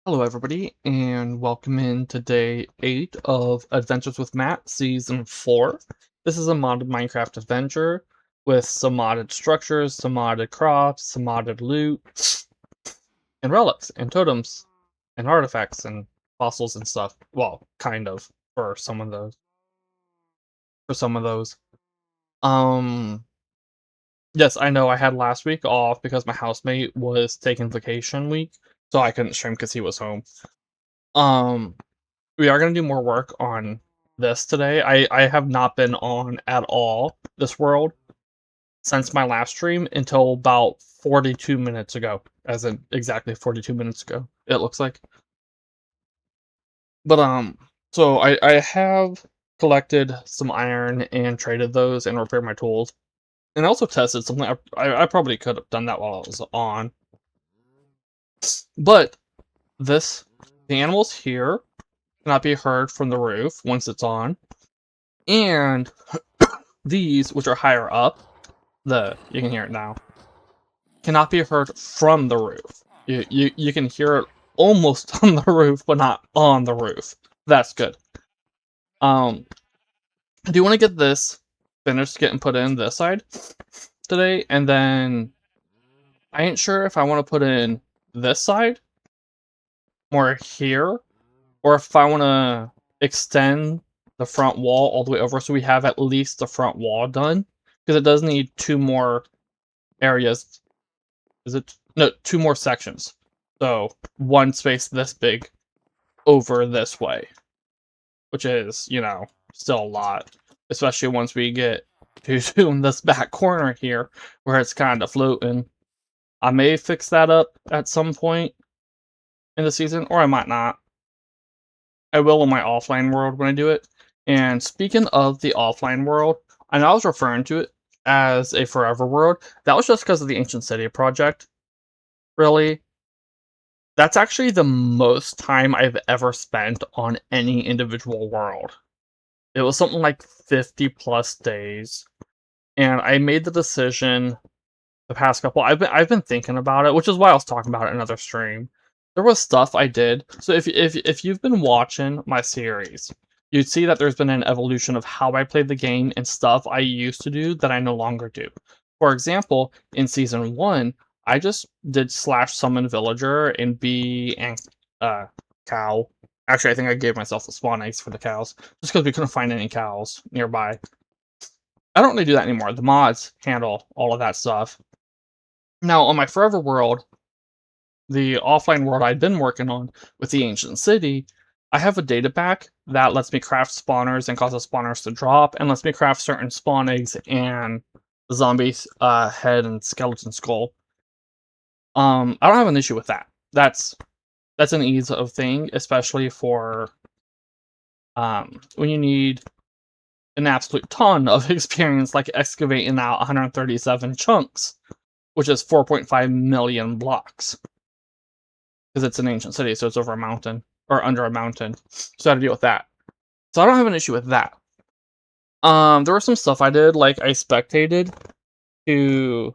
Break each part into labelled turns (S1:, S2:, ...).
S1: Hello, everybody, and welcome in to day 8 of Adventures with Matt, Season 4. This is a modded Minecraft adventure with some modded structures, some modded crops, some modded loot, and relics, and totems, and artifacts, and fossils and stuff. Well, kind of, for some of those. For some of those. Um, yes, I know I had last week off because my housemate was taking vacation week, so I couldn't stream because he was home. Um, We are gonna do more work on this today. I have not been on at all this world since my last stream until about 42 minutes ago, as in exactly 42 minutes ago, it looks like. But, so I have collected some iron and traded those and repaired my tools. And I also tested something. I probably could have done that while I was on. But the animals here cannot be heard from the roof once it's on. And these, which are higher up, you can hear it now, cannot be heard from the roof. You can hear it almost on the roof, but not on the roof. That's good. I do want to get this finished, getting put in this side today, and then I ain't sure if I want to put in this side more here, or if I want to extend the front wall all the way over so we have at least the front wall done, because it does need two more areas. Is it? No, two more sections. So one space this big over this way, which is, still a lot, especially once we get to in this back corner here where it's kind of floating. I may fix that up at some point in the season, or I might not. I will in my offline world when I do it. And speaking of the offline world, I know I was referring to it as a forever world. That was just because of the Ancient City project. Really, that's actually the most time I've ever spent on any individual world. It was something like 50 plus days. And I made the decision the past couple. I've been thinking about it, which is why I was talking about it in another stream. There was stuff I did. So if you've been watching my series, you'd see that there's been an evolution of how I played the game and stuff I used to do that I no longer do. For example, in season 1, I just did slash summon villager and bee and cow. Actually, I think I gave myself the spawn eggs for the cows, just because we couldn't find any cows nearby. I don't really do that anymore. The mods handle all of that stuff. Now, on my forever world, the offline world I'd been working on with the Ancient City, I have a data pack that lets me craft spawners and causes spawners to drop, and lets me craft certain spawn eggs and zombie head and skeleton skull. I don't have an issue with that. That's an ease of thing, especially for when you need an absolute ton of experience, like excavating out 137 chunks, which is 4.5 million blocks. Because it's an ancient city, so it's over a mountain, or under a mountain. So I had to deal with that. So I don't have an issue with that. There was some stuff I did, like I spectated to...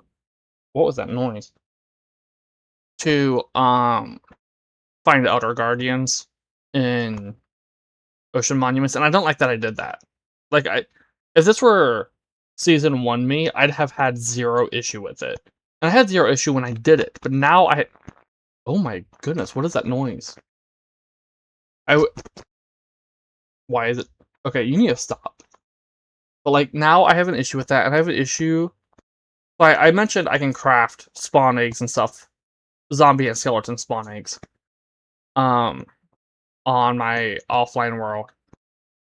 S1: What was that noise? To, find the Outer Guardians in Ocean Monuments, and I don't like that I did that. Like, if this were Season 1 me, I'd have had zero issue with it. And I had zero issue when I did it, but now oh my goodness, what is that noise? Why is it? Okay, you need to stop. But, like, now I have an issue with that, and I have an issue... I mentioned I can craft spawn eggs and stuff. Zombie and skeleton spawn eggs. On my offline world.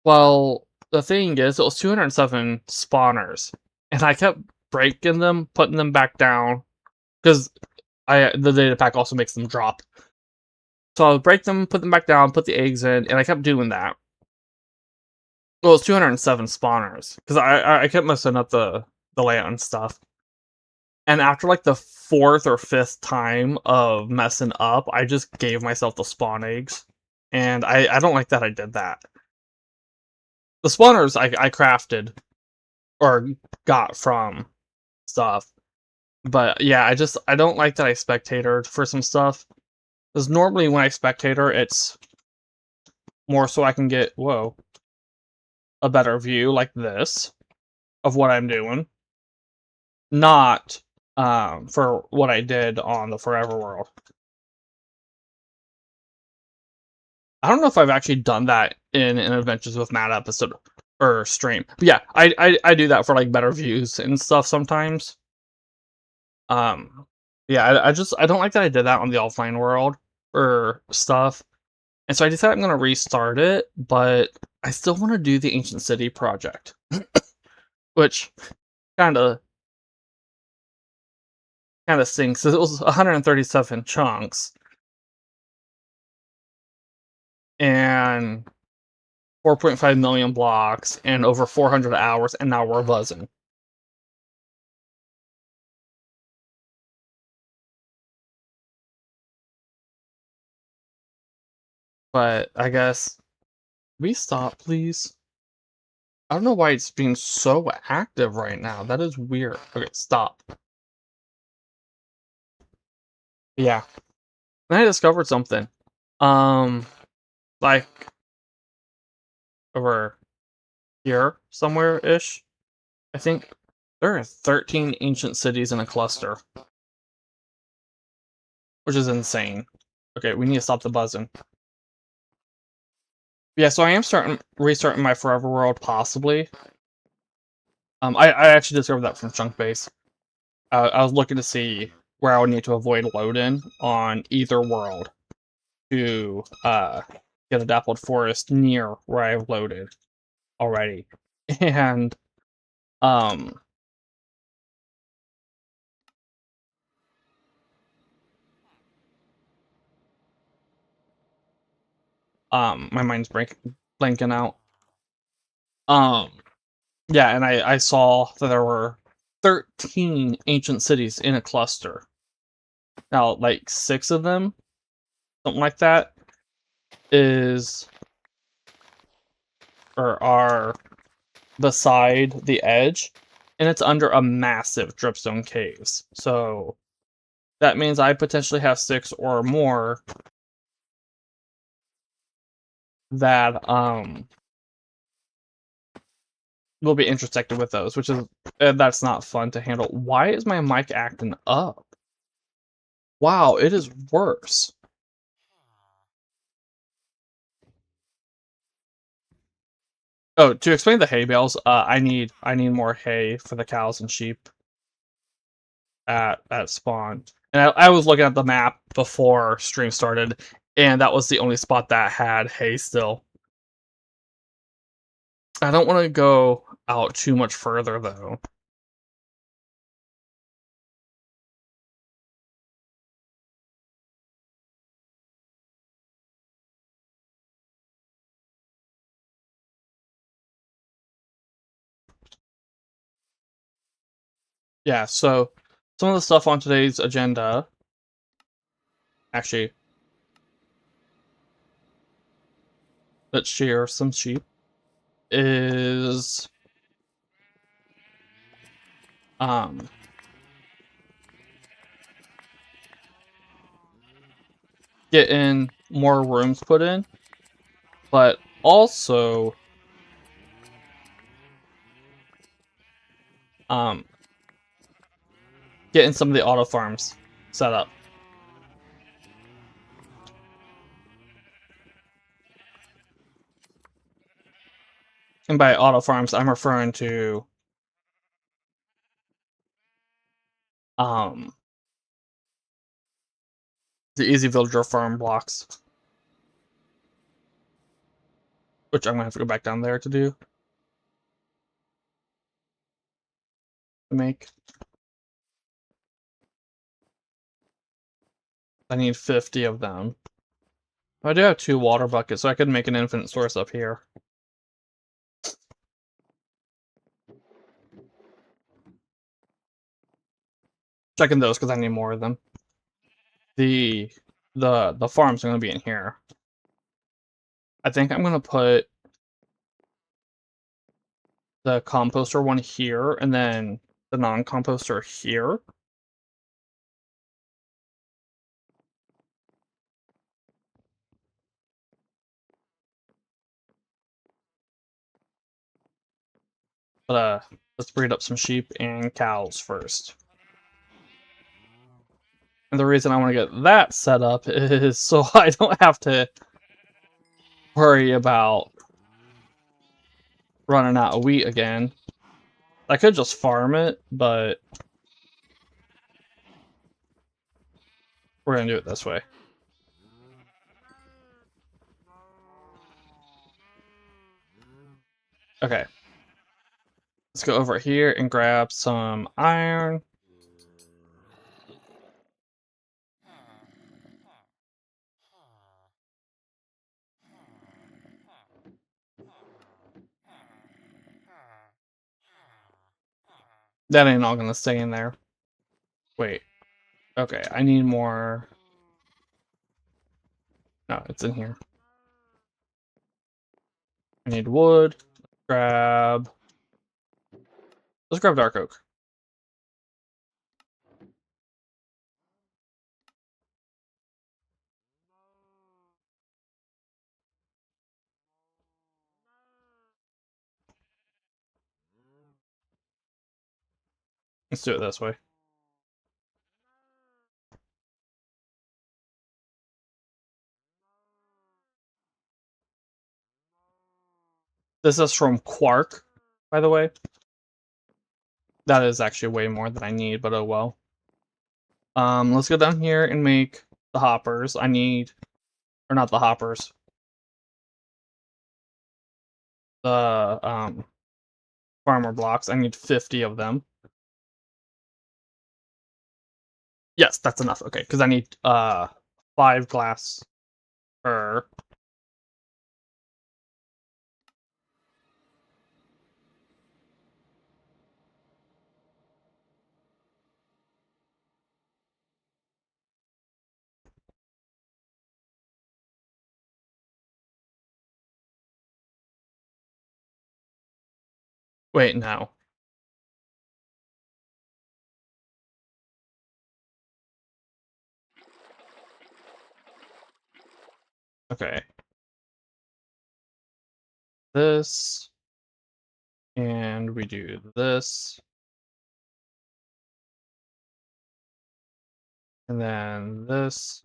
S1: Well, the thing is, it was 207 spawners, and I kept breaking them, putting them back down, because the data pack also makes them drop. So I would break them, put them back down, put the eggs in, and I kept doing that. Well, it's 207 spawners, because I kept messing up the layout and stuff. And after like the 4th or 5th time of messing up, I just gave myself the spawn eggs. And I don't like that I did that. The spawners I crafted, or got from stuff. But yeah, I don't like that I spectatored for some stuff. Because normally when I spectator, it's more so I can get, a better view like this of what I'm doing. Not for what I did on the Forever World. I don't know if I've actually done that in an Adventures with Matt episode or stream. But yeah, I do that for like better views and stuff sometimes. Yeah, I don't like that I did that on the offline world or stuff. And so I decided I'm gonna restart it, but I still want to do the Ancient City project. Which kinda stinks. It was 137 chunks and 4.5 million blocks and over 400 hours, and now we're buzzing. But I guess we stop, please. I don't know why it's being so active right now. That is weird. Okay, stop. Yeah. Then I discovered something. Like over here somewhere ish. I think there are 13 ancient cities in a cluster, which is insane. Okay, we need to stop the buzzing. Yeah, so I am restarting my Forever World possibly. I actually discovered that from Chunk Base. I was looking to see where I would need to avoid load-in on either world to get a dappled forest near where I've loaded already. And my mind's blanking out. Yeah, and I saw that there were 13 ancient cities in a cluster. Now, like 6 of them, something like that, is or are beside the edge, and it's under a massive dripstone caves. So that means I potentially have 6 or more that will be intersected with those, which is that's not fun to handle. Why is my mic acting up? Wow, it is worse. Oh, to explain the hay bales, I need more hay for the cows and sheep at spawn. And I was looking at the map before stream started, and that was the only spot that had hay still. I don't want to go out too much further though. Yeah, so some of the stuff on today's agenda, actually, let's share some sheep, is um getting more rooms put in, but also um getting some of the auto farms set up. And by auto farms, I'm referring to um the easy villager farm blocks, which I'm gonna have to go back down there to do to make. I need 50 of them. I do have 2 water buckets, so I could make an infinite source up here. Checking those because I need more of them. The farms are gonna be in here. I think I'm gonna put the composter one here and then the non-composter here. But let's breed up some sheep and cows first. And the reason I want to get that set up is so I don't have to worry about running out of wheat again. I could just farm it, but we're gonna do it this way. Okay. Let's go over here and grab some iron. That ain't all gonna stay in there. Wait. Okay, I need more. No, it's in here. I need wood. Grab. Let's grab dark oak. Let's do it this way. This is from Quark, by the way. That is actually way more than I need, but oh well. Let's go down here and make the hoppers. I need, or not the hoppers. The farmer blocks. I need 50 of them. Yes, that's enough. Okay, because I need 5 glass per. Wait, no. Okay. This. And we do this. And then this.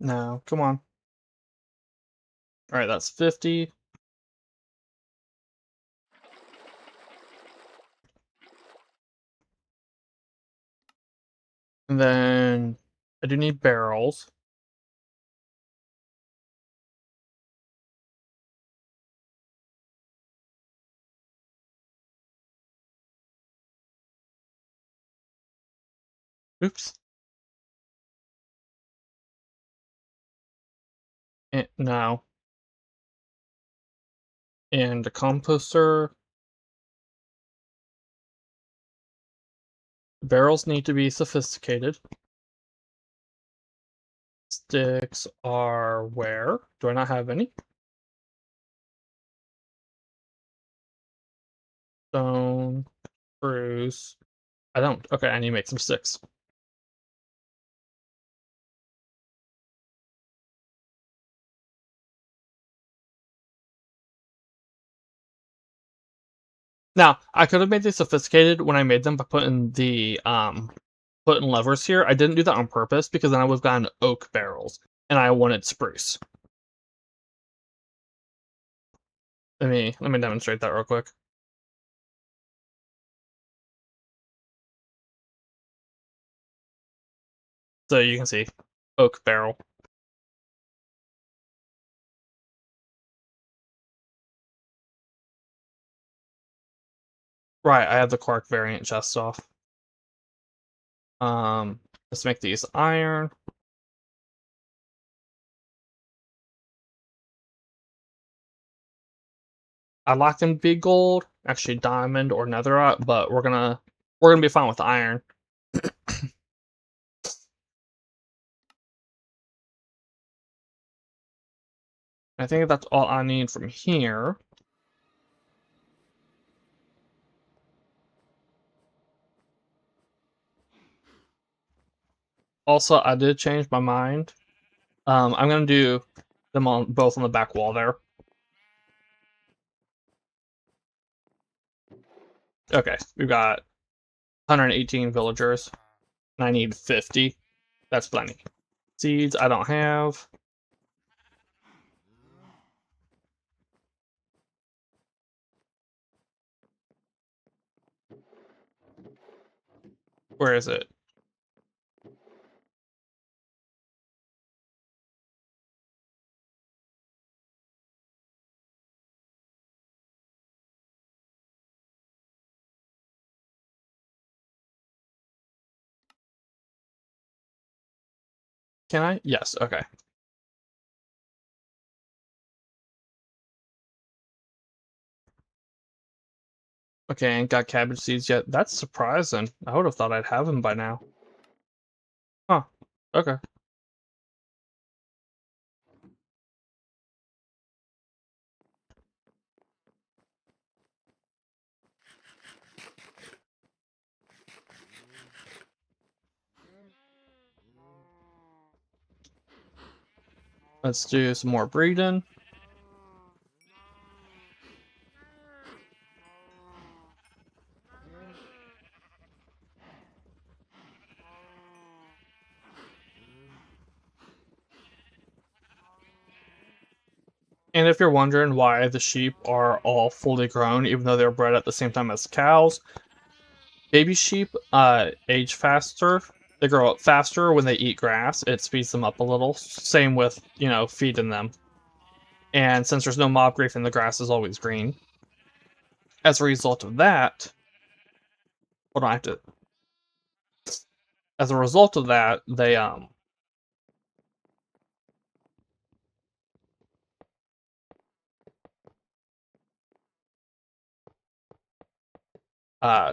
S1: No, come on. Alright, that's 50. And then I do need barrels. Oops. No. And the composter. Barrels need to be sophisticated. Sticks are where? Do I not have any? Stone, spruce. I don't. Okay, I need to make some sticks. Now, I could have made these sophisticated when I made them by putting levers here. I didn't do that on purpose because then I would have gotten oak barrels, and I wanted spruce. Let me demonstrate that real quick. So you can see oak barrel. Right, I have the Clark variant chest off. Let's make these iron. I'd like them to be gold, actually diamond or netherite, but we're gonna be fine with iron. I think that's all I need from here. Also, I did change my mind. I'm gonna do them on both on the back wall there. Okay, we've got 118 villagers, and I need 50. That's plenty. Seeds I don't have. Where is it? Can I? Yes, okay. Okay, ain't got cabbage seeds yet. That's surprising. I would have thought I'd have them by now. Huh. Okay. Let's do some more breeding. And if you're wondering why the sheep are all fully grown, even though they're bred at the same time as cows, baby sheep age faster. They grow up faster when they eat grass. It speeds them up a little. Same with, feeding them. And since there's no mob grief and the grass is always green, as a result of that, hold on, I have to. As a result of that, they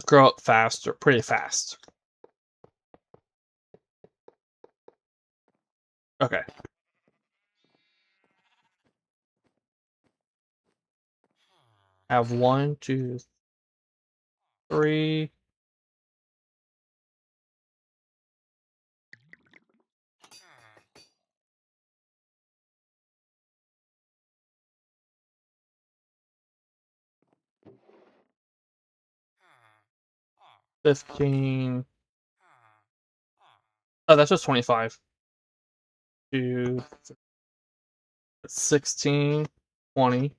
S1: grow up faster, pretty fast. Okay. I have 1, 2, 3. 15. Oh, that's just 25. 2, 16, 20.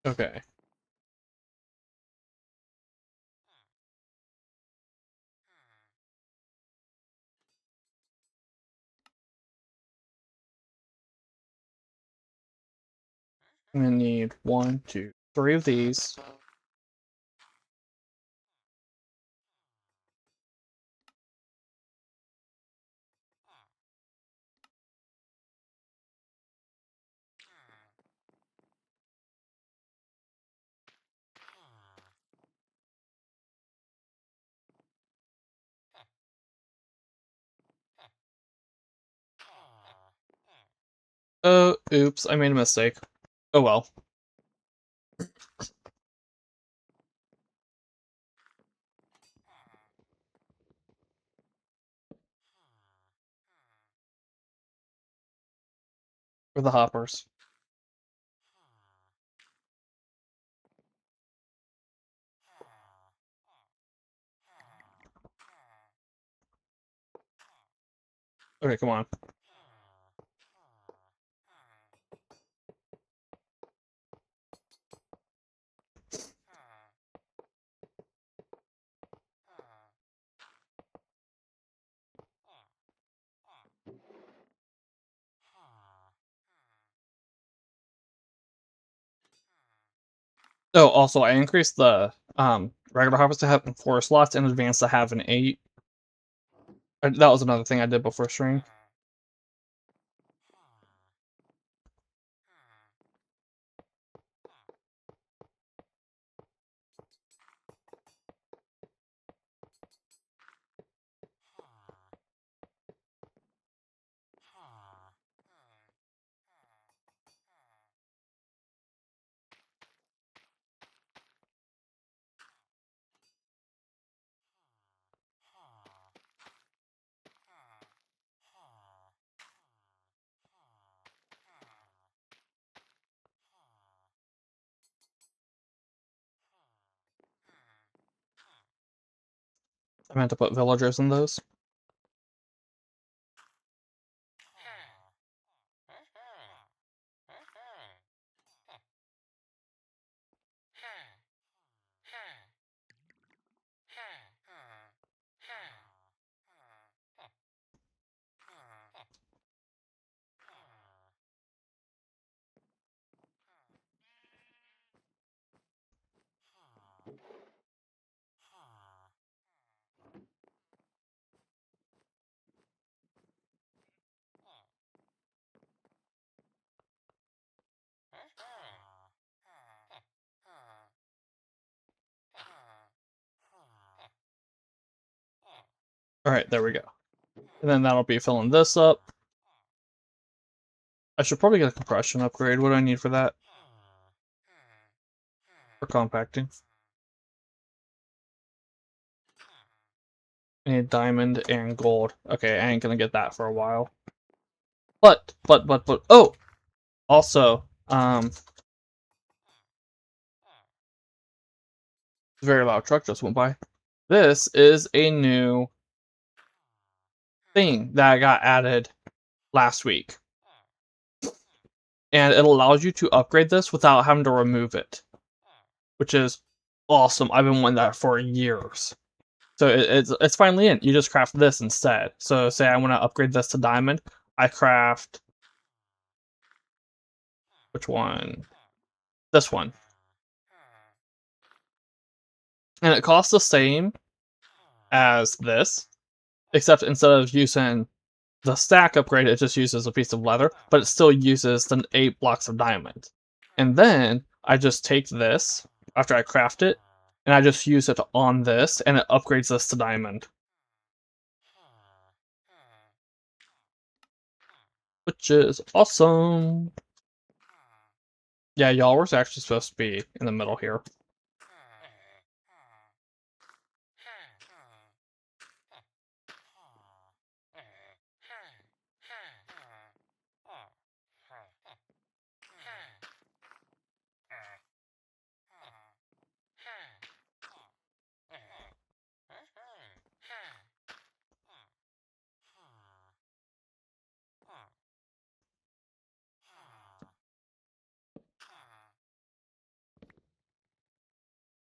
S1: Okay. I'm gonna need 1, 2, 3 of these. Oh, oops, I made a mistake. Oh well. For the hoppers. Okay, come on. Oh, also, I increased the regular hoppers to have 4 slots and advanced to have an 8. That was another thing I did before stream. I meant to put villagers in those. Alright, there we go. And then that'll be filling this up. I should probably get a compression upgrade. What do I need for that? For compacting. I need diamond and gold. Okay, I ain't gonna get that for a while. But, oh! Also, very loud truck just went by. This is a new thing that got added last week. And it allows you to upgrade this without having to remove it. Which is awesome. I've been wanting that for years. So it's finally in. You just craft this instead. So say I want to upgrade this to diamond. I craft... Which one? This one. And it costs the same as this. Except instead of using the stack upgrade, it just uses a piece of leather. But it still uses the 8 blocks of diamond. And then I just take this, after I craft it, and I just use it on this, and it upgrades this to diamond. Which is awesome. Yeah, y'all was actually supposed to be in the middle here.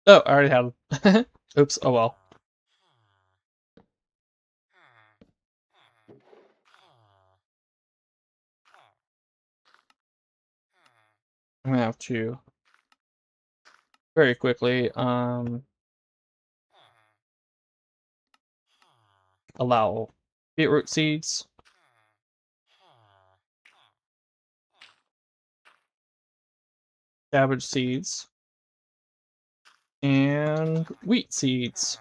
S1: Oh, I already had. Oops. Oh well. I'm gonna have to very quickly allow beetroot seeds, cabbage seeds, and wheat seeds.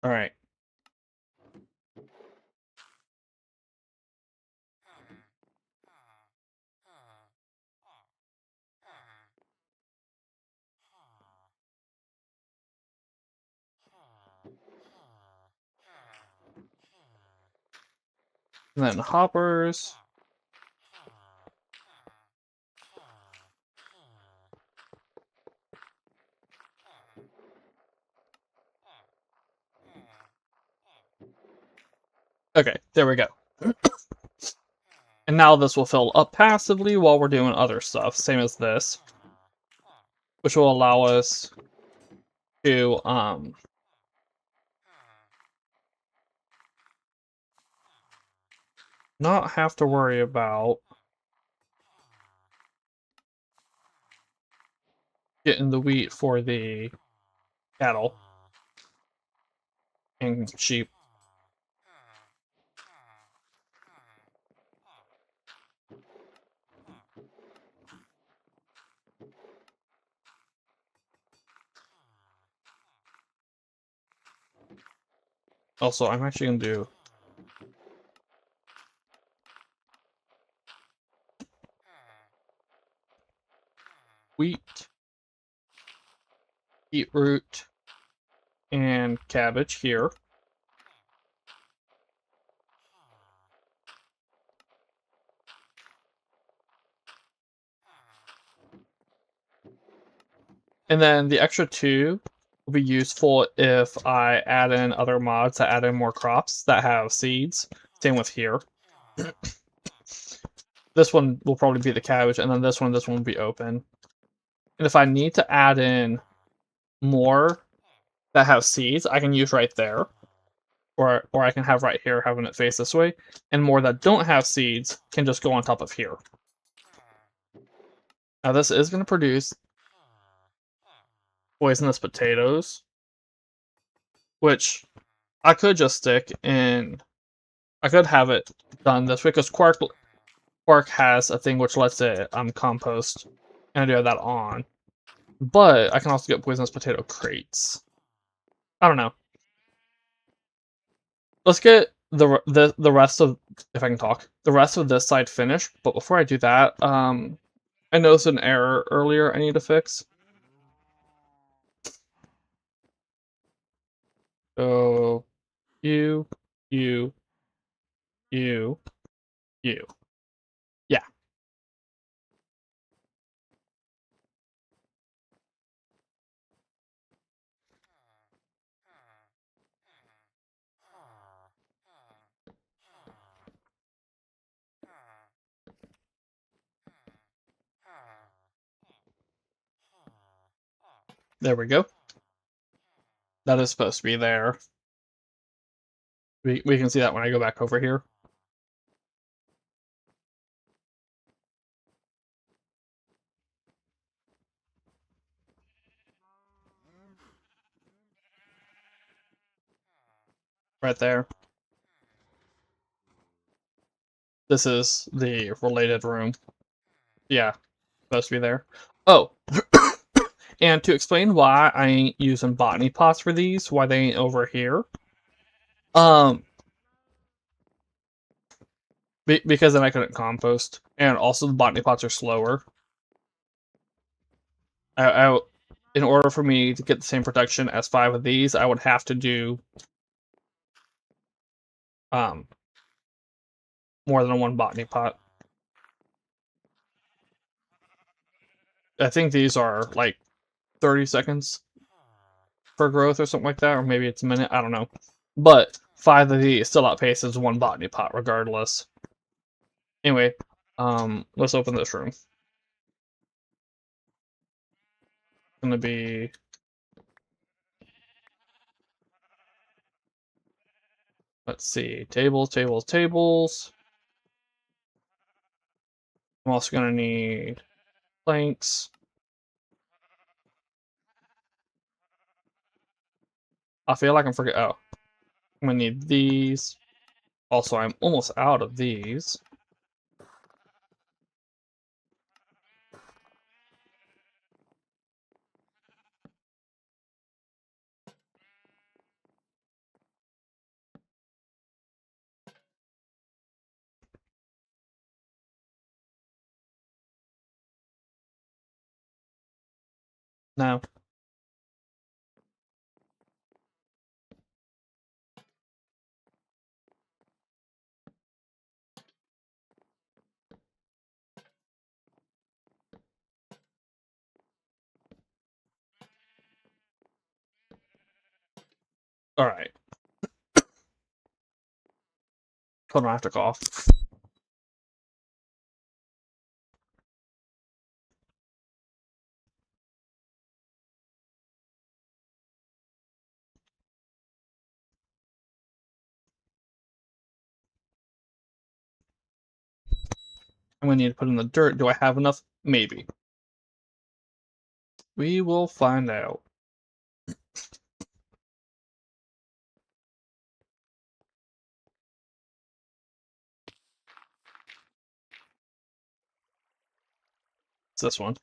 S1: All right. And then hoppers. Okay, there we go. And now this will fill up passively while we're doing other stuff, same as this, which will allow us to not have to worry about getting the wheat for the cattle and sheep. Also, I'm actually going to do wheat, beetroot, and cabbage here. And then the extra 2 will be useful if I add in other mods that add in more crops that have seeds. Same with here. This one will probably be the cabbage, and then this one will be open. And if I need to add in more that have seeds, I can use right there. Or I can have right here, having it face this way. And more that don't have seeds can just go on top of here. Now this is going to produce poisonous potatoes, which I could just stick in. I could have it done this way, because Quark has a thing which lets it compost, and I do have that on. But I can also get poisonous potato crates. I don't know. Let's get the rest of, if I can talk, the rest of this side finished. But before I do that, I noticed an error earlier I need to fix. So you, you, you, you. Yeah. There we go. That is supposed to be there. We can see that when I go back over here. Right there. This is the related room. Yeah, supposed to be there. Oh, and to explain why I ain't using botany pots for these, why they ain't over here, because then I couldn't compost, and also the botany pots are slower. In order for me to get the same production as 5 of these, I would have to do um more than one botany pot. I think these are like 30 seconds per growth or something like that, or maybe it's a minute, I don't know. But 5 of these still outpaces one botany pot regardless. Anyway, let's open this room. It's gonna be let's see, tables, tables, tables. I'm also gonna need planks. I feel like I'm forgetting. Oh, I'm gonna need these. Also, I'm almost out of these. No. All right. Hold on, I have to cough. I'm gonna need to put in the dirt. Do I have enough? Maybe. We will find out. It's this one.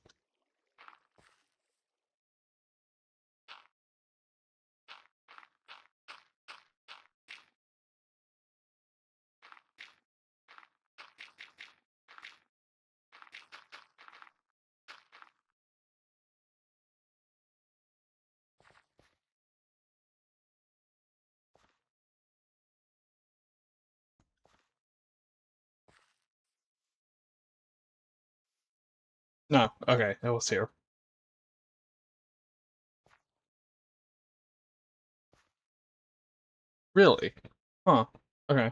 S1: No, okay, it was here. Really? Huh. Okay.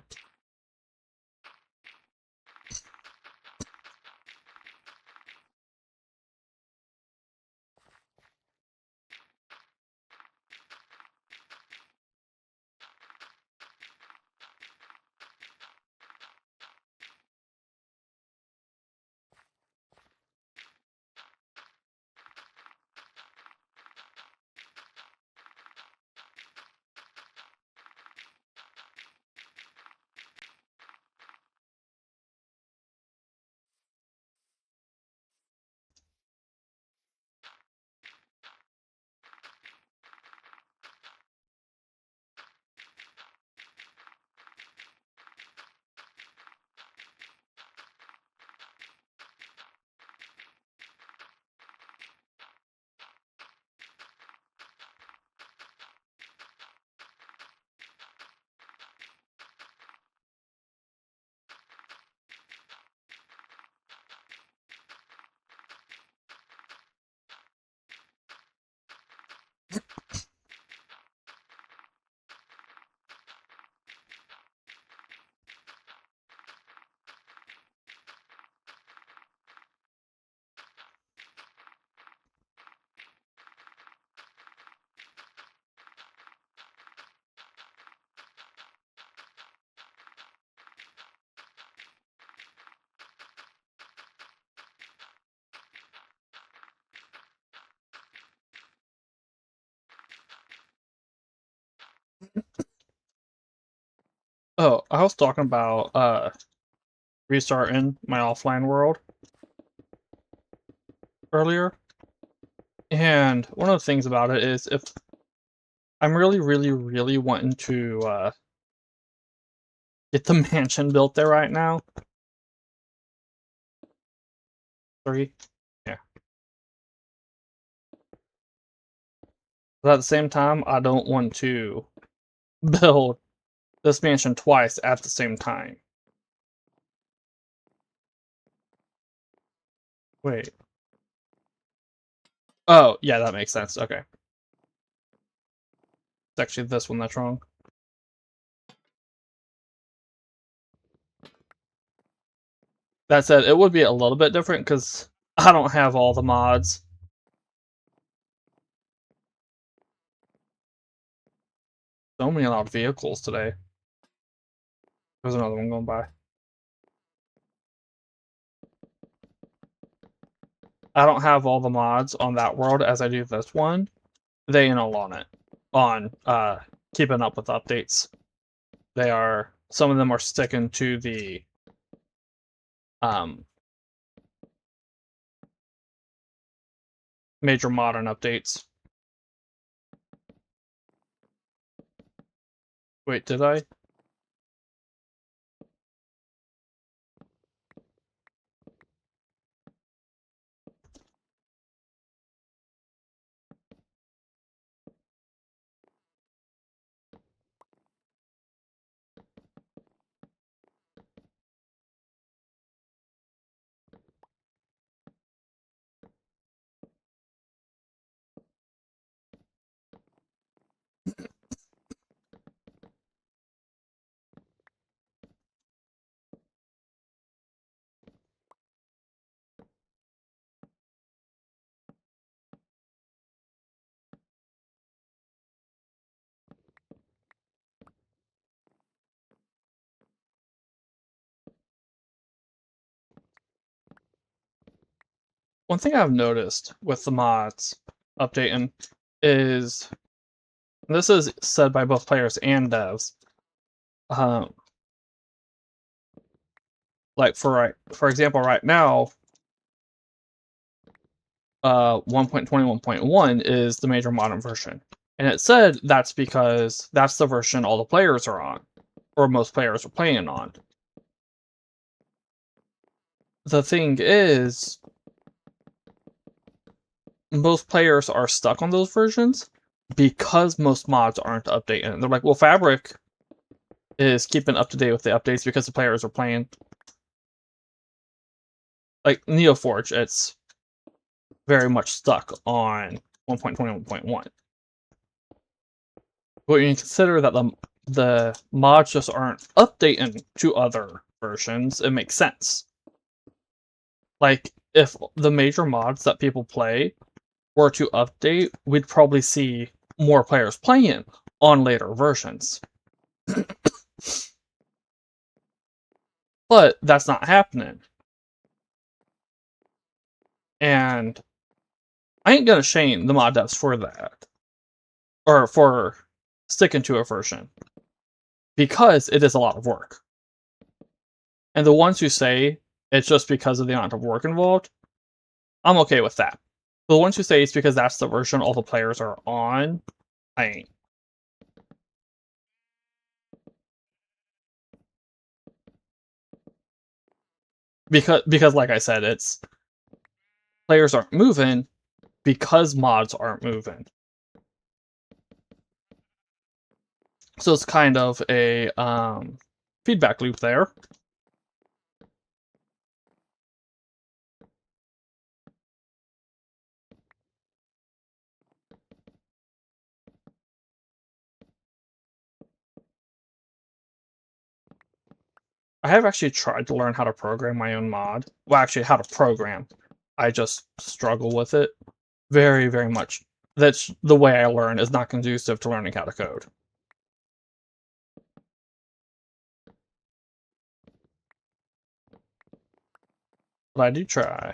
S1: Oh, I was talking about restarting my offline world. earlier. And one of the things about it is if I'm really wanting to get the mansion built there right now. 3. Yeah. But at the same time, I don't want to build this mansion twice at the same time. Wait. Oh, yeah, that makes sense. Okay. It's actually this one that's wrong. That said, it would be a little bit different because I don't have all the mods. So many loud vehicles today. There's another one going by. I don't have all the mods on that world as I do this one. They enroll on it. On keeping up with updates. They are, some of them are sticking to the major modern updates. Wait, did I? One thing I've noticed with the mods updating is, this is said by both players and devs, like for example, right now, 1.21.1 is the major modern version. And it said that's because that's the version all the players are on, or most players are playing on. The thing is, most players are stuck on those versions because most mods aren't updating. They're like, well, Fabric is keeping up to date with the updates because the players are playing. Like NeoForge, it's very much stuck on 1.21.1. But when you consider that the mods just aren't updating to other versions, it makes sense. Like, if the major mods that people play were to update, we'd probably see more players playing on later versions. But that's not happening. And I ain't gonna shame the mod devs for that. Or for sticking to a version. Because it is a lot of work. And the ones who say it's just because of the amount of work involved, I'm okay with that. The ones who say it's because that's the version all the players are on, I ain't. Because like I said, it's players aren't moving because mods aren't moving. So it's kind of a feedback loop there. I have actually tried to learn how to program my own mod. Well, actually, how to program. I just struggle with it very much. That's the way I learn, is not conducive to learning how to code. But I do try.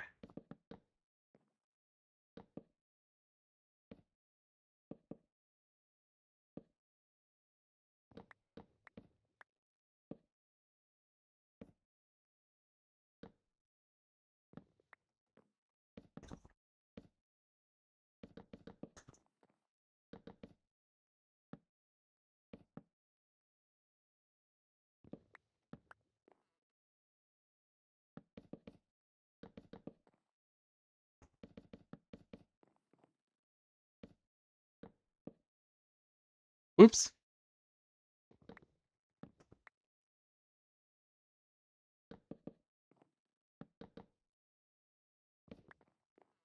S1: Oops.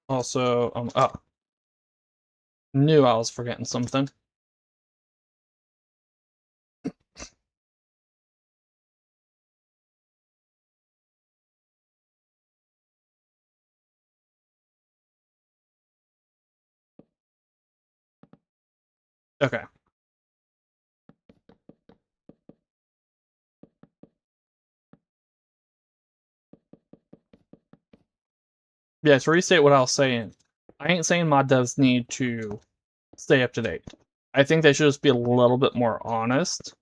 S1: Also, oh. Knew I was forgetting something. Okay. Yeah, to restate what I was saying, I ain't saying mod devs need to stay up to date. I think they should just be a little bit more honest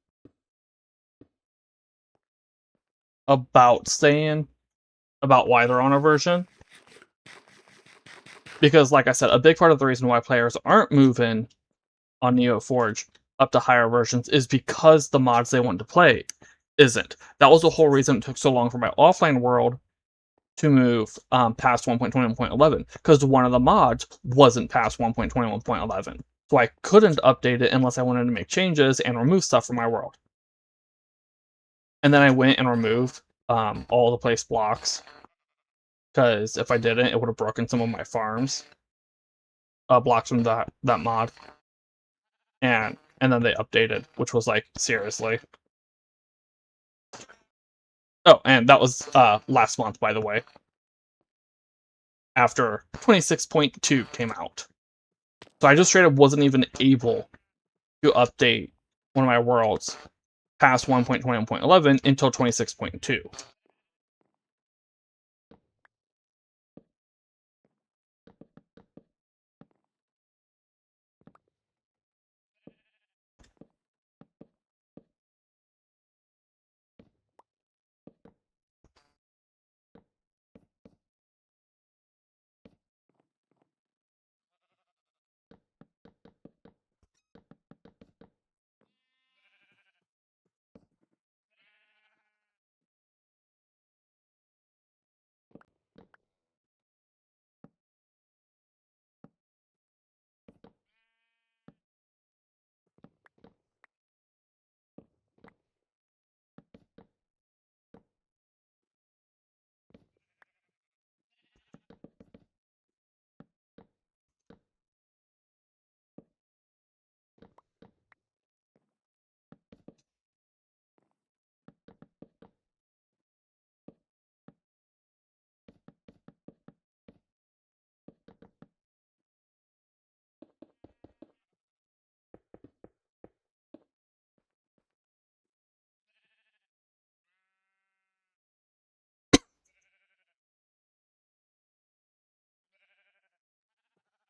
S1: about why they're on a version. Because, like I said, a big part of the reason why players aren't moving on NeoForge up to higher versions is because the mods they want to play isn't. That was the whole reason it took so long for my offline world to move past 1.21.11, because one of the mods wasn't past 1.21.11. So I couldn't update it unless I wanted to make changes and remove stuff from my world. And then I went and removed all the place blocks, because if I didn't, it would have broken some of my farms. Blocks from that mod. And then they updated, which was like, seriously. Oh, and that was last month, by the way. After 26.2 came out. So I just straight up wasn't even able to update one of my worlds past 1.21.11 until 26.2.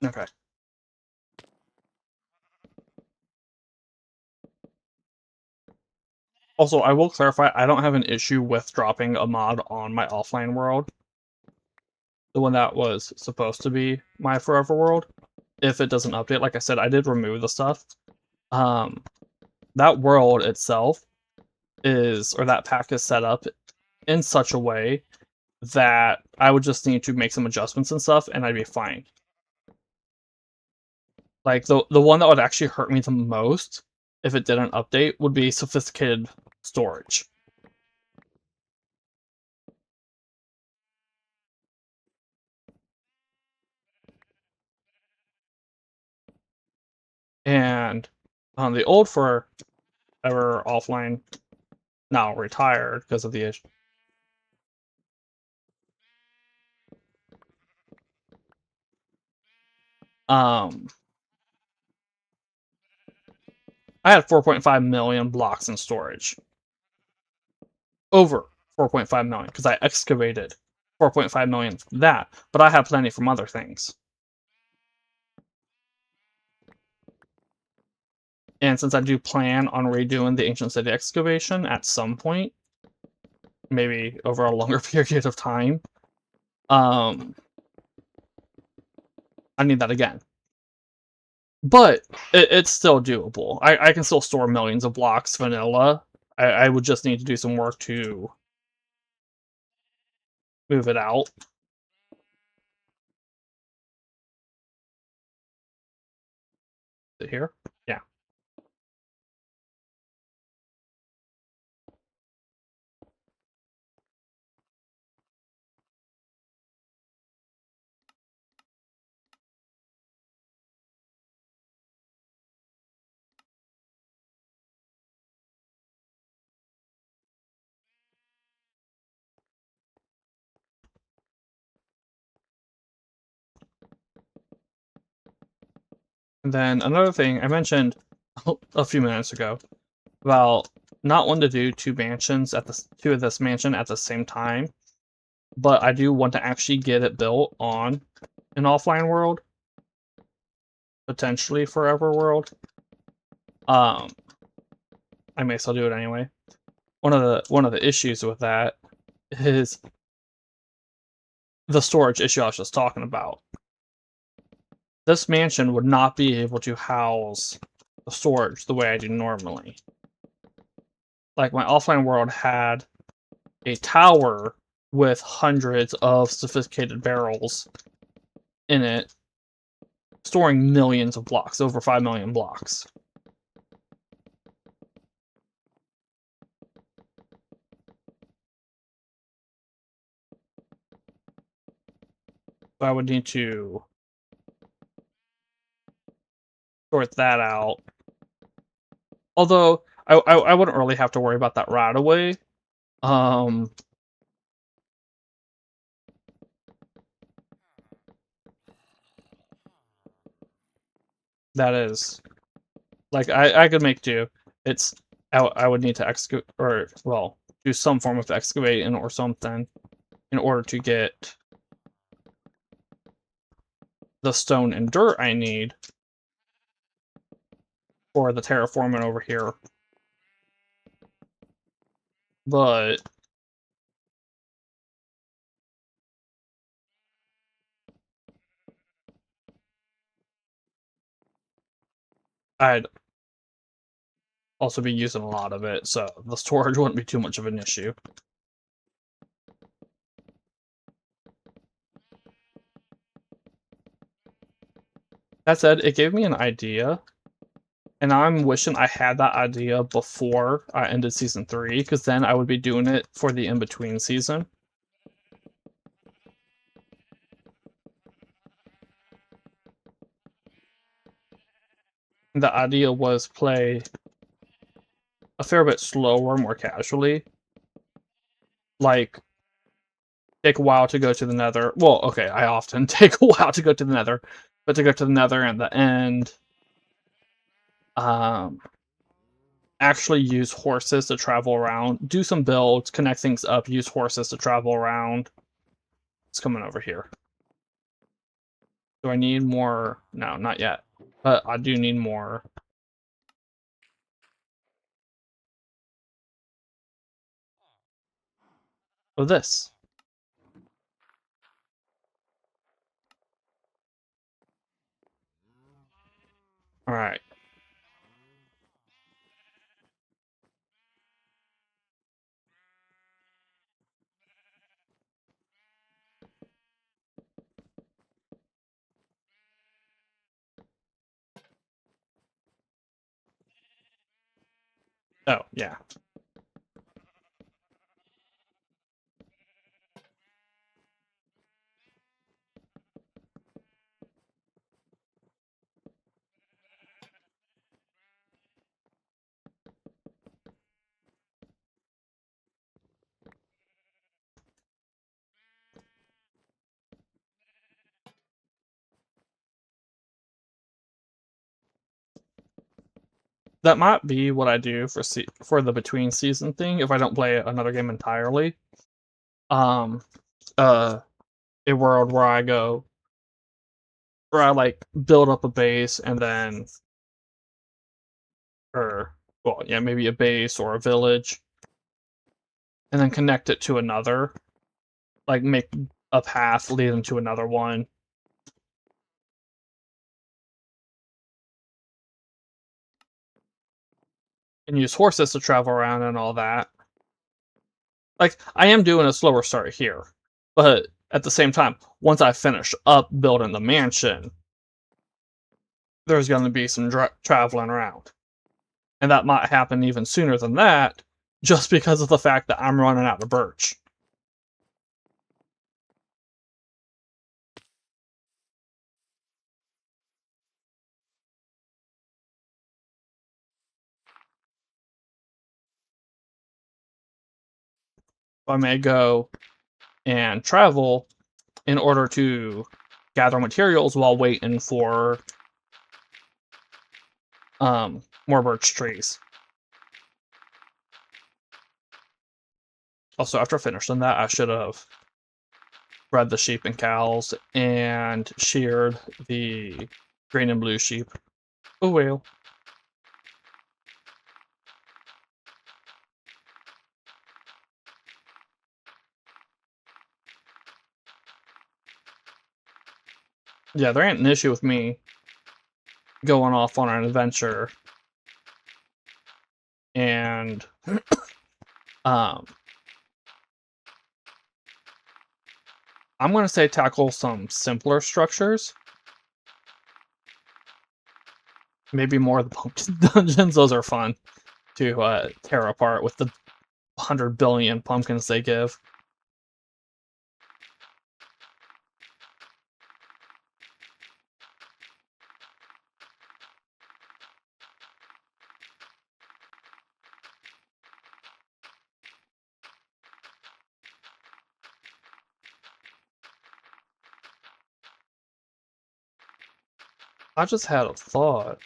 S1: Okay. Also, I will clarify, I don't have an issue with dropping a mod on my offline world. The one that was supposed to be my forever world. If it doesn't update, like I said, I did remove the stuff. That world itself that pack is set up in such a way that I would just need to make some adjustments and stuff, and I'd be fine. Like, the one that would actually hurt me the most, if it didn't update, would be sophisticated storage. And on the old Forever offline, now retired because of the issue. I had 4.5 million blocks in storage. Over 4.5 million, because I excavated 4.5 million from that, but I have plenty from other things. And since I do plan on redoing the Ancient City excavation at some point, maybe over a longer period of time, I need that again. But it's still doable. I can still store millions of blocks vanilla. I would just need to do some work to move it out. Is it here? Yeah. And then another thing I mentioned a few minutes ago about not wanting to do two of this mansion at the same time, but I do want to actually get it built on an offline world, potentially forever world. I may still do it anyway. One of the issues with that is the storage issue I was just talking about. This mansion would not be able to house the storage the way I do normally. Like, my offline world had a tower with hundreds of sophisticated barrels in it, storing millions of blocks, over 5 million blocks. So I would need to sort that out. Although, I wouldn't really have to worry about that right away. That is... Like, I could make do. It's... I would need to excavate, or, well, do some form of excavating or something in order to get the stone and dirt I need for the terraforming over here. But I'd also be using a lot of it, so the storage wouldn't be too much of an issue. That said, it gave me an idea, and I'm wishing I had that idea before I ended Season 3, because then I would be doing it for the in-between season. The idea was play a fair bit slower, more casually. Like, take a while to go to the nether. Well, okay, I often take a while to go to the nether, but to go to the nether and the end, actually use horses to travel around, do some builds, connect things up, use horses to travel around. It's coming over here. Do I need more? No, not yet. But I do need more. Of this. Alright. Oh, yeah. That might be what I do for the between season thing if I don't play another game entirely. A world where I like build up a base and then, or well, yeah, maybe a base or a village, and then connect it to another, like make a path leading to another one. And use horses to travel around and all that. Like, I am doing a slower start here, but at the same time, once I finish up building the mansion, there's going to be some traveling around. And that might happen even sooner than that, just because of the fact that I'm running out of birch. I may go and travel in order to gather materials while waiting for more birch trees. Also, after finishing that, I should have bred the sheep and cows and sheared the green and blue sheep. Oh well. Yeah, there ain't an issue with me going off on an adventure and I'm gonna say tackle some simpler structures. Maybe more of the pumpkin dungeons. Those are fun to tear apart with the 100 billion pumpkins they give. I just had a thought.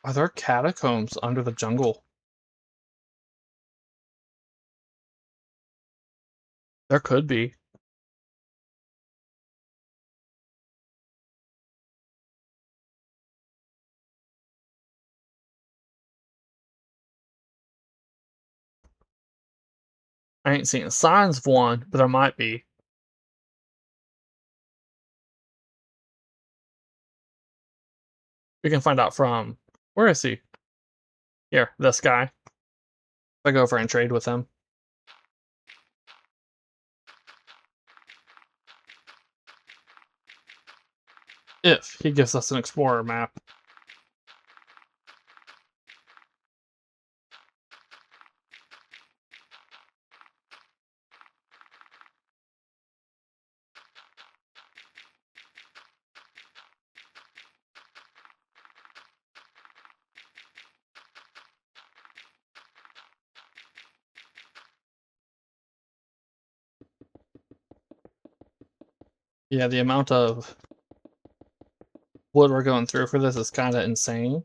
S1: Are there catacombs under the jungle? There could be. I ain't seen signs of one, but there might be. We can find out from... Where is he? Here, this guy. I go over and trade with him. If he gives us an explorer map. Yeah, the amount of wood we're going through for this is kind of insane.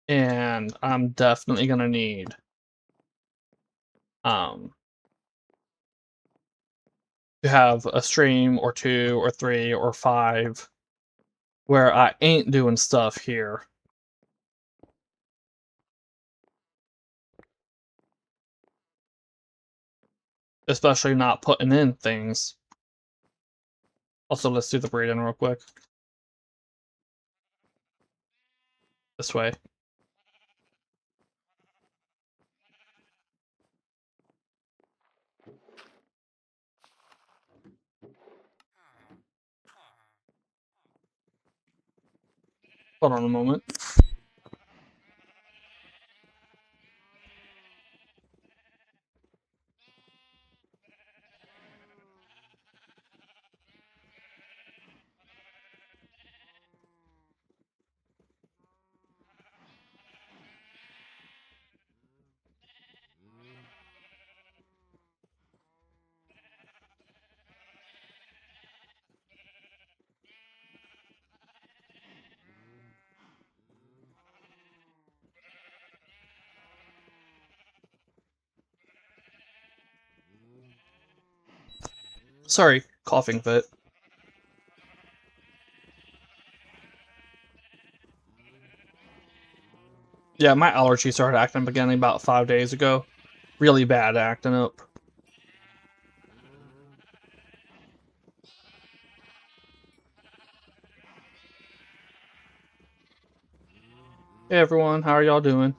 S1: And I'm definitely gonna need to have a stream or 2 or 3 or 5 where I ain't doing stuff here. Especially not putting in things. Also, let's do the breeding real quick. This way. Hold on a moment. Sorry, coughing fit. Yeah, my allergy started acting up again about 5 days ago. Really bad acting up. Hey everyone, how are y'all doing?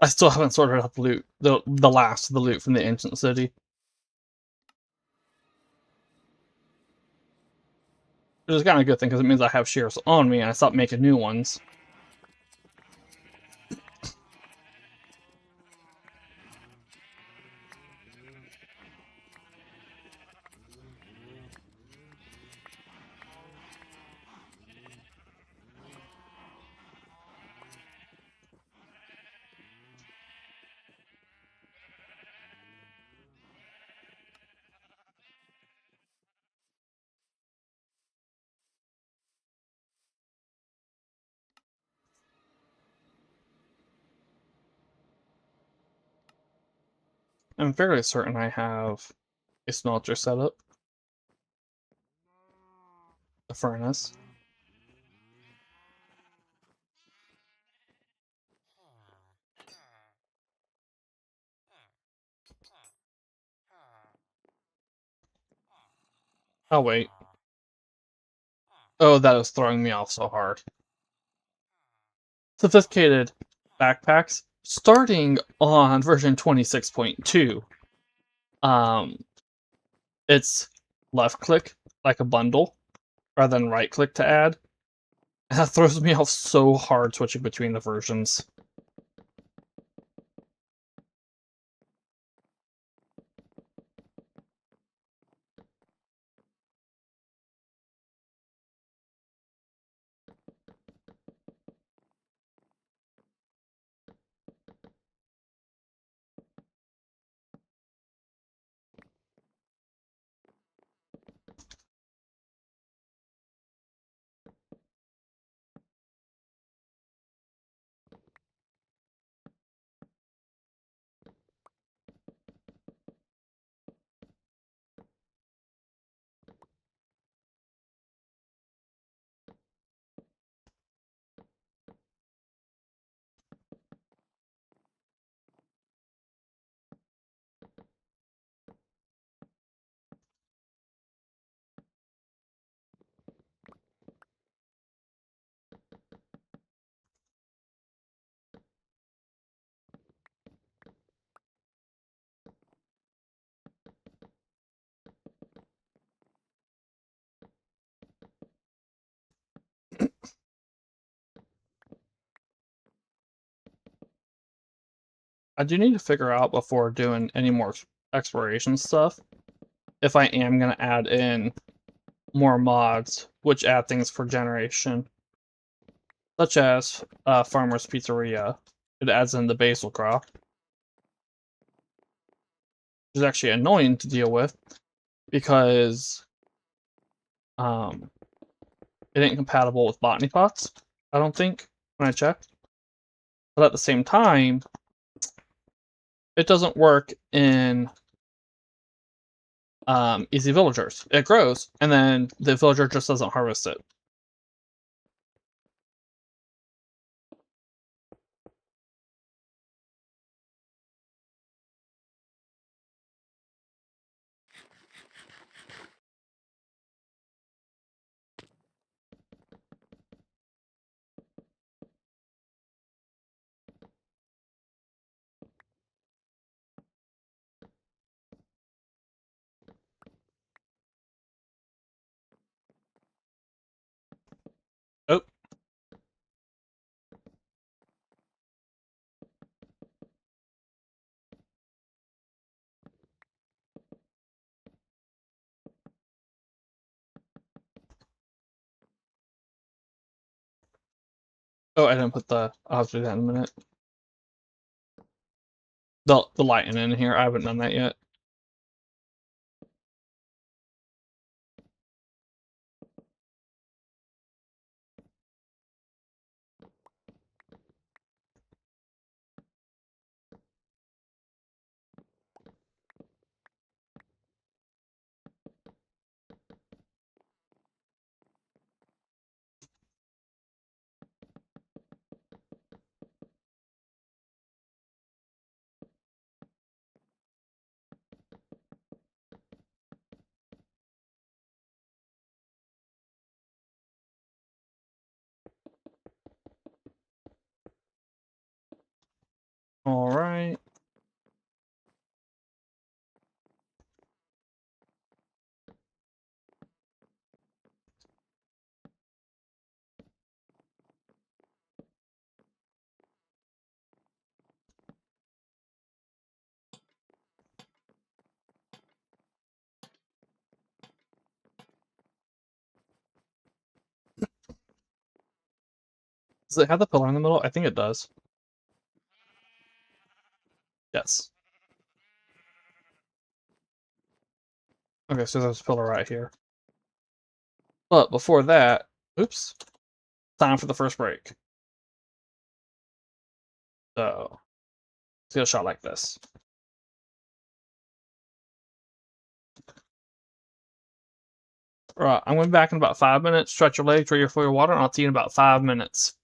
S1: I still haven't sorted out the loot, the last of the loot from the ancient city. Which is kind of a good thing, because it means I have shares on me, and I stopped making new ones. I'm fairly certain I have a smelter set up. A furnace. Oh, wait. Oh, that is throwing me off so hard. Sophisticated backpacks. Starting on version 26.2, it's left click like a bundle rather than right click to add. And that throws me off so hard switching between the versions. I do need to figure out before doing any more exploration stuff if I am going to add in more mods which add things for generation, such as Farmer's Pizzeria. It adds in the basil crop, which is actually annoying to deal with because it ain't compatible with botany pots, I don't think, when I checked. But at the same time, it doesn't work in Easy Villagers. It grows, and then the villager just doesn't harvest it. Oh, oh, I didn't put the. I'll have to do that in a minute. The lighting in here. I haven't done that yet. Alright. Does it have the pillar in the middle? I think it does. Yes. Okay, so there's a pillar right here. But before that, oops, time for the first break. So, let's get a shot like this. Right, I'm going back in about 5 minutes. Stretch your legs, ready for your water, and I'll see you in about 5 minutes.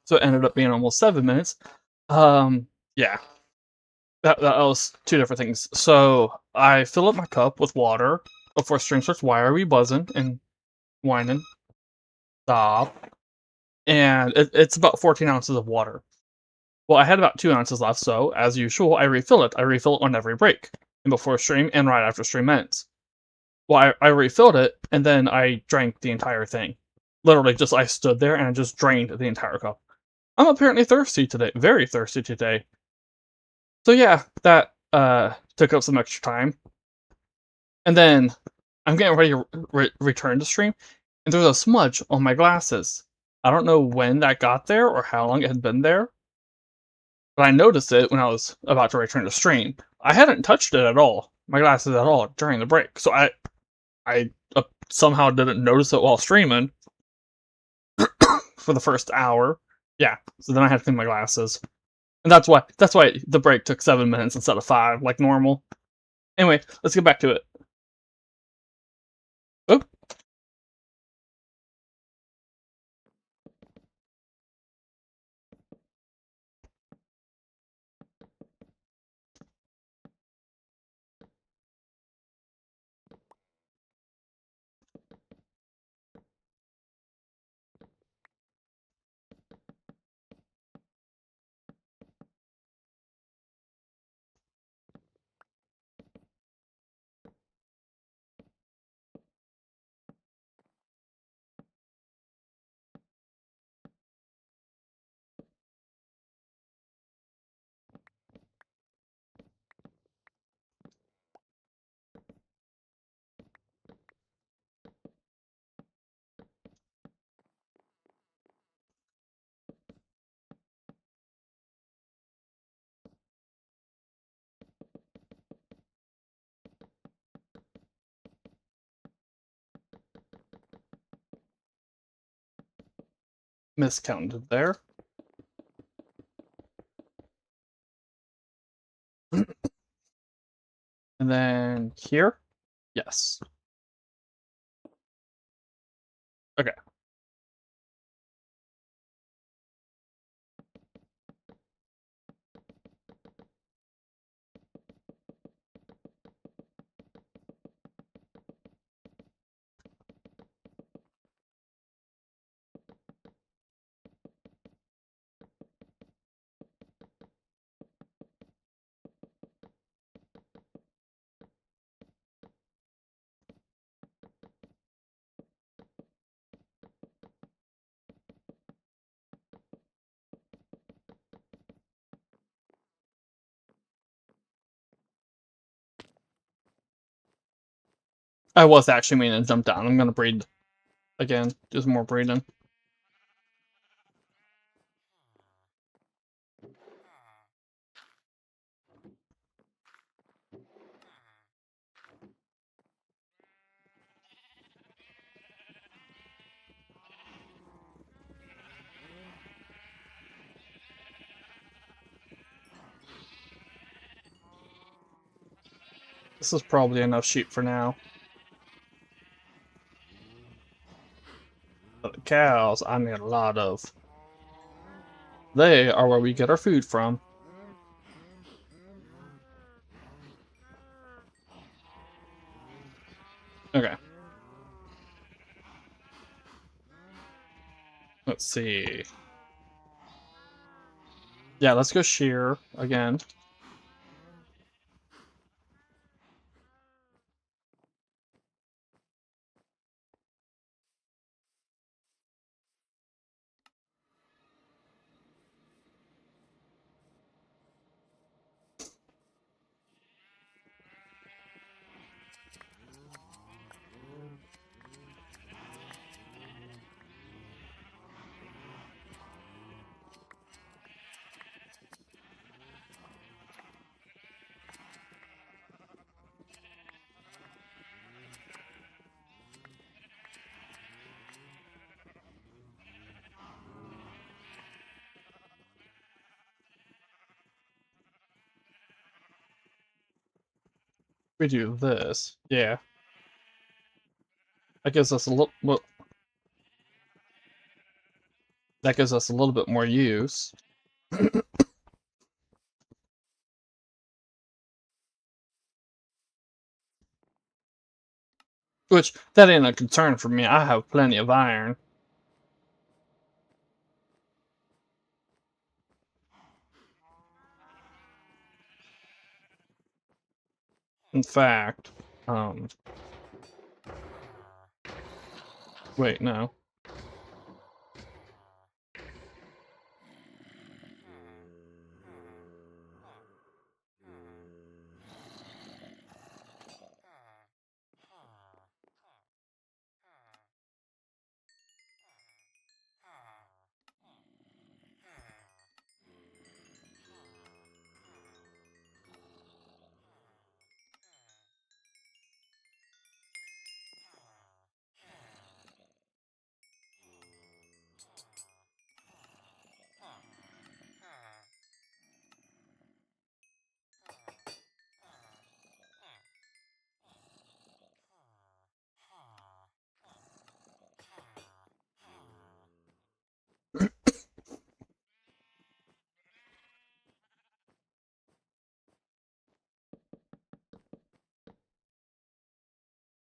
S1: So it ended up being almost 7 minutes. Yeah. That was two different things. So I fill up my cup with water before stream starts. Why are we buzzing and whining? Stop. And it's about 14 ounces of water. Well, I had about 2 ounces left, so as usual, I refill it. I refill it on every break, and before stream and right after stream ends. Well, I refilled it, and then I drank the entire thing. Literally, just I stood there and I just drained the entire cup. I'm apparently thirsty today, very thirsty today. So yeah, that took up some extra time. And then I'm getting ready to return to stream, and there's a smudge on my glasses. I don't know when that got there or how long it had been there, but I noticed it when I was about to return to stream. I hadn't touched it at all, my glasses at all, during the break, so I somehow didn't notice it while streaming for the first hour. Yeah, so then I had to clean my glasses. And that's why the break took 7 minutes instead of 5, like normal. Anyway, let's get back to it. Oh. Miscounted there. And then here? Yes. Okay. I was actually meaning to jump down. I'm gonna breed again. Do some more breeding. This is probably enough sheep for now. But the cows, I need a lot of. They are where we get our food from. Okay. Let's see. Yeah, let's go shear again. We do this. Yeah. That gives us a little. Well, that gives us a little bit more use. Which, that ain't a concern for me. I have plenty of iron. In fact, wait, no.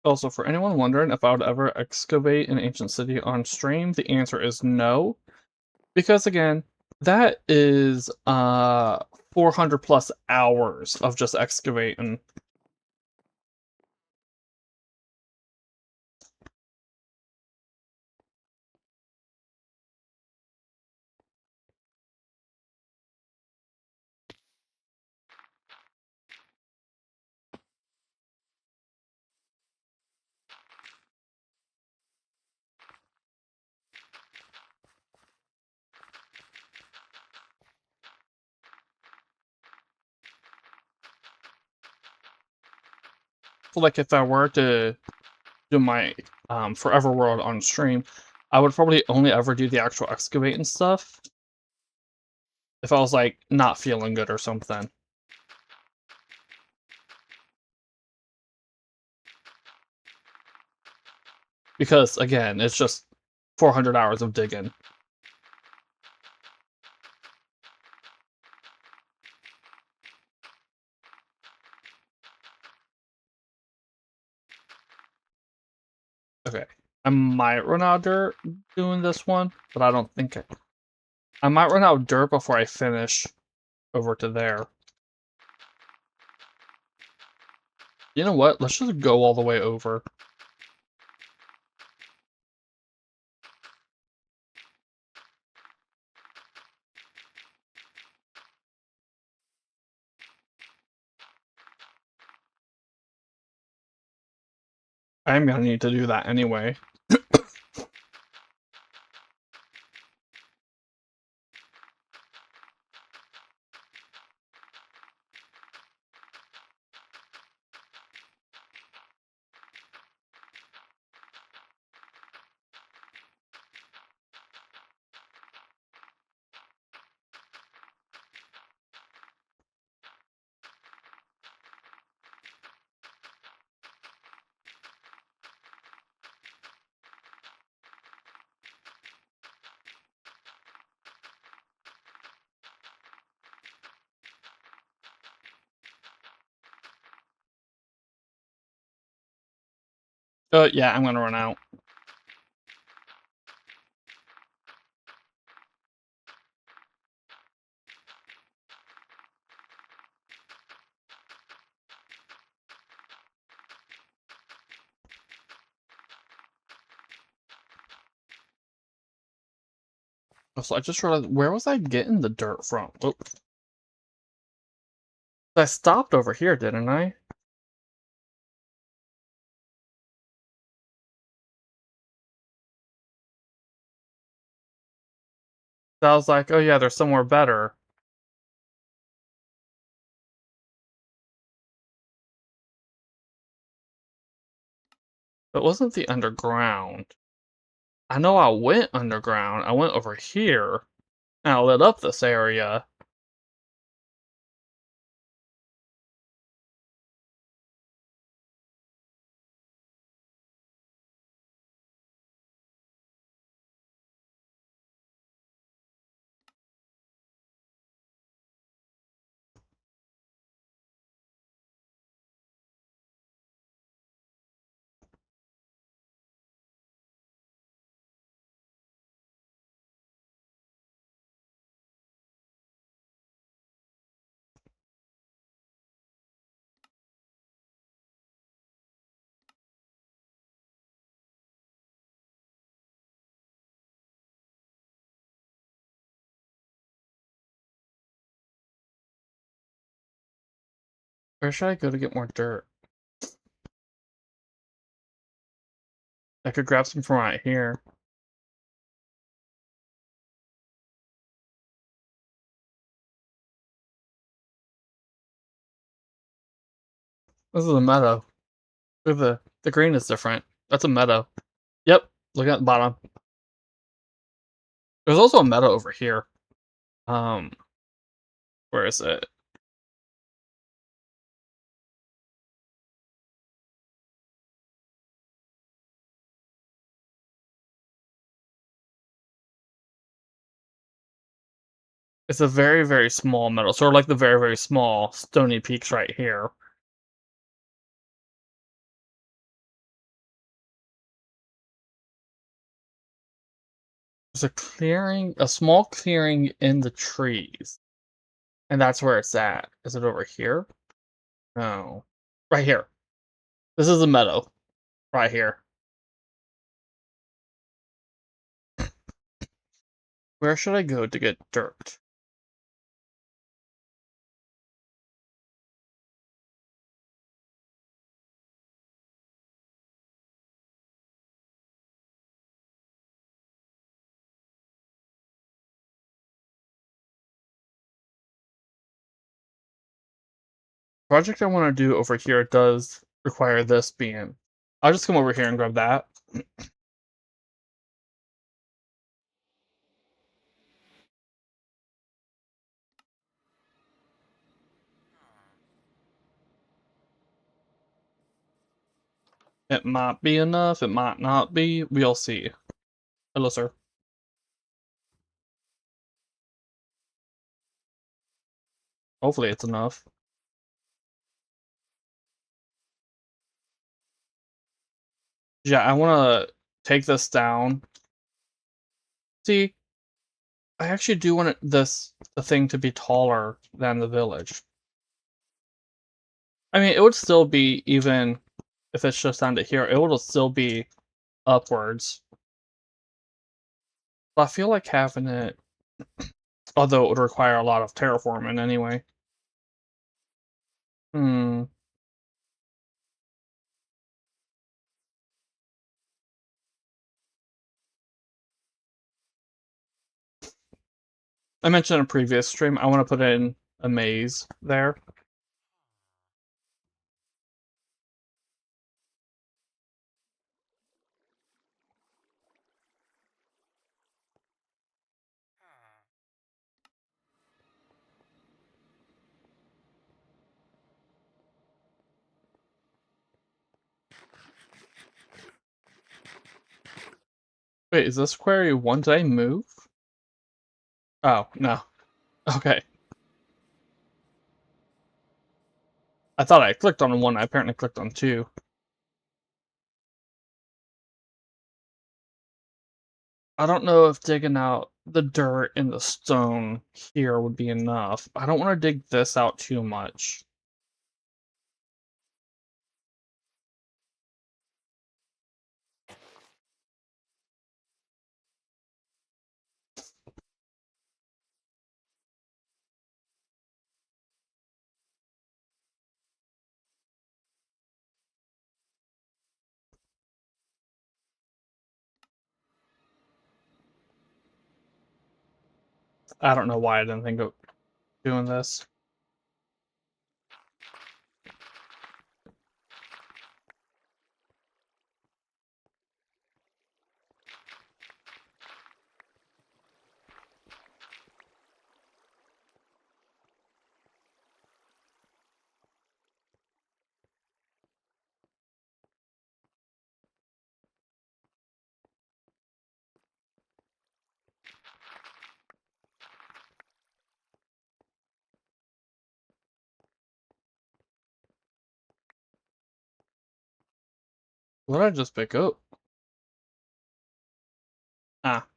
S1: Also, for anyone wondering if I would ever excavate an ancient city on stream, the answer is no. Because again, that is 400 plus hours of just excavating. So like if I were to do my Forever World on stream, I would probably only ever do the actual excavating stuff if I was like not feeling good or something. Because again, it's just 400 hours of digging. Okay. I might run out of dirt doing this one, but I don't think I might run out of dirt before I finish over to there. You know what? Let's just go all the way over. I'm gonna need to do that anyway. Yeah, I'm gonna run out. Also, I just realized, where was I getting the dirt from? Oh. I stopped over here, didn't I? So I was like, oh yeah, there's somewhere better. But it wasn't the underground. I know I went underground. I went over here, and I lit up this area. Where should I go to get more dirt? I could grab some from right here. This is a meadow. Look at the green is different. That's a meadow. Yep. Look at the bottom. There's also a meadow over here. Um, where is it? It's a very, very small meadow. Sort of like the very, very small stony peaks right here. There's a clearing, a small clearing in the trees. And that's where it's at. Is it over here? No. Right here. This is a meadow. Right here. Where should I go to get dirt? Project I want to do over here does require this being. I'll just come over here and grab that. It might be enough, it might not be. We'll see. Hello, sir. Hopefully it's enough. Yeah, I want to take this down. See, I actually do want the thing to be taller than the village. I mean, it would still be, even if it's just down to here, it would still be upwards. But I feel like having it, although it would require a lot of terraforming anyway. Hmm. I mentioned in a previous stream, I want to put in a maze there. Wait, is this query one day move? Oh, no. Okay. I thought I clicked on one, I apparently clicked on two. I don't know if digging out the dirt and the stone here would be enough. I don't want to dig this out too much. I don't know why I didn't think of doing this. What did I just pick up? Ah.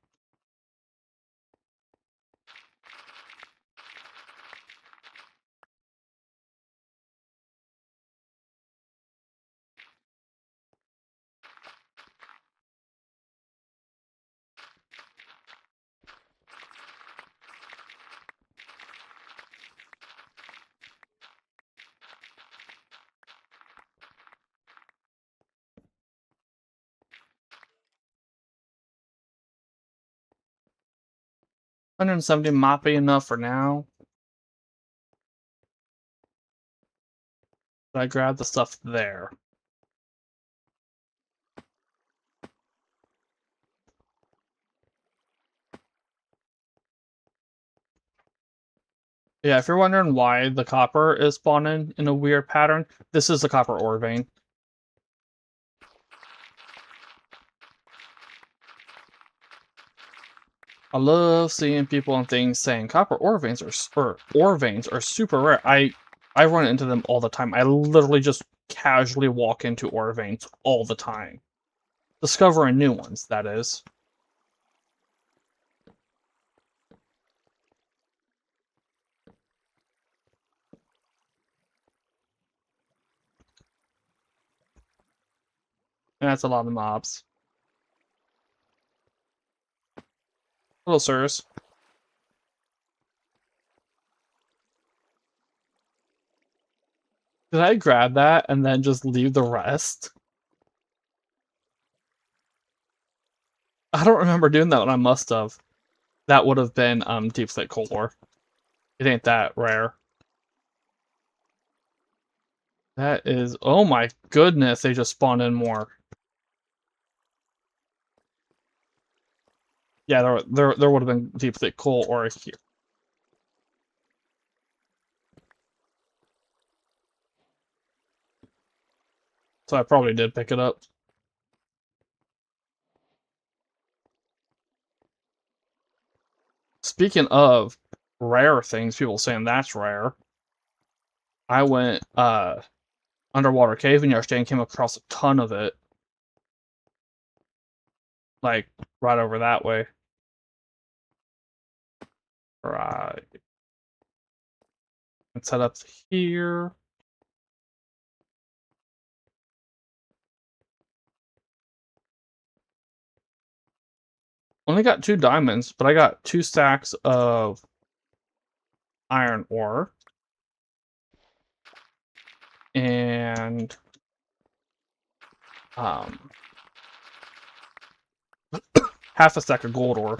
S1: 170 might be enough for now. But I grabbed the stuff there. Yeah, if you're wondering why the copper is spawning in a weird pattern, this is the copper ore vein. I love seeing people and things saying copper ore veins are super rare. I run into them all the time. I literally just casually walk into ore veins all the time. Discovering new ones, that is. And that's a lot of mobs. Hello, sirs. Did I grab that and then just leave the rest? I don't remember doing that, and I must have. That would have been deep slate cold ore. It ain't that rare. That is, oh my goodness, they just spawned in more. Yeah, there would have been deep thick coal ore here. So I probably did pick it up. Speaking of rare things, people saying that's rare. I went underwater caving yesterday and came across a ton of it. Like right over that way. Right. And set up here. Only got 2 diamonds, but I got 2 stacks of iron ore. And half a stack of gold ore.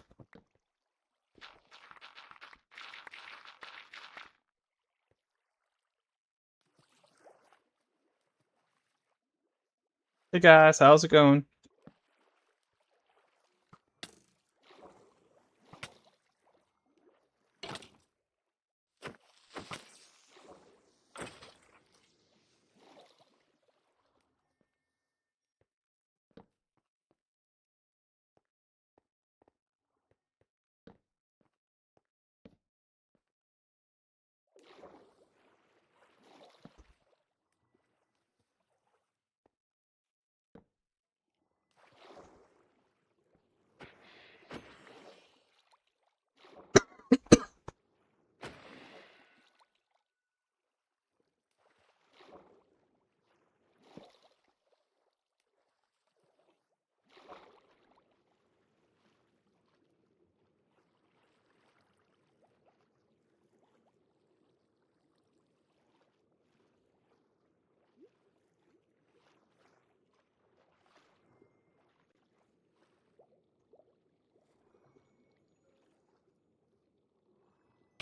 S1: Hey guys, how's it going?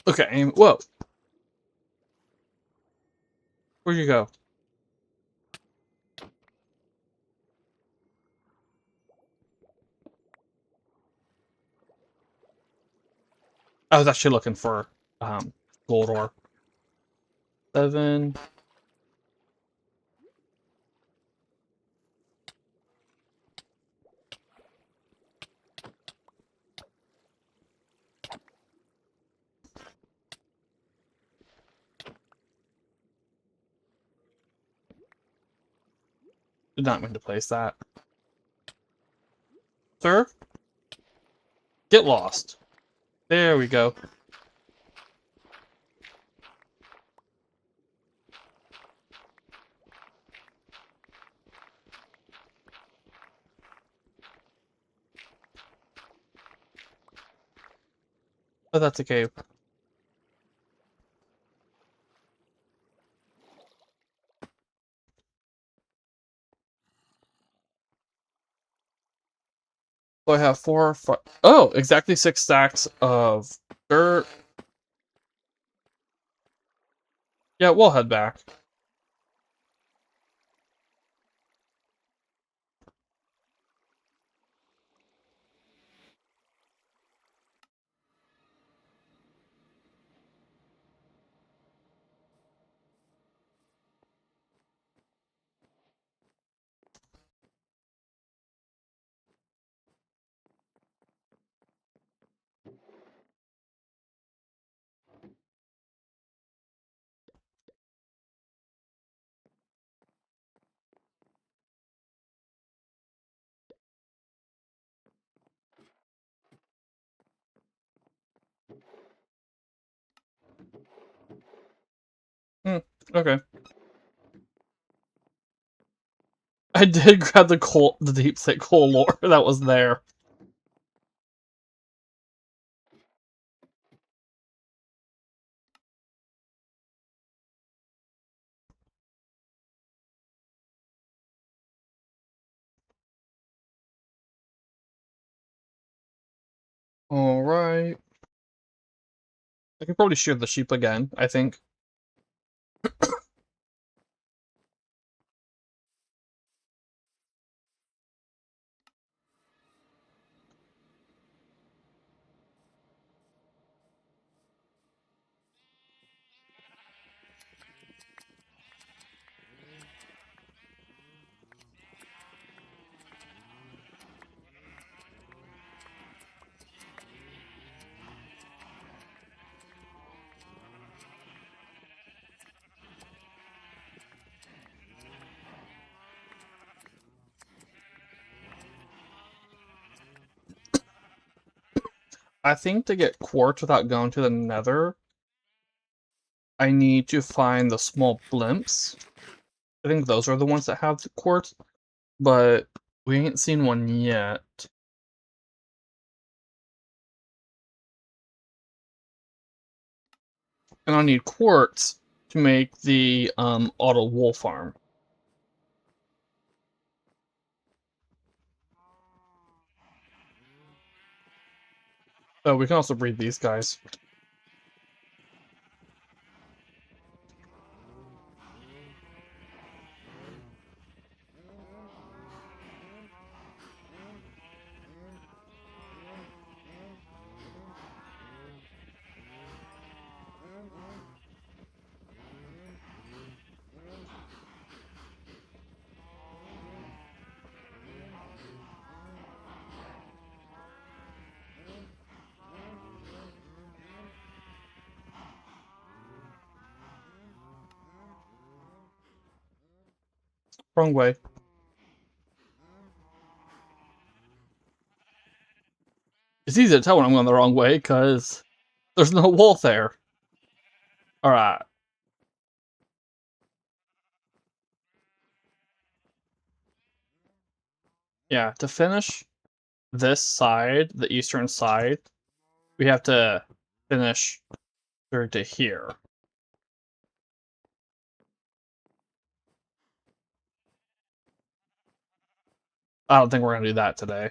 S1: Okay, aim. Whoa. Where'd you go? I was actually looking for gold ore. 7. Did not mean to place that. Sir? Get lost. There we go. Oh, that's a cave. So I have 4, 5. Oh, exactly 6 stacks of Dirt. Yeah, we'll head back. Okay. I did grab the deep state coal lore that was there. Alright. I can probably shear the sheep again, I think. I think to get quartz without going to the nether, I need to find the small blimps. I think those are the ones that have the quartz, but we ain't seen one yet. And I need quartz to make the auto wool farm. Oh, we can also breed these guys. Wrong way. It's easy to tell when I'm going the wrong way, because there's no wool there. Alright. Yeah, to finish this side, the eastern side, we have to finish through to here. I don't think we're gonna do that today.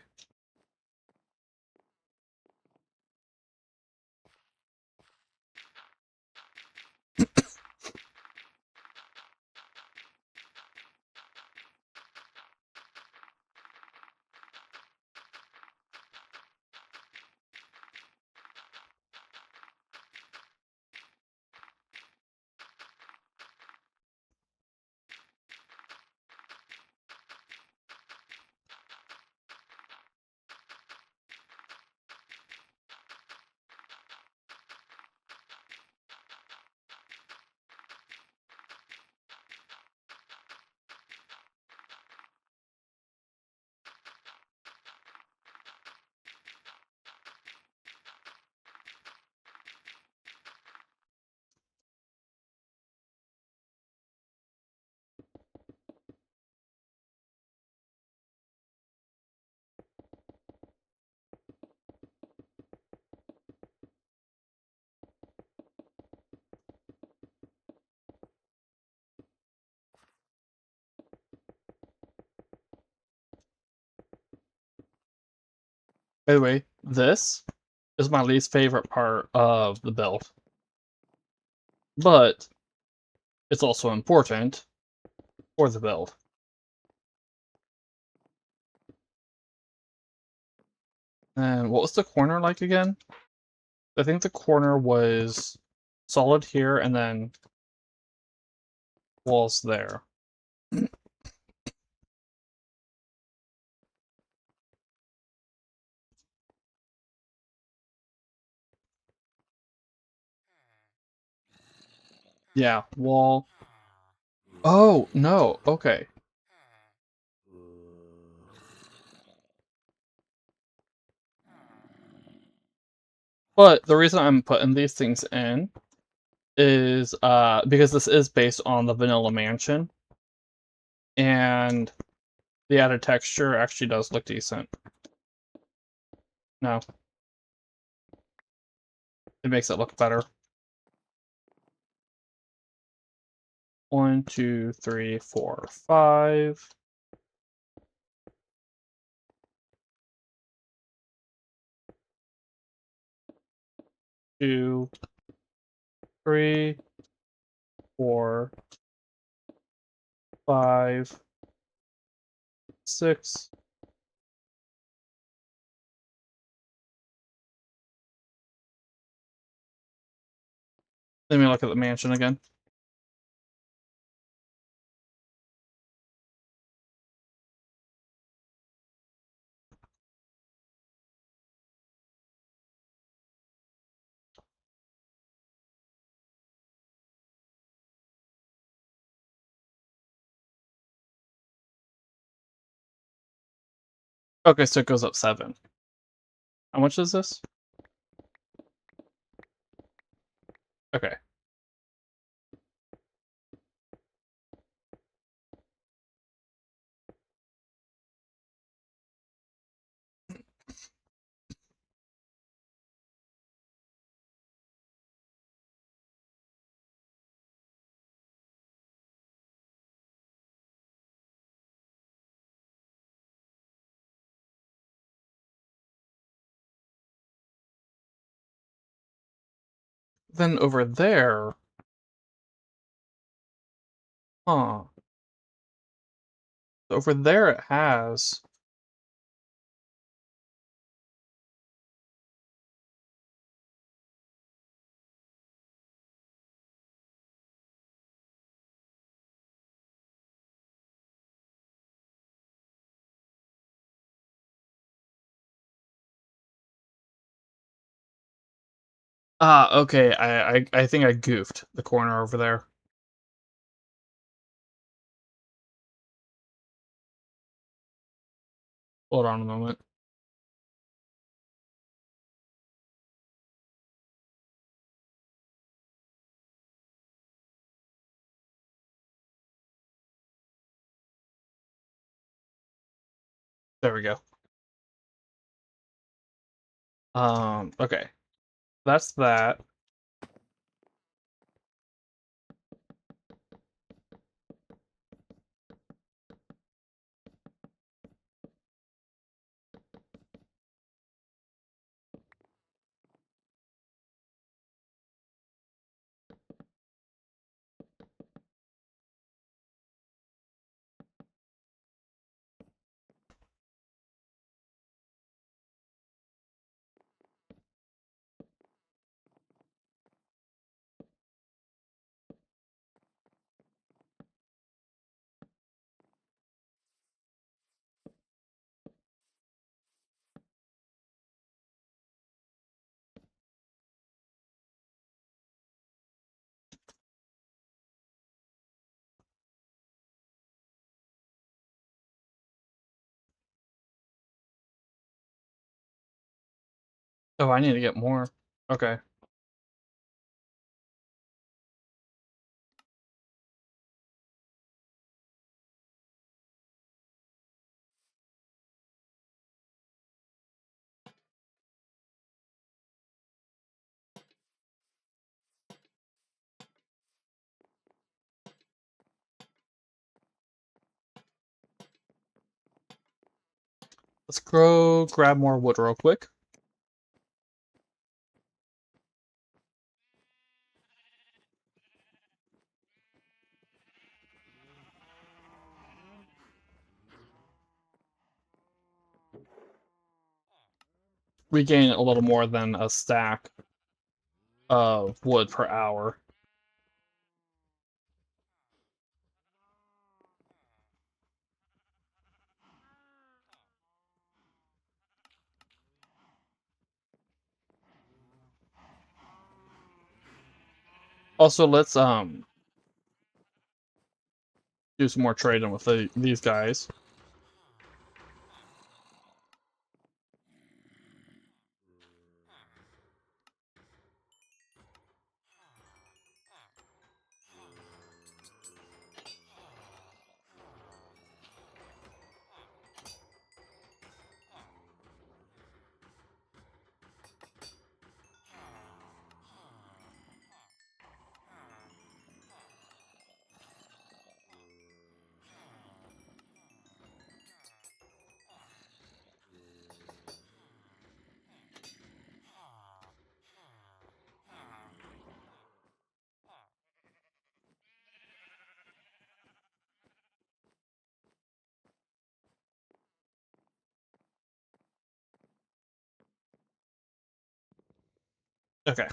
S1: By the way, this is my least favorite part of the build. But it's also important for the build. And what was the corner like again? I think the corner was solid here and then walls there. Yeah, wall. Oh, no, okay. But the reason I'm putting these things in is because this is based on the vanilla mansion. And the added texture actually does look decent. No. It makes it look better. 1, 2, 3, 4, 5. 2, 3, 4, 5, 6. Let me look at the mansion again. Okay, so it goes up 7. How much is this? Okay. Then over there... Huh. Over there it has... Ah, okay, I think I goofed the corner over there. Hold on a moment. There we go. Okay. That's that. Oh, I need to get more. Okay. Let's go grab more wood real quick. we gain a little more than a stack of wood per hour. Also, let's do some more trading with these guys. Okay.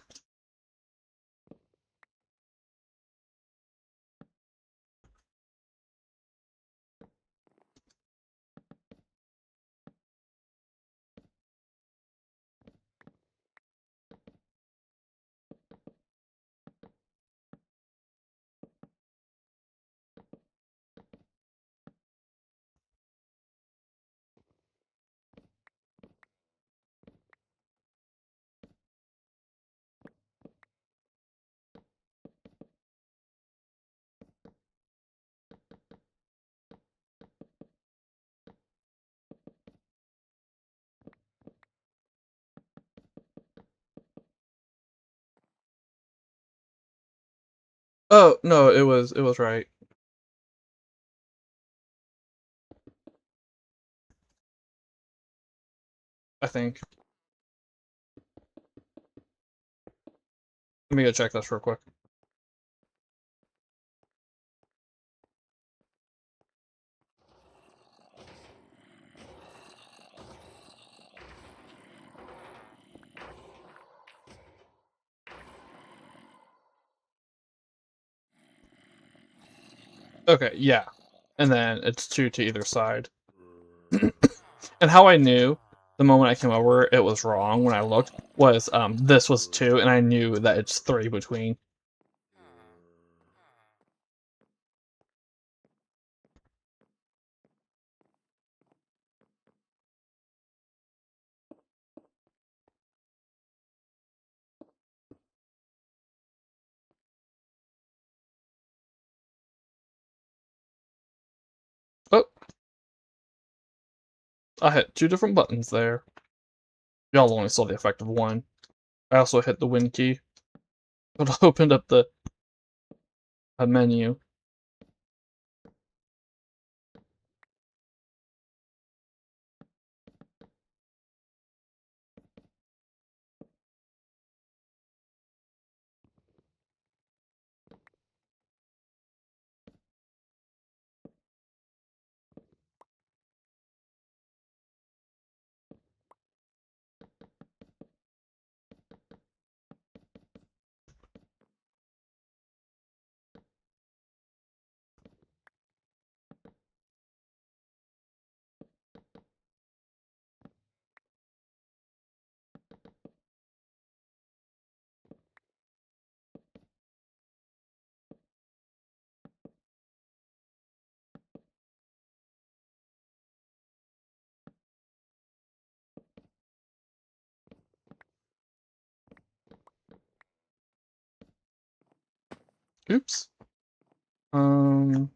S1: Oh no, it was right. I think. Let me go check this real quick. Okay, yeah. And then it's 2 to either side. And how I knew the moment I came over it was wrong when I looked was this was 2 and I knew that it's 3 between. Oh, I hit 2 different buttons there. Y'all only saw the effect of 1. I also hit the win key. It opened up a menu. Oops. Um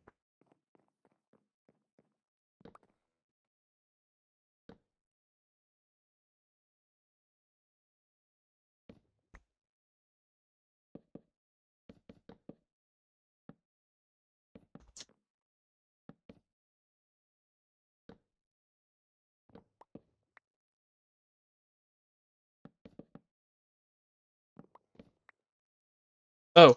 S1: Oh,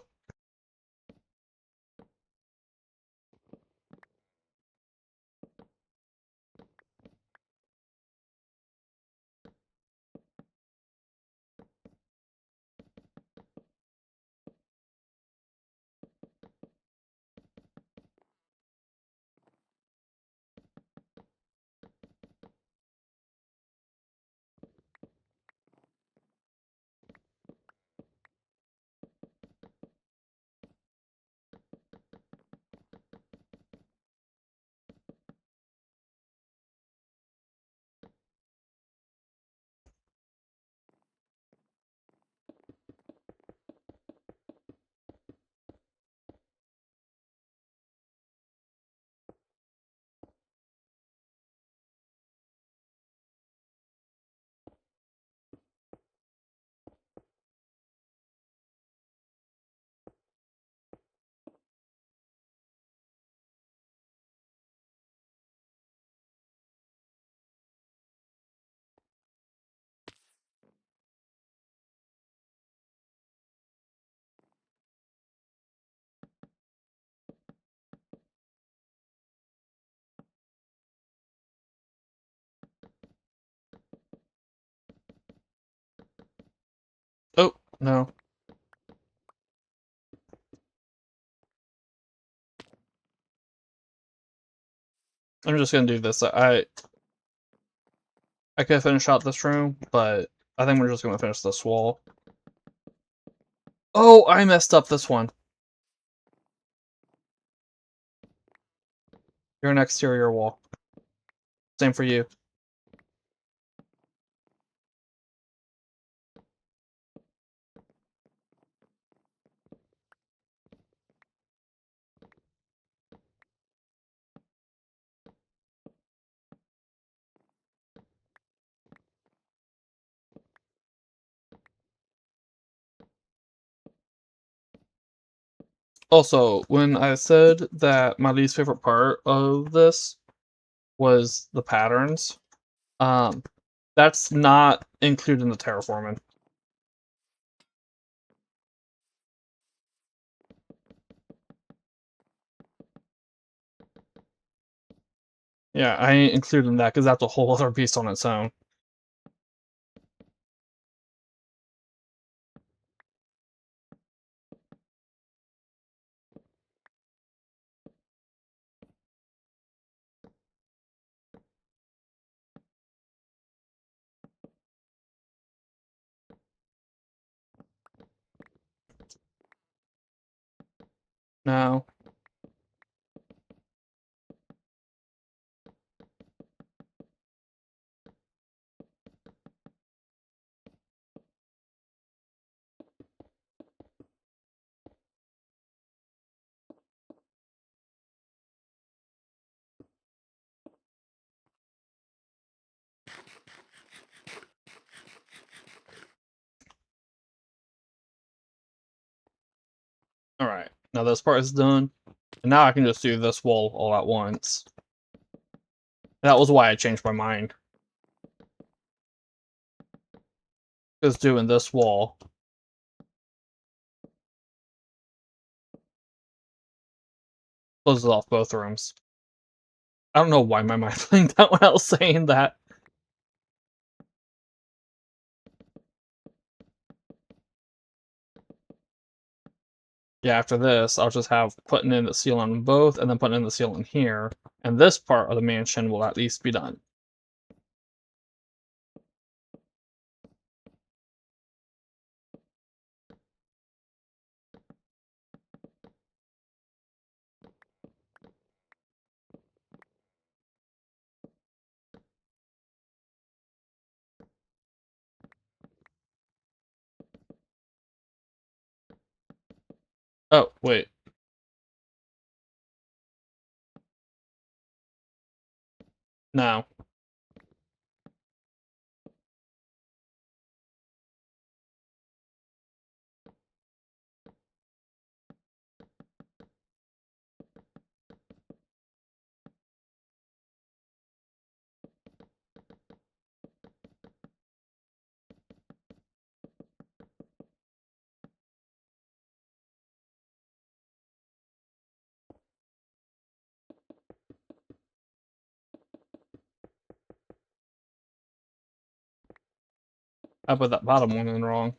S1: No. I'm just gonna do this. I could finish out this room, but I think we're just gonna finish this wall. Oh, I messed up this one. You're an exterior wall. Same for you. Also, when I said that my least favorite part of this was the patterns, um, that's not included in the terraforming. Yeah, I ain't including that because that's a whole other beast on its own. Now, alright. Now this part is done. And now I can just do this wall all at once. That was why I changed my mind. Because doing this wall closes off both rooms. I don't know why my mind blinked out when I was saying that. Yeah, after this, I'll just have putting in the seal on both, and then putting in the seal in here, and this part of the mansion will at least be done. Oh, wait. No. I put that bottom one in wrong.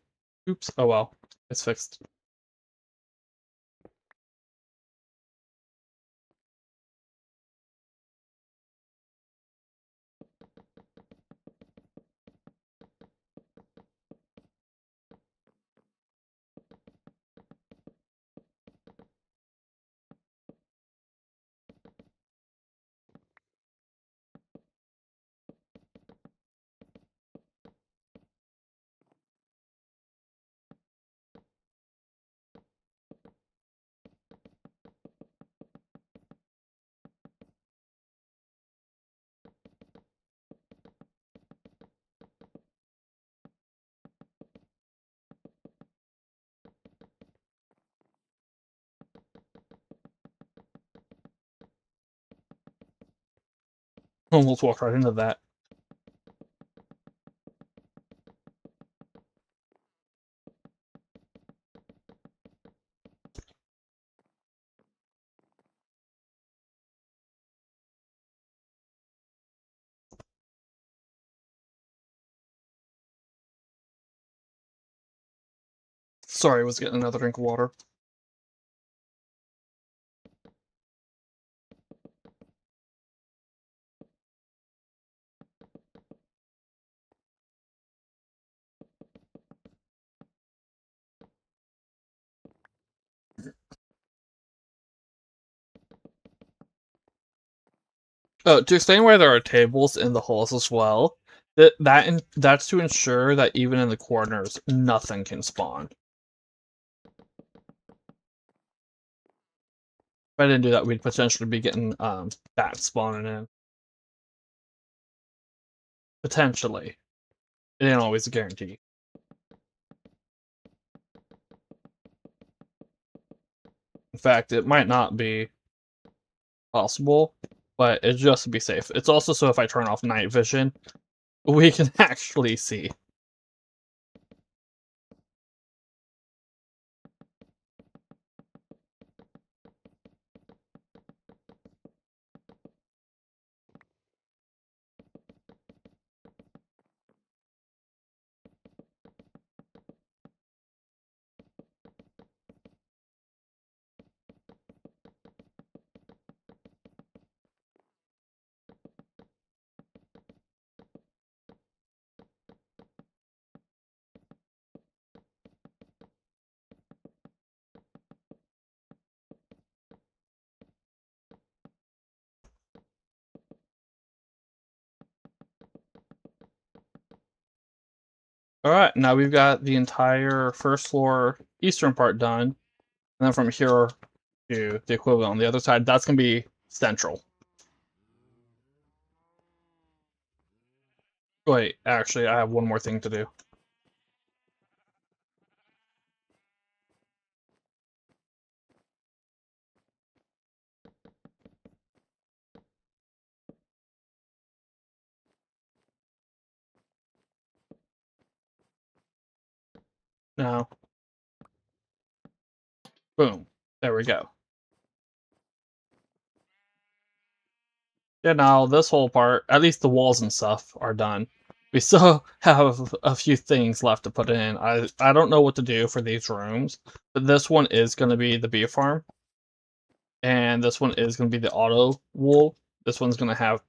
S1: Oops. Oh well. It's fixed. Almost walked right into that. Sorry, I was getting another drink of water. Oh, to explain why there are tables in the halls as well, that's to ensure that even in the corners, nothing can spawn. If I didn't do that, we'd potentially be getting bats spawning in. Potentially. It ain't always a guarantee. In fact, it might not be possible, but it's just to be safe. It's also so if I turn off night vision, we can actually see. Alright, now we've got the entire first floor eastern part done. And then from here to the equivalent on the other side, that's going to be central. Wait, actually, I have one more thing to do. Now, boom. There we go. Yeah, now this whole part, at least the walls and stuff, are done. We still have a few things left to put in. I don't know what to do for these rooms, but this one is going to be the bee farm. And this one is going to be the auto wool. This one's going to have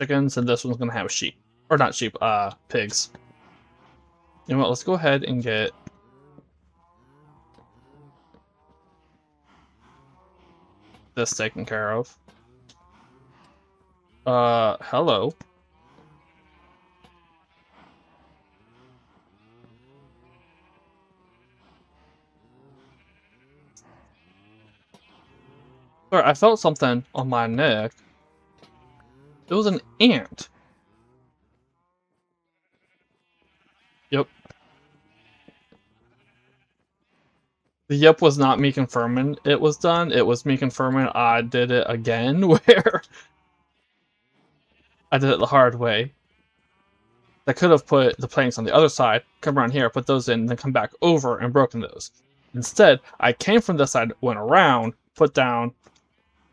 S1: chickens, and this one's going to have sheep. Or not sheep, pigs. You know what, let's go ahead and get this taken care of. Hello. Sorry, I felt something on my neck. It was an ant. Yep. The yep was not me confirming it was done. It was me confirming I did it again, where I did it the hard way. I could have put the planks on the other side, come around here, put those in, then come back over and broken those. Instead, I came from this side, went around, put down.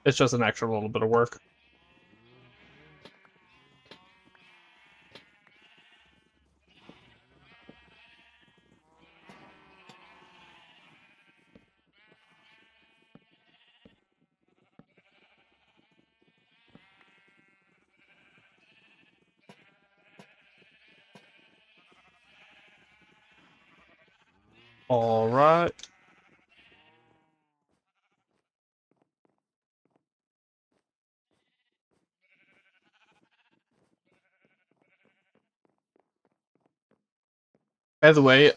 S1: It's just an extra little bit of work. Alright. By the way,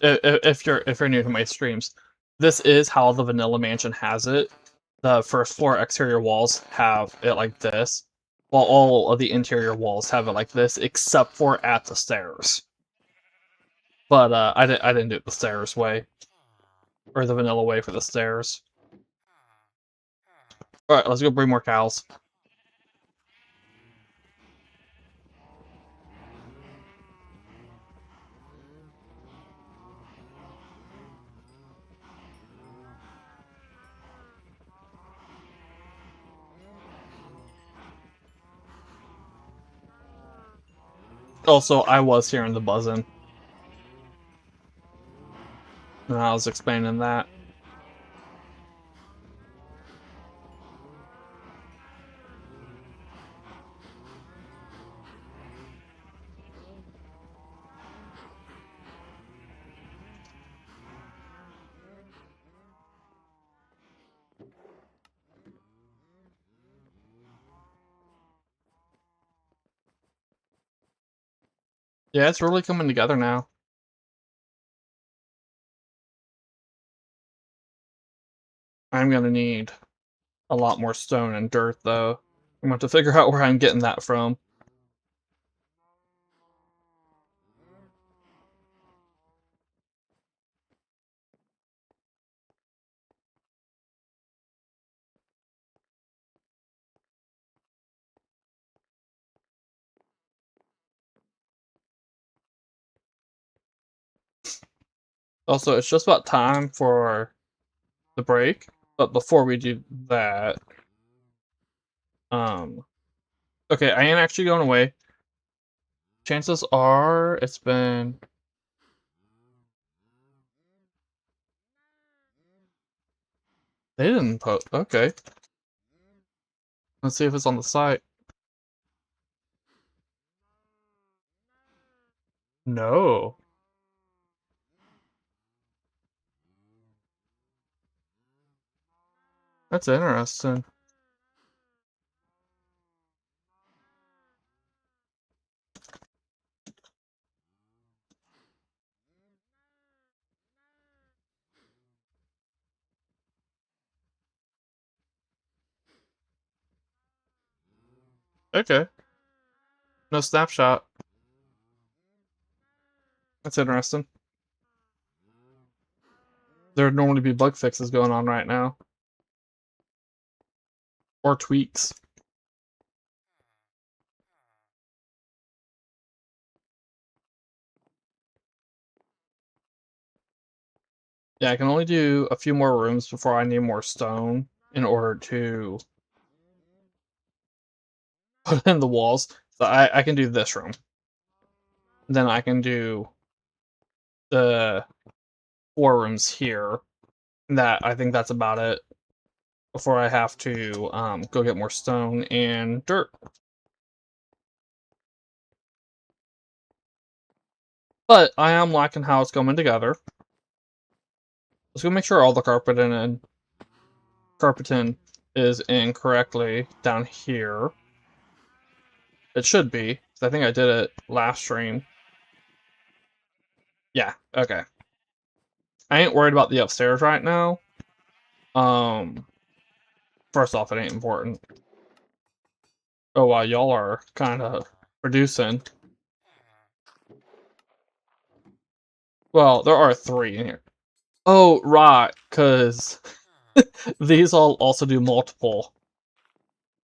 S1: if you're new to my streams, this is how the vanilla mansion has it. The first floor exterior walls have it like this, while all of the interior walls have it like this, except for at the stairs. But I didn't do it the stairs way, or the vanilla way for the stairs. All right, let's go bring more cows. Also, I was hearing the buzzing. And I was explaining that. Yeah, it's really coming together now. I'm gonna need a lot more stone and dirt, though. I'm going to figure out where I'm getting that from. Also, it's just about time for the break. But before we do that, okay, I am actually going away. Chances are it's been. They didn't post. Okay. Let's see if it's on the site. No. That's interesting. Okay. No snapshot. That's interesting. There would normally be bug fixes going on right now. Or tweaks. Yeah, I can only do a few more rooms before I need more stone in order to put in the walls. So I can do this room. Then I can do the 4 rooms here. I think that's about it before I have to go get more stone and dirt. But I am liking how it's coming together. Let's go make sure all the carpeting is in correctly down here. It should be, 'cause I think I did it last stream. Yeah, okay. I ain't worried about the upstairs right now. Um, First off, it ain't important. Oh wow, y'all are kind of producing. Well, there are 3 in here. Oh, right, because these all also do multiple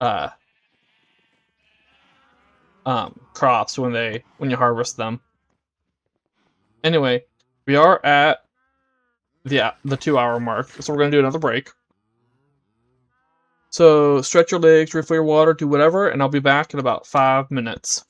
S1: uh crops when you harvest them. Anyway, we are at the 2-hour mark, so we're gonna do another break. So stretch your legs, refill your water, do whatever, and I'll be back in about 5 minutes.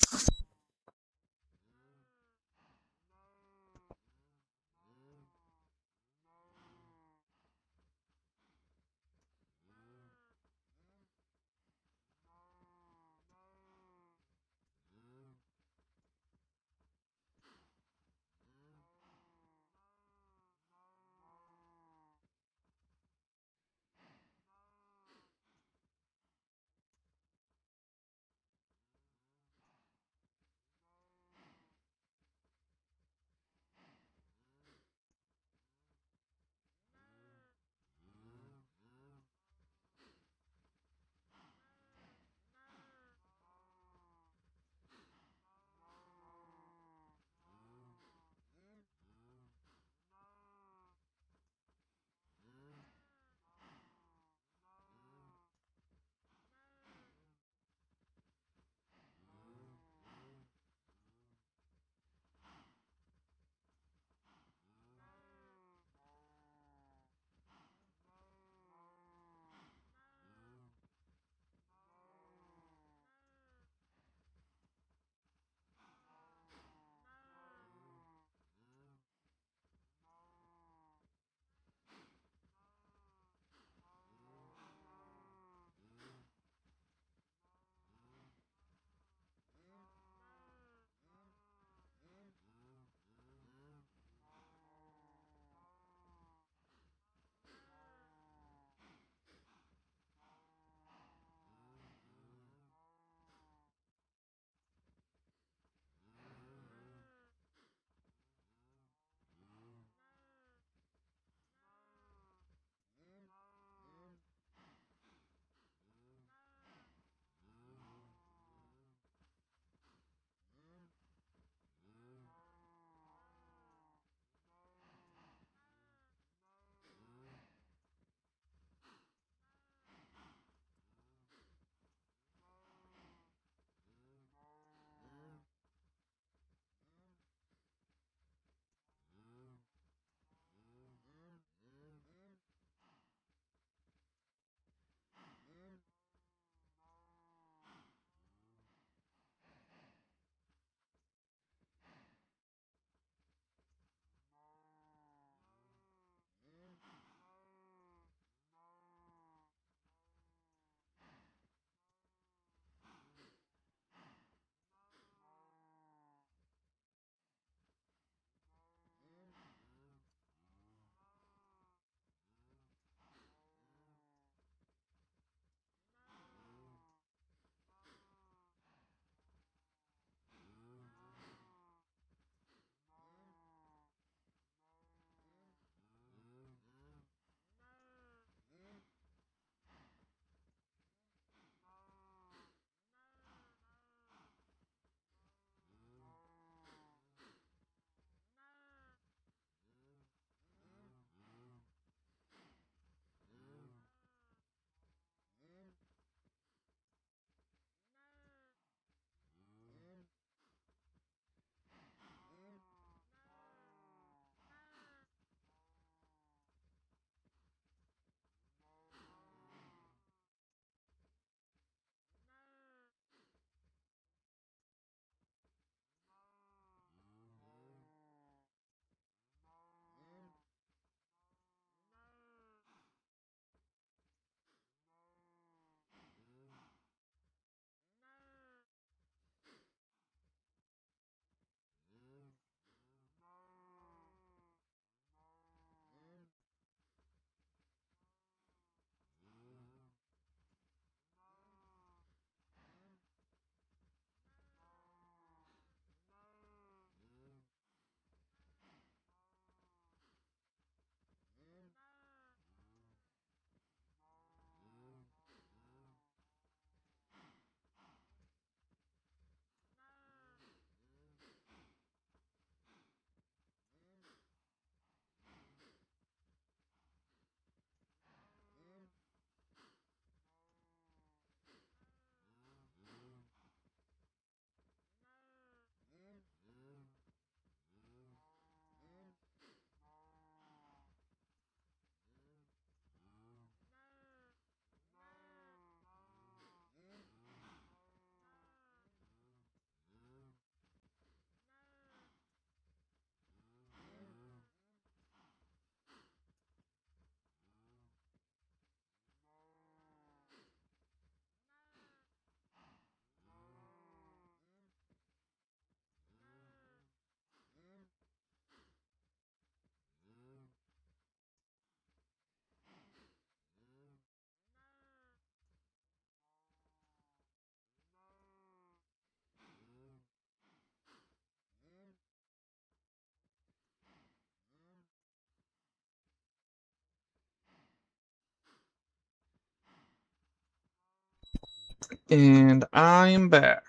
S1: And I'm back.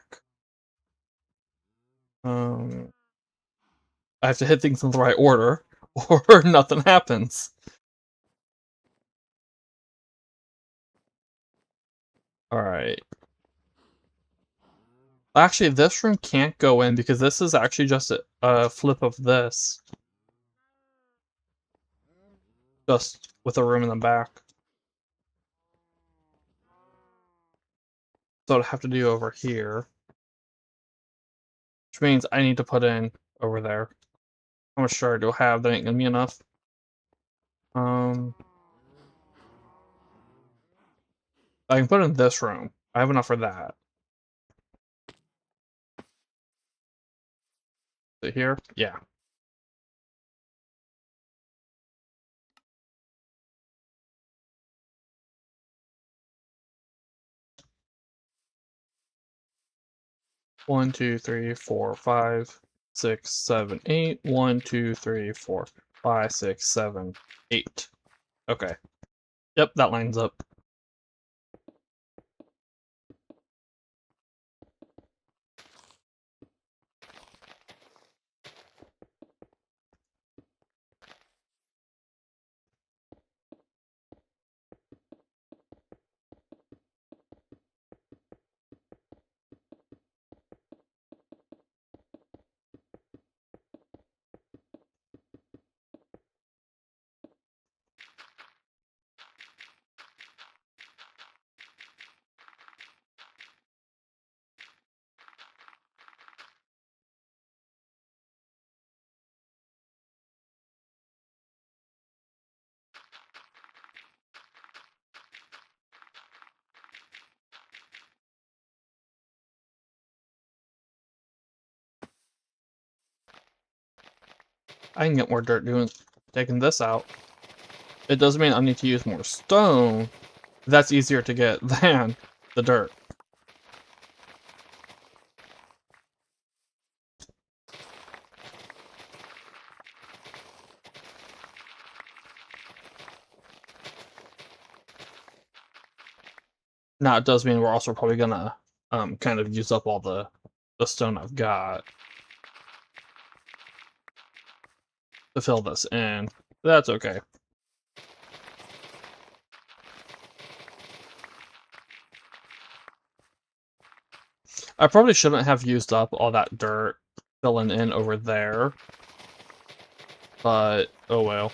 S1: I have to hit things in the right order, or nothing happens. Alright. Actually, this room can't go in because this is actually just a flip of this. Just with a room in the back. So I'd have to do over here. Which means I need to put in over there. How much shard do I have? That ain't gonna be enough. I can put in this room. I have enough for that. Is it here? Yeah. One, two, three, four, 5, 6, 7, 8. 1, 2, 3, 4, 5, 6, 7, 8. Okay. Yep, that lines up. I can get more dirt taking this out. It doesn't mean I need to use more stone. That's easier to get than the dirt. Now, it does mean we're also probably gonna kind of use up all the stone I've got to fill this in. That's okay. I probably shouldn't have used up all that dirt filling in over there. But, oh well.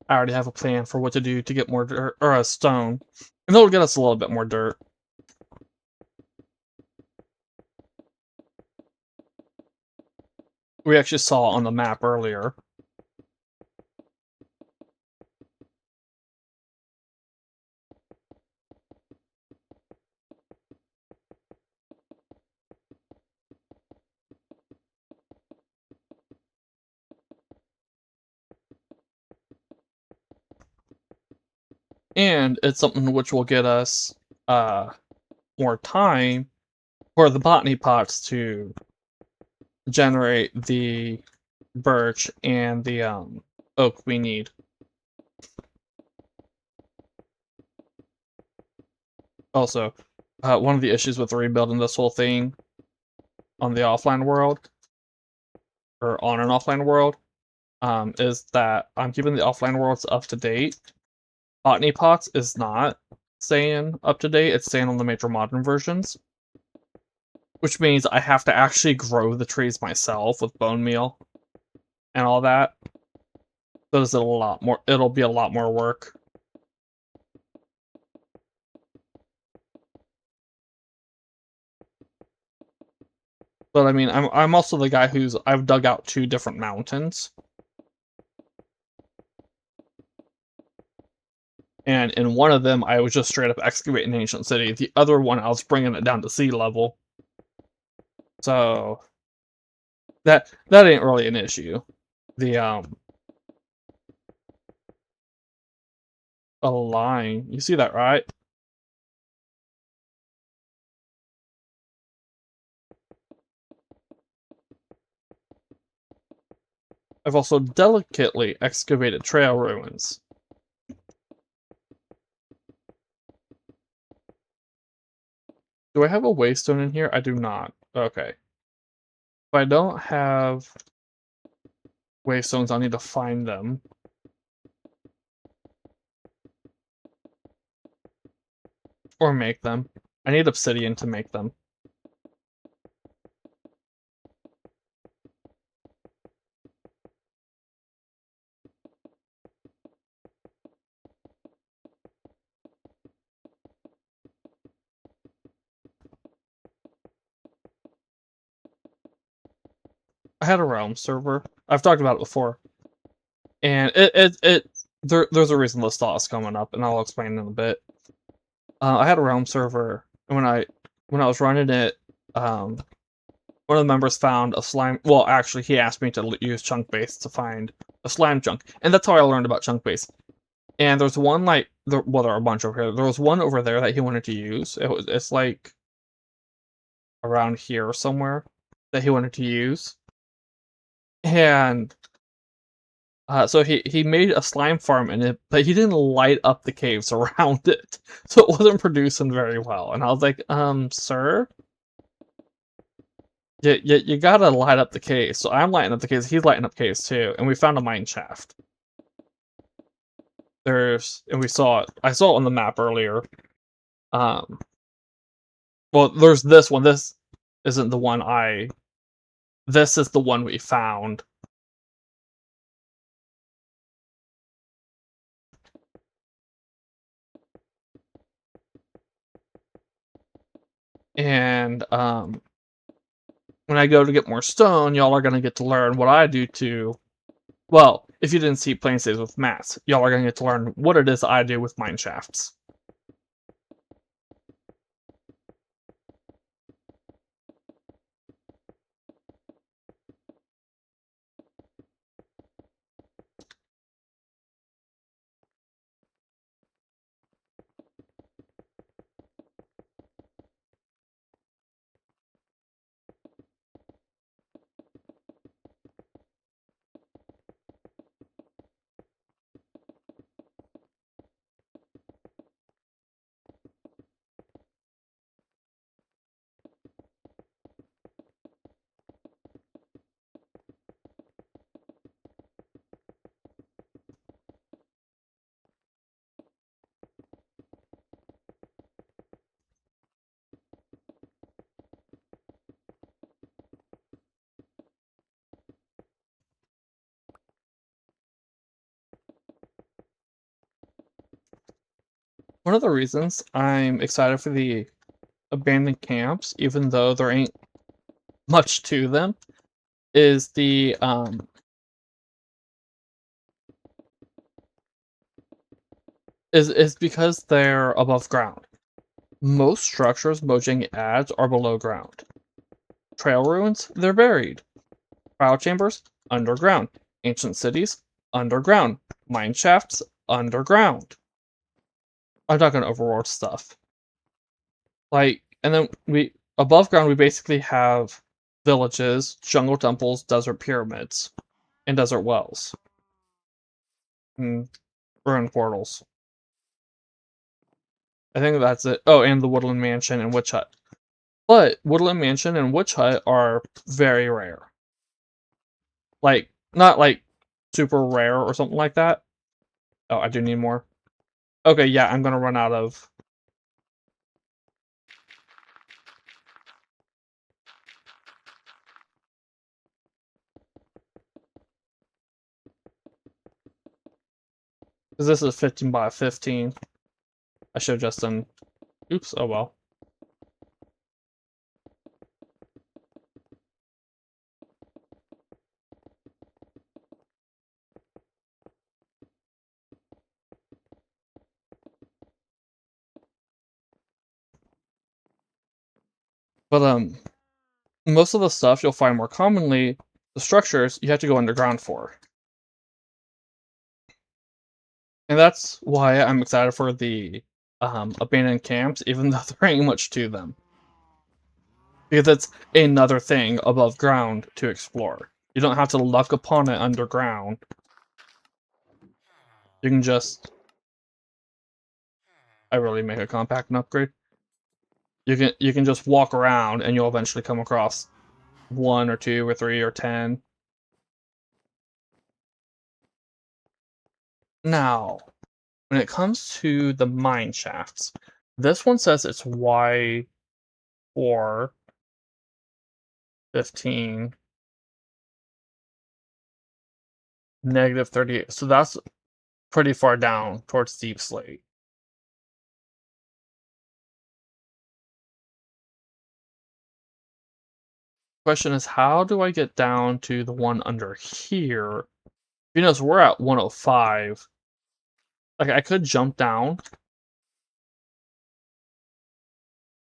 S1: I already have a plan for what to do to get more dirt, or a stone. And it'll get us a little bit more dirt. We actually saw on the map earlier. And it's something which will get us more time for the botany pots to generate the birch and the oak we need. Also, one of the issues with rebuilding this whole thing on the offline world, or on an offline world, is that I'm keeping the offline worlds up to date. Botany Pots is not staying up to date, it's staying on the major modern versions. Which means I have to actually grow the trees myself with bone meal and all that. So it's a lot more, it'll be a lot more work. But I mean, I'm also the guy I've dug out 2 different mountains. And in one of them, I was just straight up excavating an ancient city. The other one, I was bringing it down to sea level. So that ain't really an issue. The a line. You see that, right? I've also delicately excavated trail ruins. Do I have a waystone in here? I do not. Okay. If I don't have waystones, I'll need to find them. Or make them. I need obsidian to make them. I had a realm server. I've talked about it before. And there's a reason this thought is coming up, and I'll explain in a bit. I had a realm server, and when I was running it, one of the members found a slime. Well, actually, he asked me to use chunk base to find a slime chunk, and that's how I learned about chunk base. And there's one there are a bunch over here. There was one over there that he wanted to use. It's like around here somewhere that he wanted to use, and so he made a slime farm in it, but he didn't light up the caves around it, so it wasn't producing very well. And I was like, sir, you gotta light up the caves. So I'm lighting up the caves, he's lighting up caves too, and we found a mine shaft. And we saw it. I saw it on the map earlier. Well, there's this one. This isn't the one This is the one we found. And when I go to get more stone, y'all are gonna get to learn what I do to. Well, if you didn't see Plain Stays with Matt, y'all are gonna get to learn what it is I do with mine shafts. One of the reasons I'm excited for the abandoned camps, even though there ain't much to them, is is because they're above ground. Most structures Mojang adds are below ground. Trail ruins, they're buried. Trial chambers, underground. Ancient cities, underground. Mine shafts, underground. I'm talking overworld stuff. Like, and then above ground, we basically have villages, jungle temples, desert pyramids, and desert wells. And ruined portals. I think that's it. Oh, and the Woodland Mansion and Witch Hut. But Woodland Mansion and Witch Hut are very rare. Like, not like super rare or something like that. Oh, I do need more. Okay, yeah, I'm gonna run out of... Because this is 15 by 15. I should have just done... Oops, oh well. But, most of the stuff you'll find more commonly, the structures, you have to go underground for. And that's why I'm excited for the abandoned camps, even though there ain't much to them. Because it's another thing above ground to explore. You don't have to luck upon it underground. You can just... I really make a compact and upgrade. You can just walk around and you'll eventually come across 1 or 2 or 3 or 10. Now, when it comes to the mine shafts, this one says it's Y4, 15, -38. So that's pretty far down towards Deep Slate. Question is, how do I get down to the one under here? You know, so we're at 105. Like, I could jump down.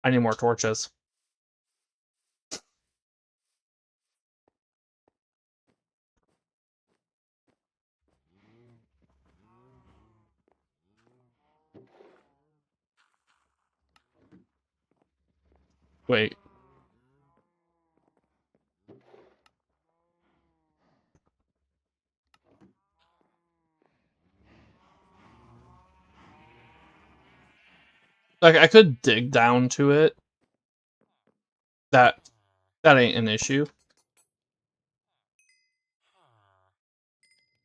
S1: I need more torches. Wait. Like, I could dig down to it. That ain't an issue.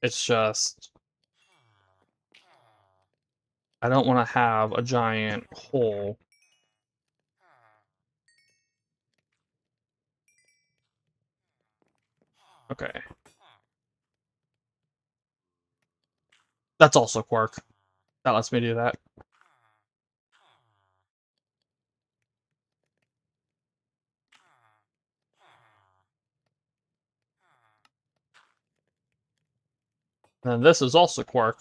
S1: It's just... I don't want to have a giant hole. Okay. That's also Quark. That lets me do that. And then this is also Quark.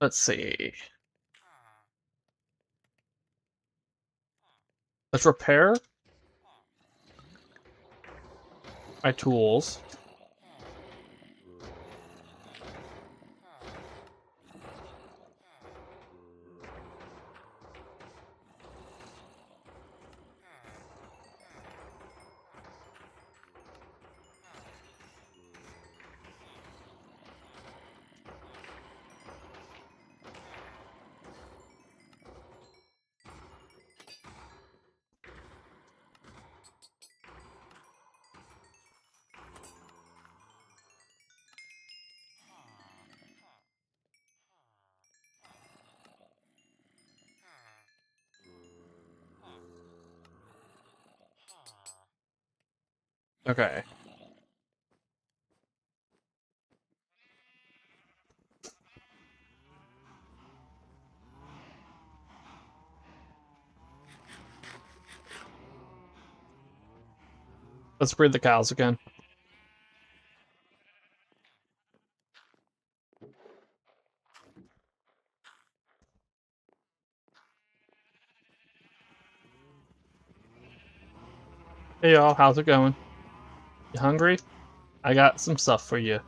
S1: Let's see. Let's repair my tools. Okay. Let's breed the cows again. Hey y'all, how's it going? You hungry? I got some stuff for you.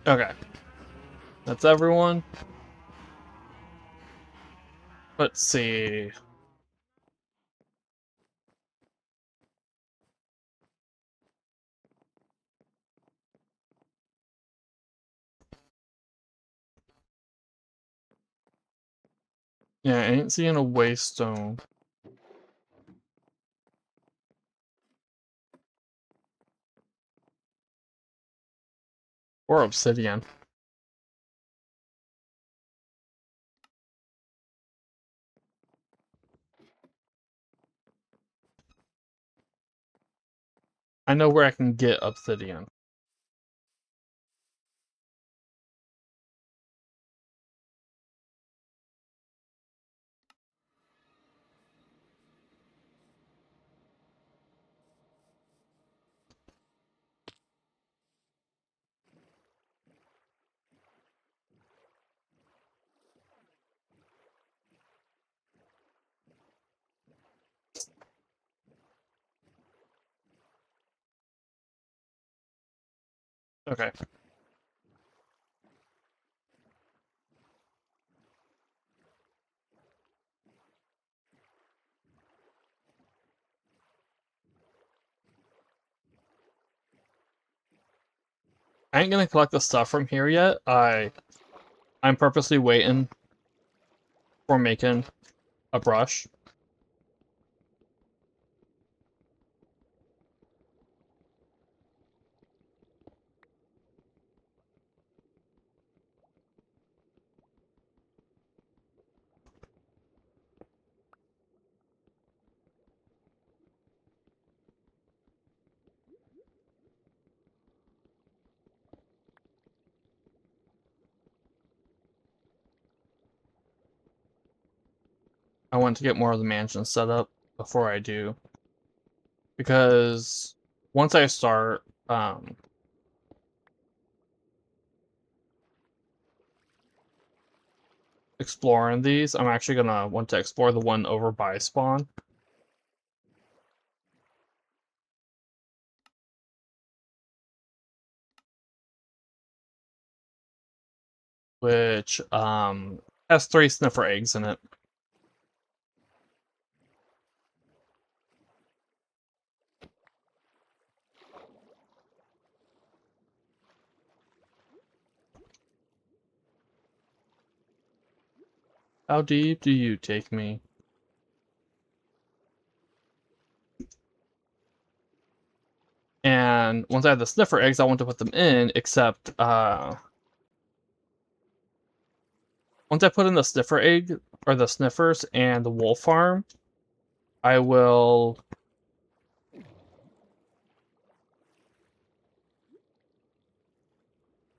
S1: Okay. That's everyone. Let's see. Yeah, I ain't seeing a waste stone. Or obsidian. I know where I can get obsidian. Okay. I ain't gonna collect the stuff from here yet. I'm purposely waiting for making a brush. I want to get more of the mansion set up before I do. Because once I start exploring these, I'm actually gonna want to explore the one over by spawn. Which has 3 sniffer eggs in it. How deep do you take me? And once I have the sniffer eggs, I want to put them in, except once I put in the sniffer egg, or the sniffers, and the wolf farm, I will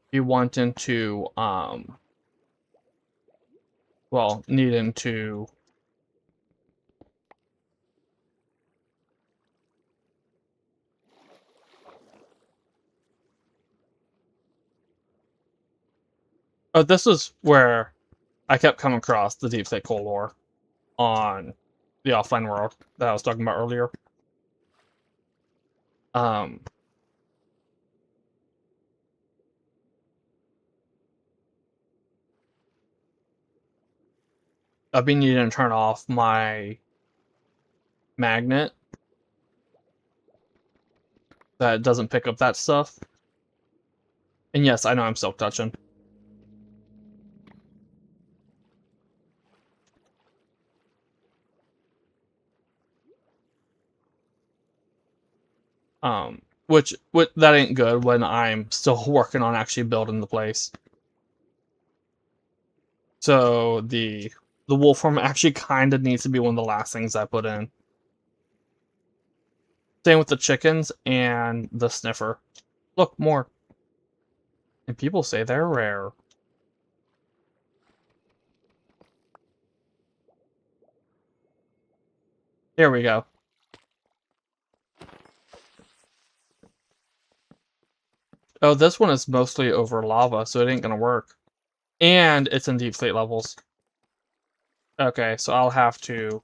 S1: be wanting to, well, needing to oh, this is where I kept coming across the deep state coal ore on the offline world that I was talking about earlier. Um, I've been needing to turn off my magnet that doesn't pick up that stuff. And yes, I know I'm silk touching. Which that ain't good when I'm still working on actually building the place. So the wolf farm actually kind of needs to be one of the last things I put in. Same with the chickens and the sniffer. Look, more. And people say they're rare. Here we go. Oh, this one is mostly over lava, so it ain't gonna work. And it's in deep slate levels. Okay, so I'll have to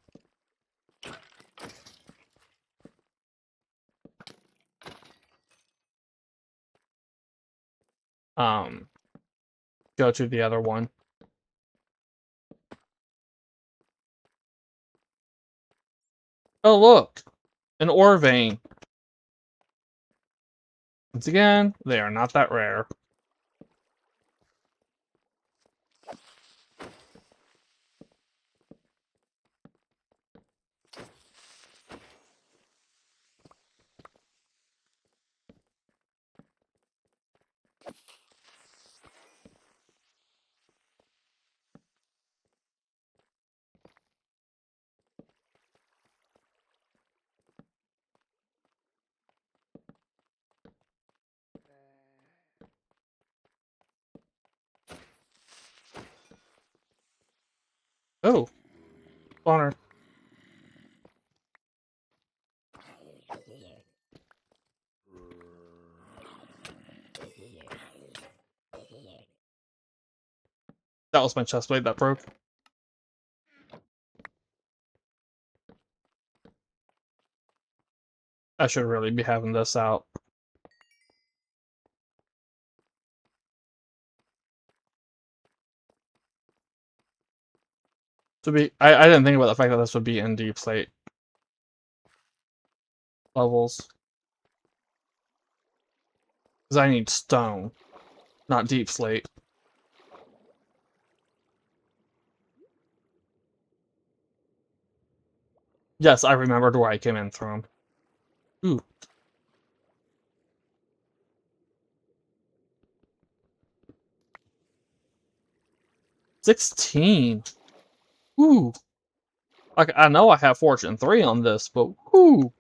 S1: go to the other one. Oh look! An ore vein. Once again, they are not that rare. Oh, spawner. That was my chest plate that broke. I should really be having this out. I didn't think about the fact that this would be in deep slate levels. Because I need stone, not deep slate. Yes, I remembered where I came in from. Ooh. 16. Ooh. Like, I know I have Fortune 3 on this, but ooh.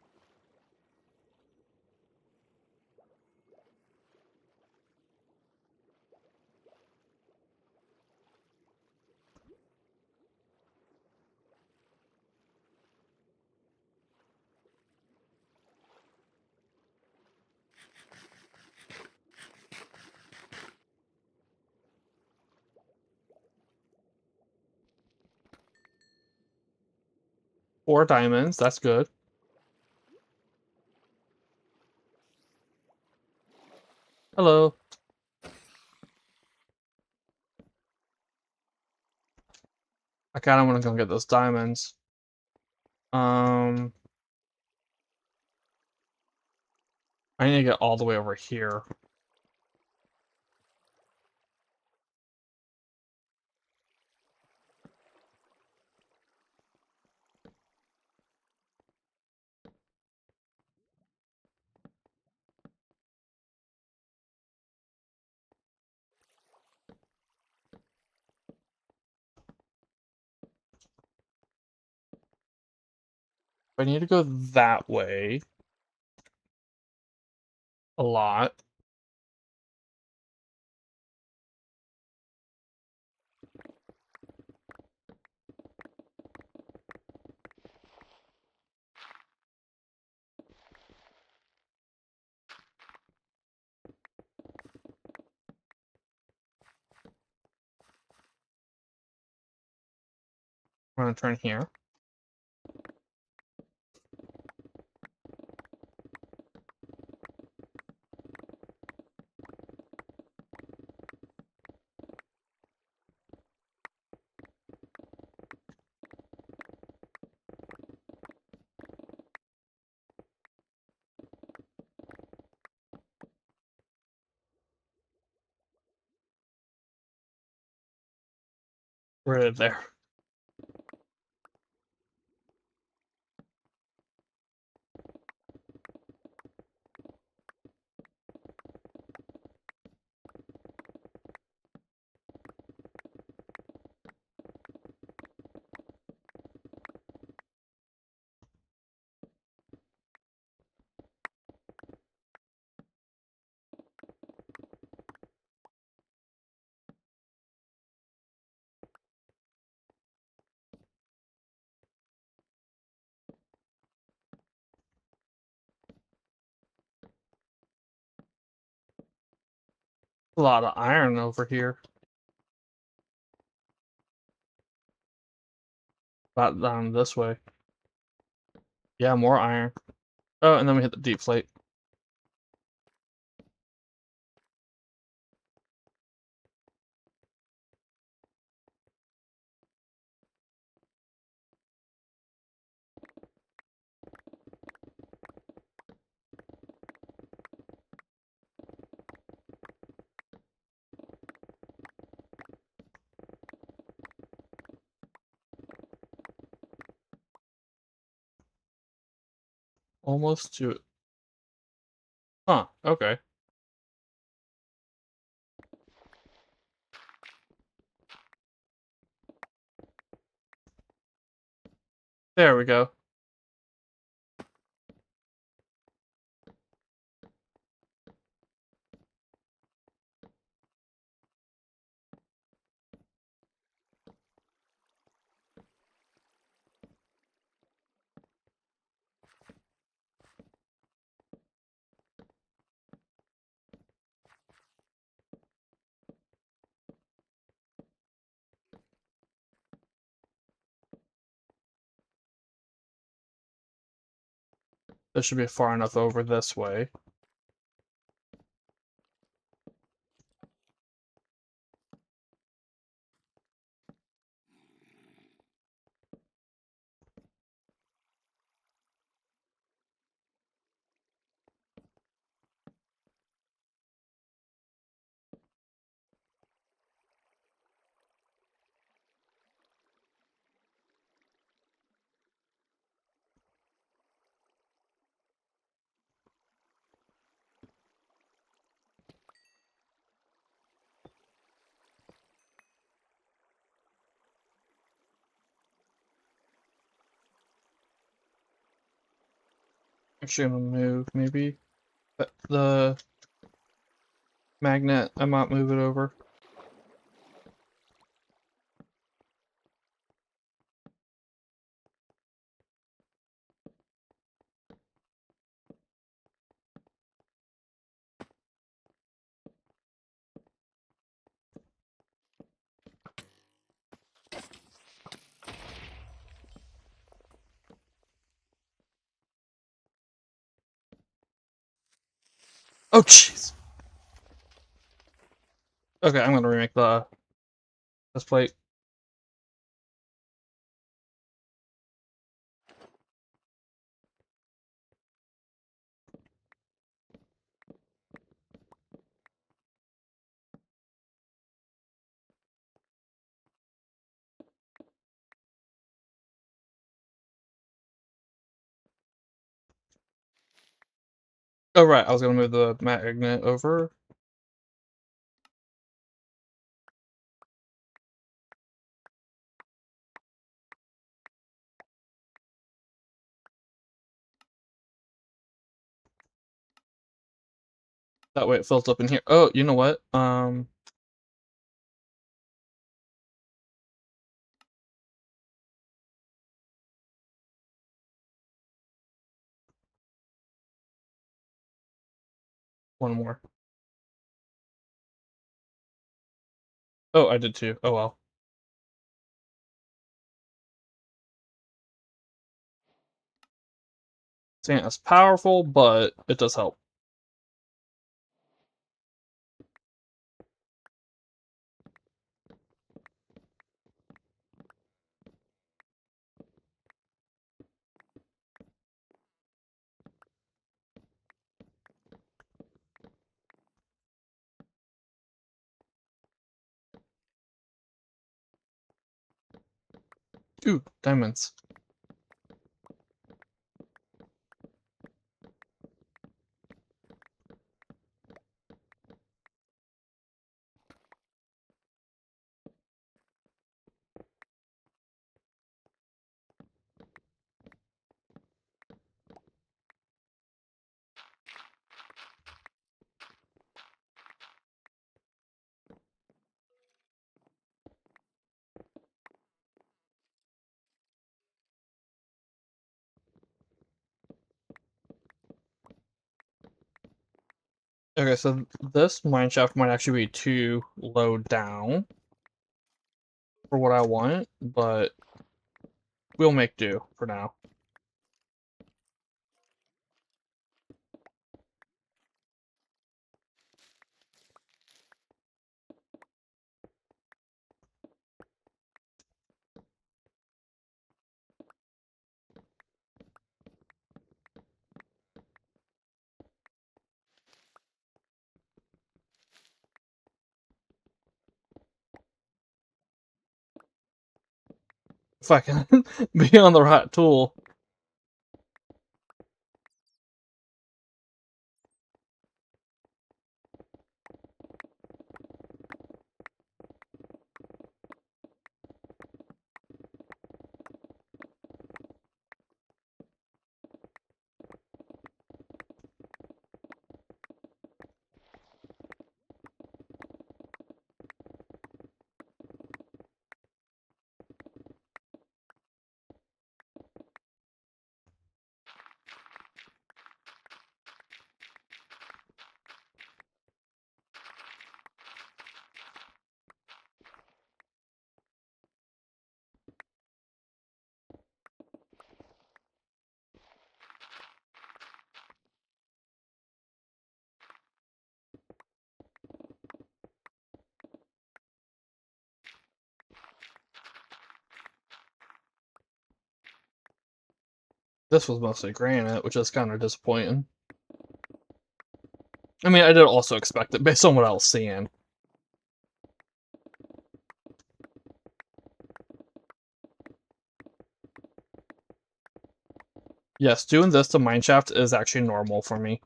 S1: Four diamonds, that's good. Hello. I kinda wanna go get those diamonds. I need to get all the way over here. I need to go that way. A lot. I'm gonna turn here. Right there. A lot of iron over here. About down this way. Yeah, more iron. Oh, and then we hit the deep slate. Almost to it. Huh, okay. There we go. This should be far enough over this way. Actually, I'm gonna move maybe the magnet. I might move it over. Oh, jeez. Okay, I'm gonna remake this plate. Oh, right, I was gonna move the magnet over. That way it fills up in here. Oh, you know what? One more. Oh, I did too. Oh well. It's not as powerful, but it does help. Ooh, diamonds. Okay, so this mine shaft might actually be too low down for what I want, but we'll make do for now. If I can be on the right tool. This was mostly granite, which is kind of disappointing. I mean, I did also expect it based on what I was seeing. Yes, doing this to mineshaft is actually normal for me.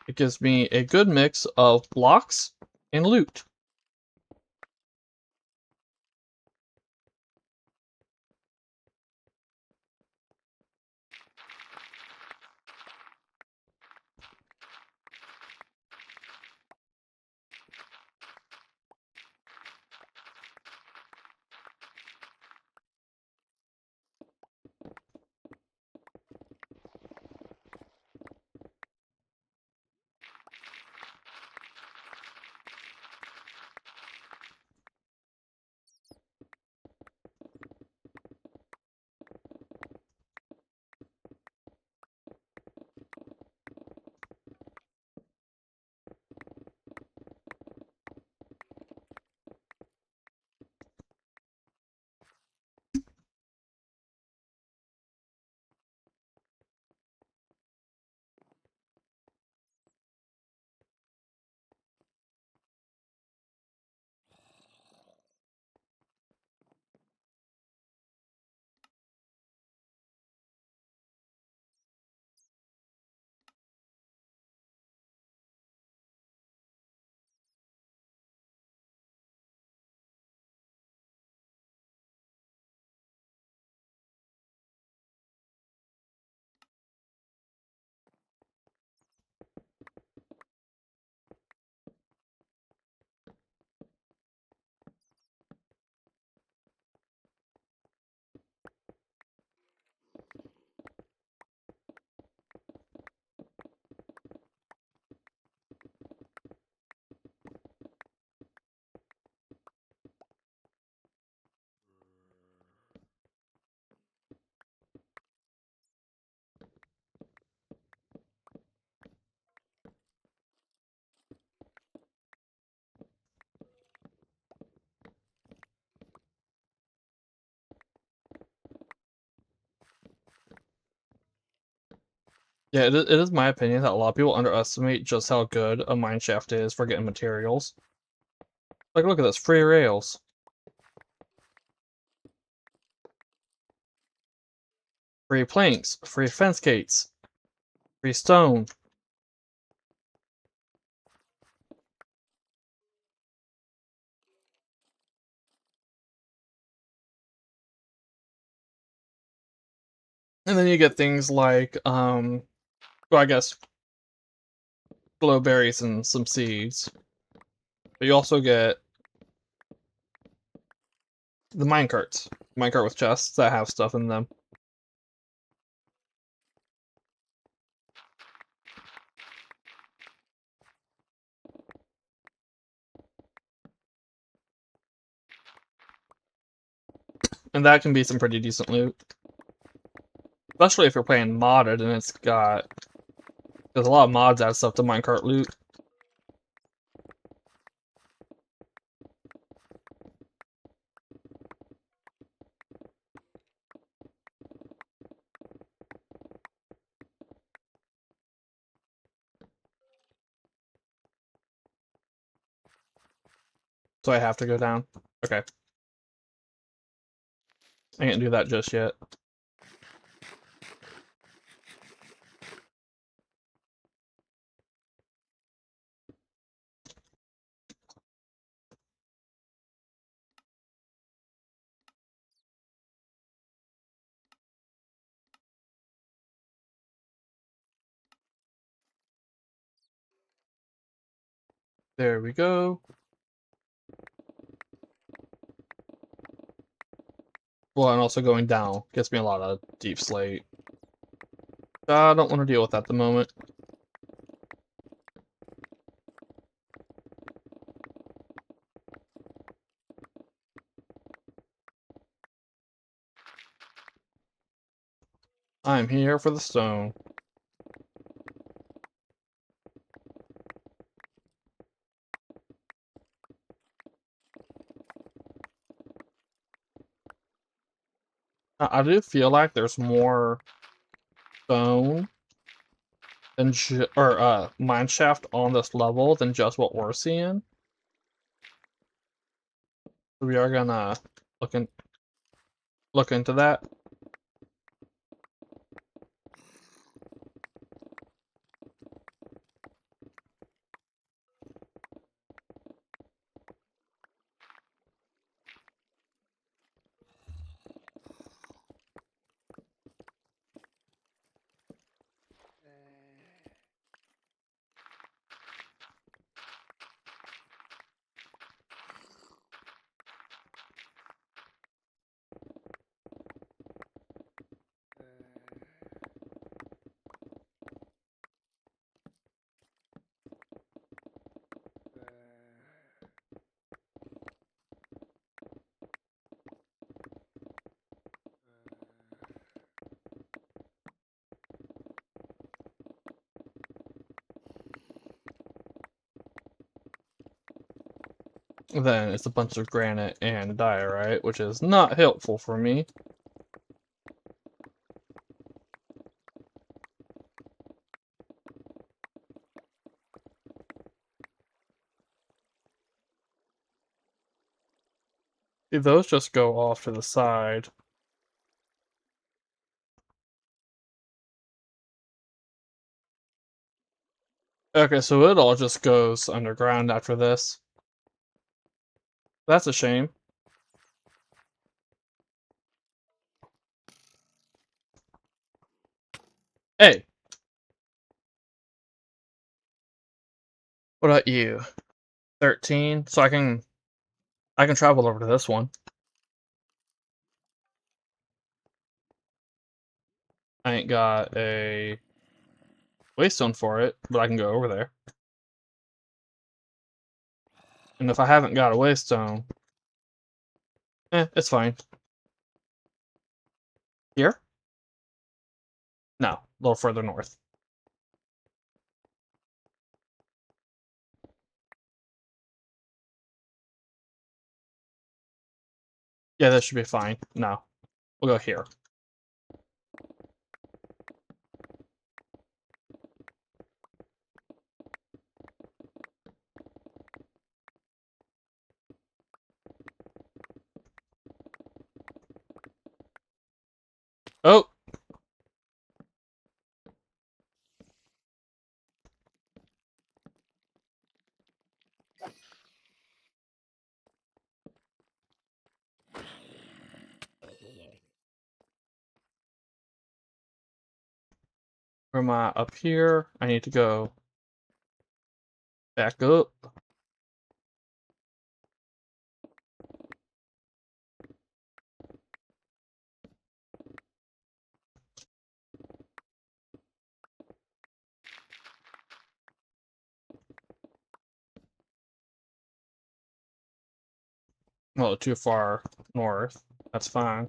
S1: It gives me a good mix of blocks and loot. Yeah, it is my opinion that a lot of people underestimate just how good a mineshaft is for getting materials. Like, look at this, free rails. Free planks, free fence gates, free stone. And then you get things like, well, I guess, glowberries and some seeds. But you also get the minecarts. Minecart with chests that have stuff in them. And that can be some pretty decent loot. Especially if you're playing modded and it's got... There's a lot of mods add stuff to minecart loot. So I have to go down. Okay. I can't do that just yet. There we go. Well, and also going down gets me a lot of deep slate. I don't want to deal with that at the moment. I'm here for the stone. I do feel like there's more stone than mine shaft on this level than just what we're seeing. We are gonna look in look into that. Then it's a bunch of granite and diorite, which is not helpful for me. See, those just go off to the side. Okay, so it all just goes underground after this. That's a shame. Hey! What about you? 13? So I can travel over to this one. I ain't got a waystone for it, but I can go over there. And if I haven't got a waystone, it's fine. Here? No, a little further north. Yeah, that should be fine. No, we'll go here. Oh! Where am I? Up here? I need to go back up. Well, too far north. That's fine.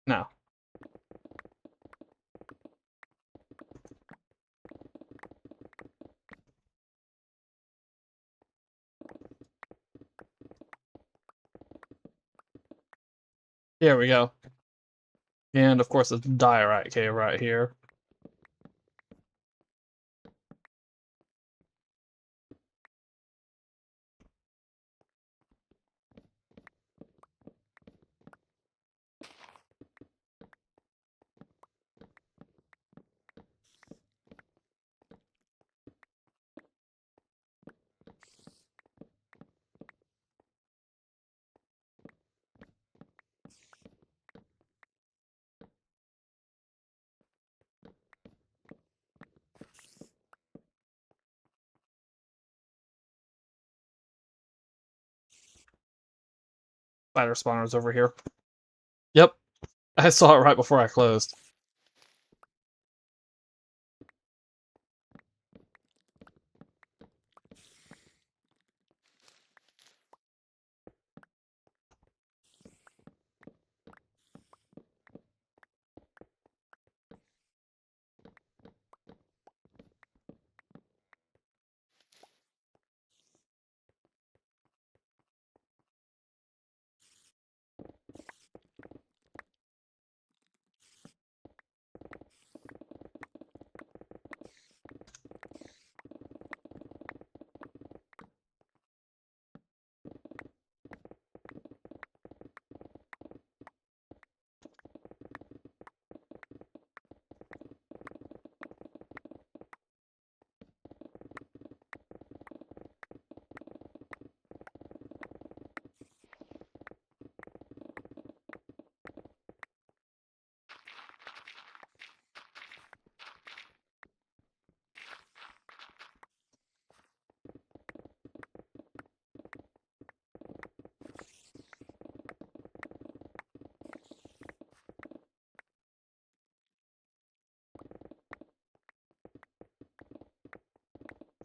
S1: No. Here we go. And of course, it's diorite cave right here. Spider spawners over here. Yep. I saw it right before I closed.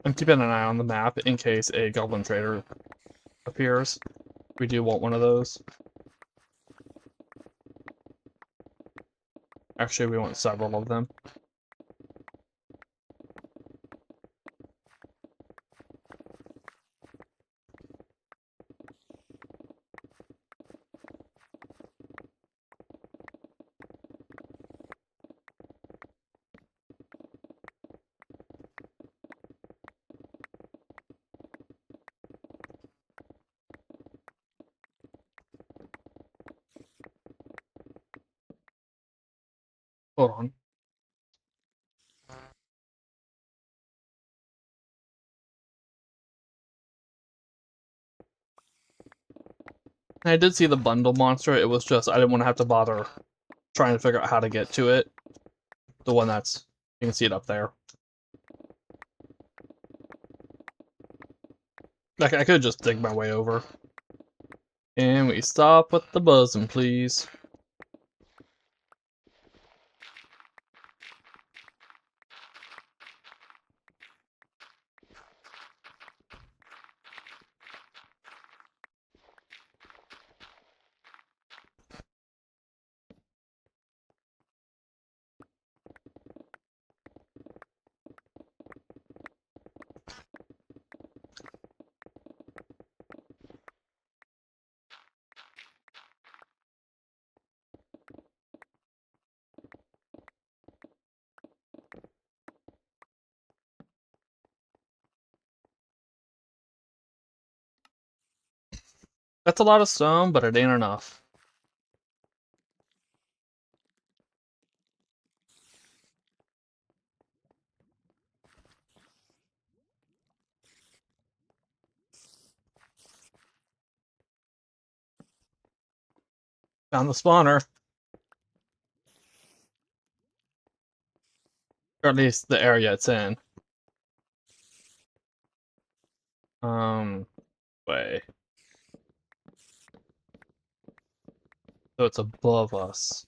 S1: I'm keeping an eye on the map in case a goblin trader appears. We do want one of those. Actually, we want several of them. Hold on. I did see the bundle monster. It was just, I didn't want to have to bother trying to figure out how to get to it. The one that's, you can see it up there. Like, I could just dig my way over. And we stop with the buzzing, please. That's a lot of stone, but it ain't enough. Found the spawner. Or at least the area it's in. Way. So it's above us.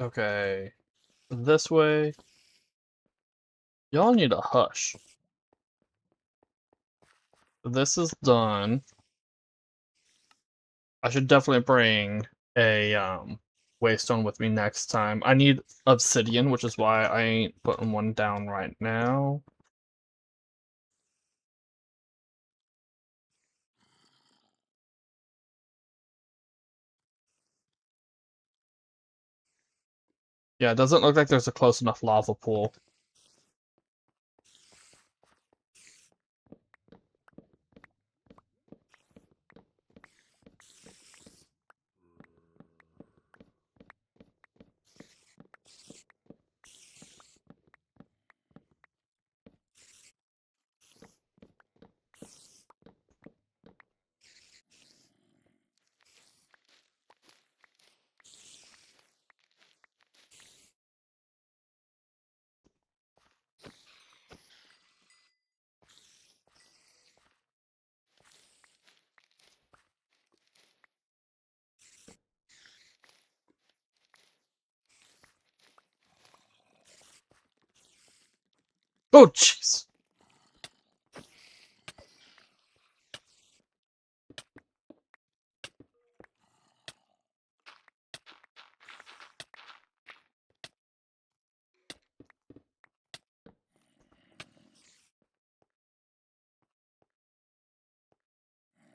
S1: Okay. This way. Y'all need a hush. This is done. I should definitely bring a waystone with me next time. I need obsidian, which is why I ain't putting one down right now. Yeah, it doesn't look like there's a close enough lava pool. Oh, jeez.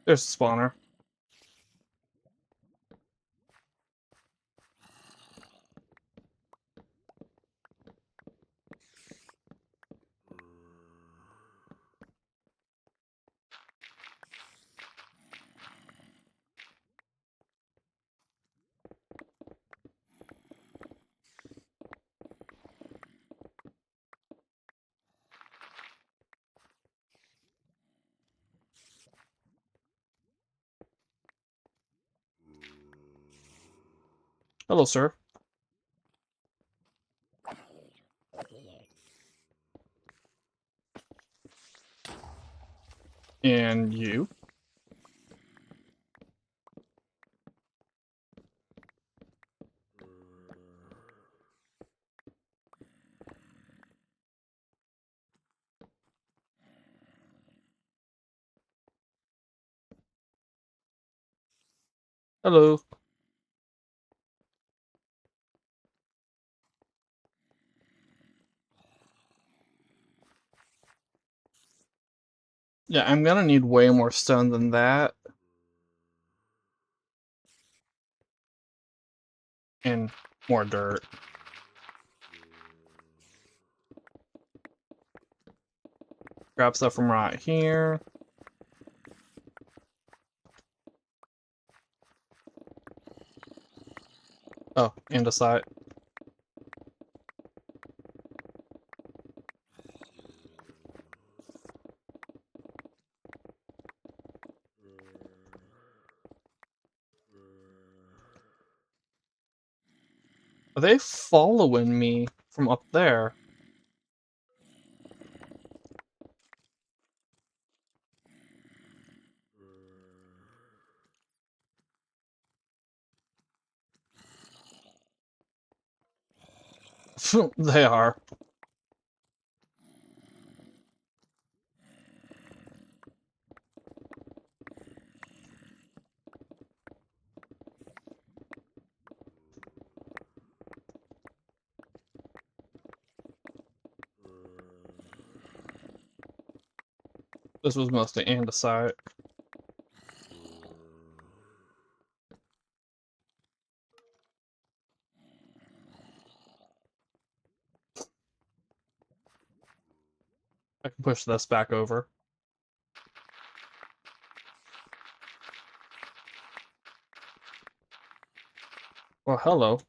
S1: There's a spawner. Hello, sir. And you. Hello. Yeah, I'm gonna need way more stone than that. And more dirt. Grab stuff from right here. Oh, andesite. Are they following me from up there? They are. This was mostly andesite. I can push this back over. Well, hello.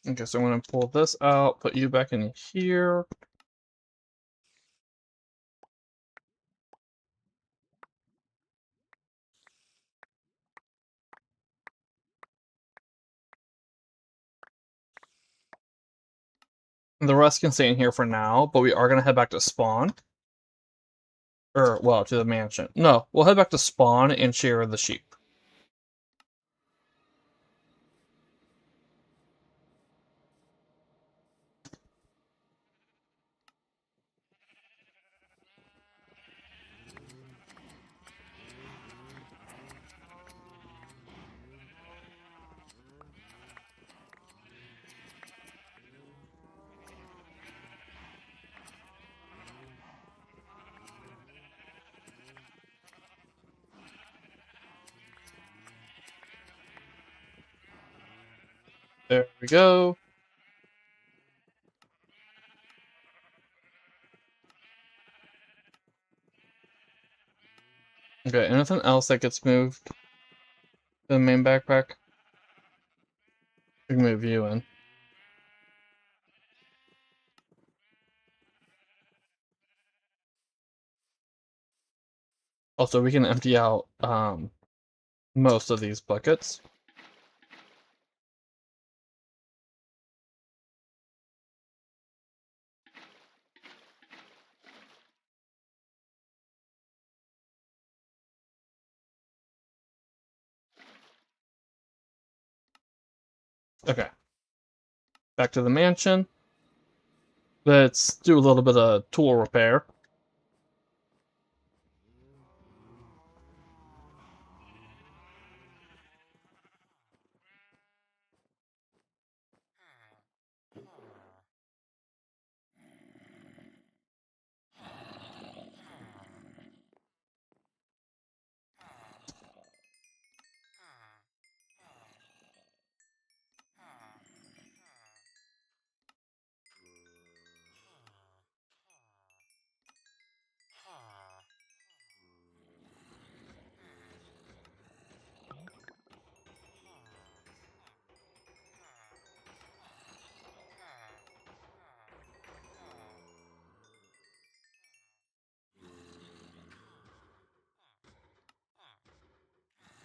S1: Okay, so I'm gonna pull this out, put you back in here. And the rest can stay in here for now, but we are gonna head back to spawn. well, to the mansion. No, we'll head back to spawn and share the sheep. There we go. Okay, anything else that gets moved to the main backpack? We can move you in. Also, we can empty out most of these buckets. Okay. Back to the mansion. Let's do a little bit of tool repair.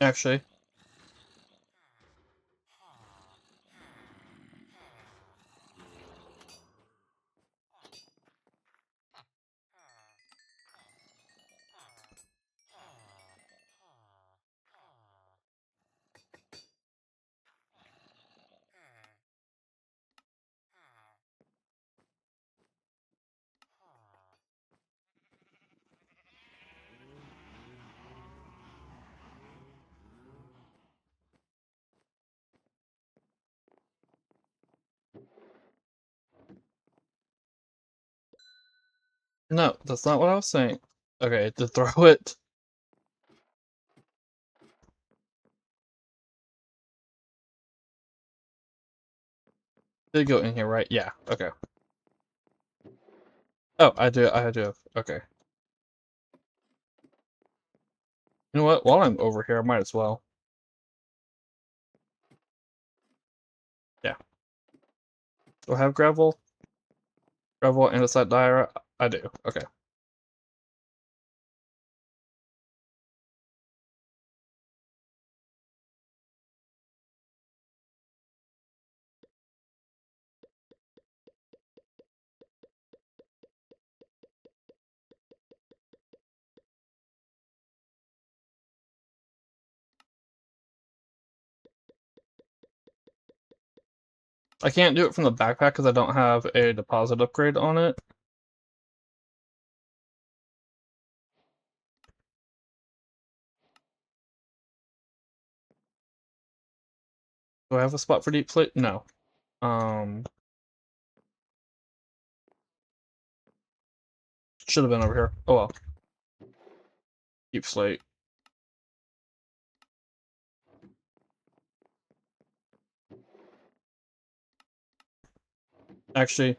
S1: Actually, no, that's not what I was saying. Okay, to throw it. Did it go in here, right? Yeah, okay. Oh, I do. Okay. You know what? While I'm over here, I might as well. Yeah. Do I have gravel? Gravel and a set diorite? I do. Okay. I can't do it from the backpack because I don't have a deposit upgrade on it. Do I have a spot for deep slate? No. Should have been over here. Oh well. Deep slate. Actually,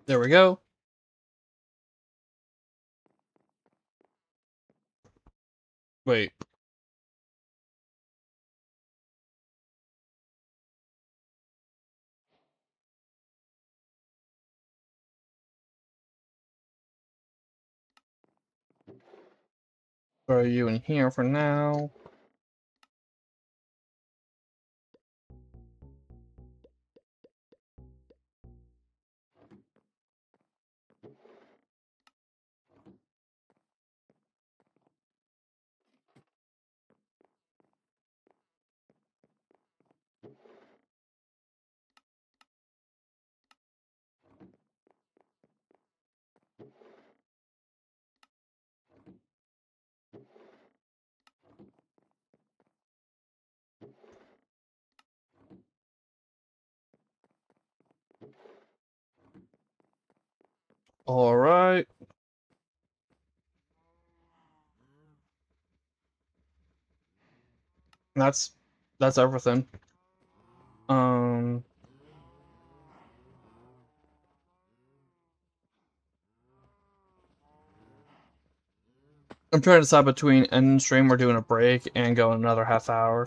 S1: there we go. Wait. Throw you in here for now. Alright. That's everything. Um I'm trying to decide between end stream or doing a break and go another half hour.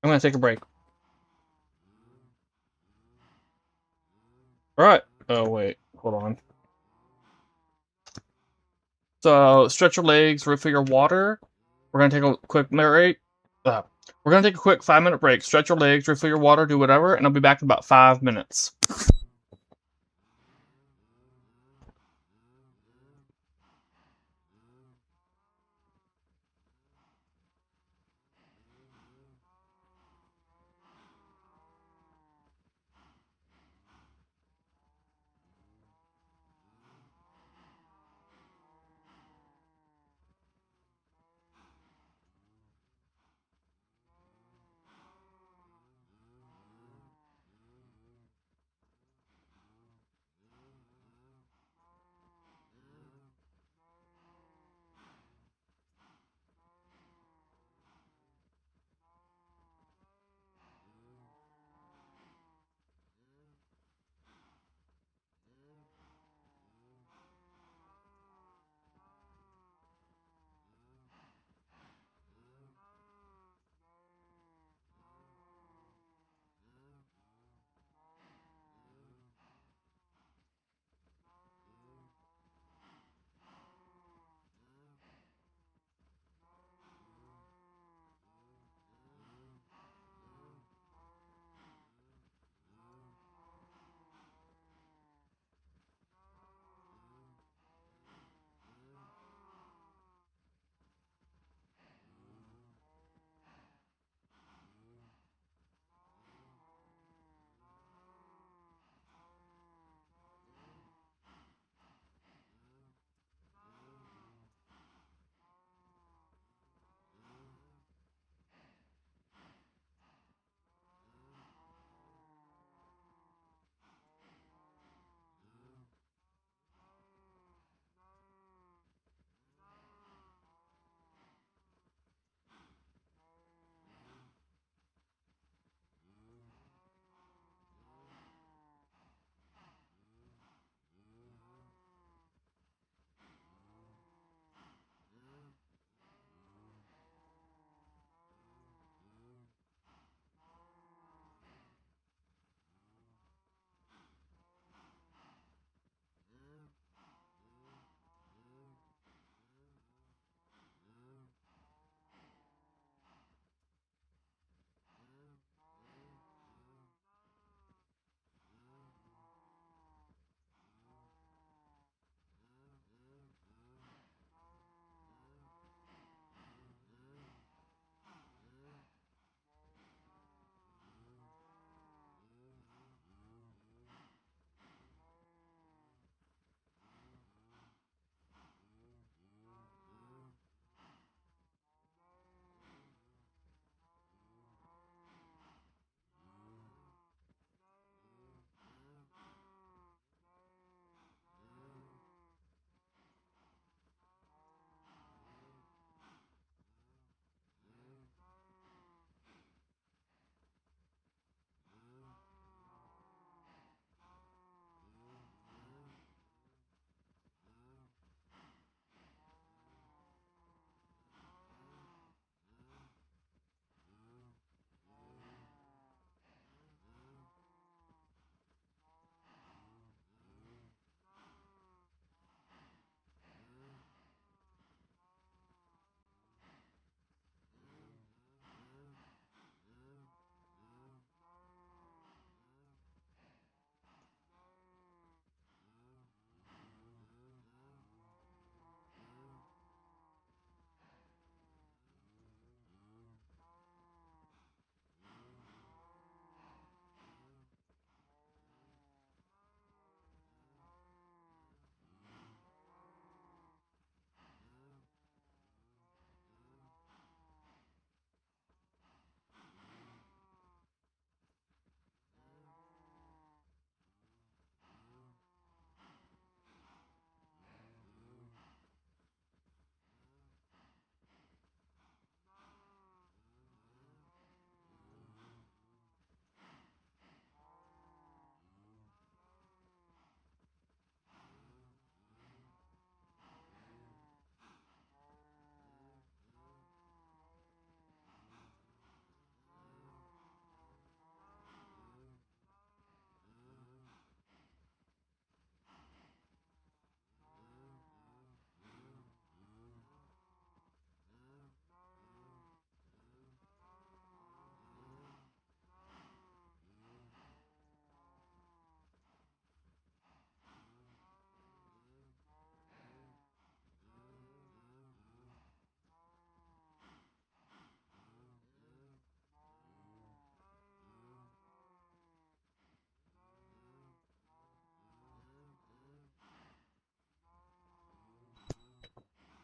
S1: I'm gonna take a break. Alright. Oh wait, hold on. So stretch your legs, refill your water. We're gonna take a quick break. We're gonna take a quick 5-minute break. Stretch your legs, refill your water, do whatever, and I'll be back in about 5 minutes.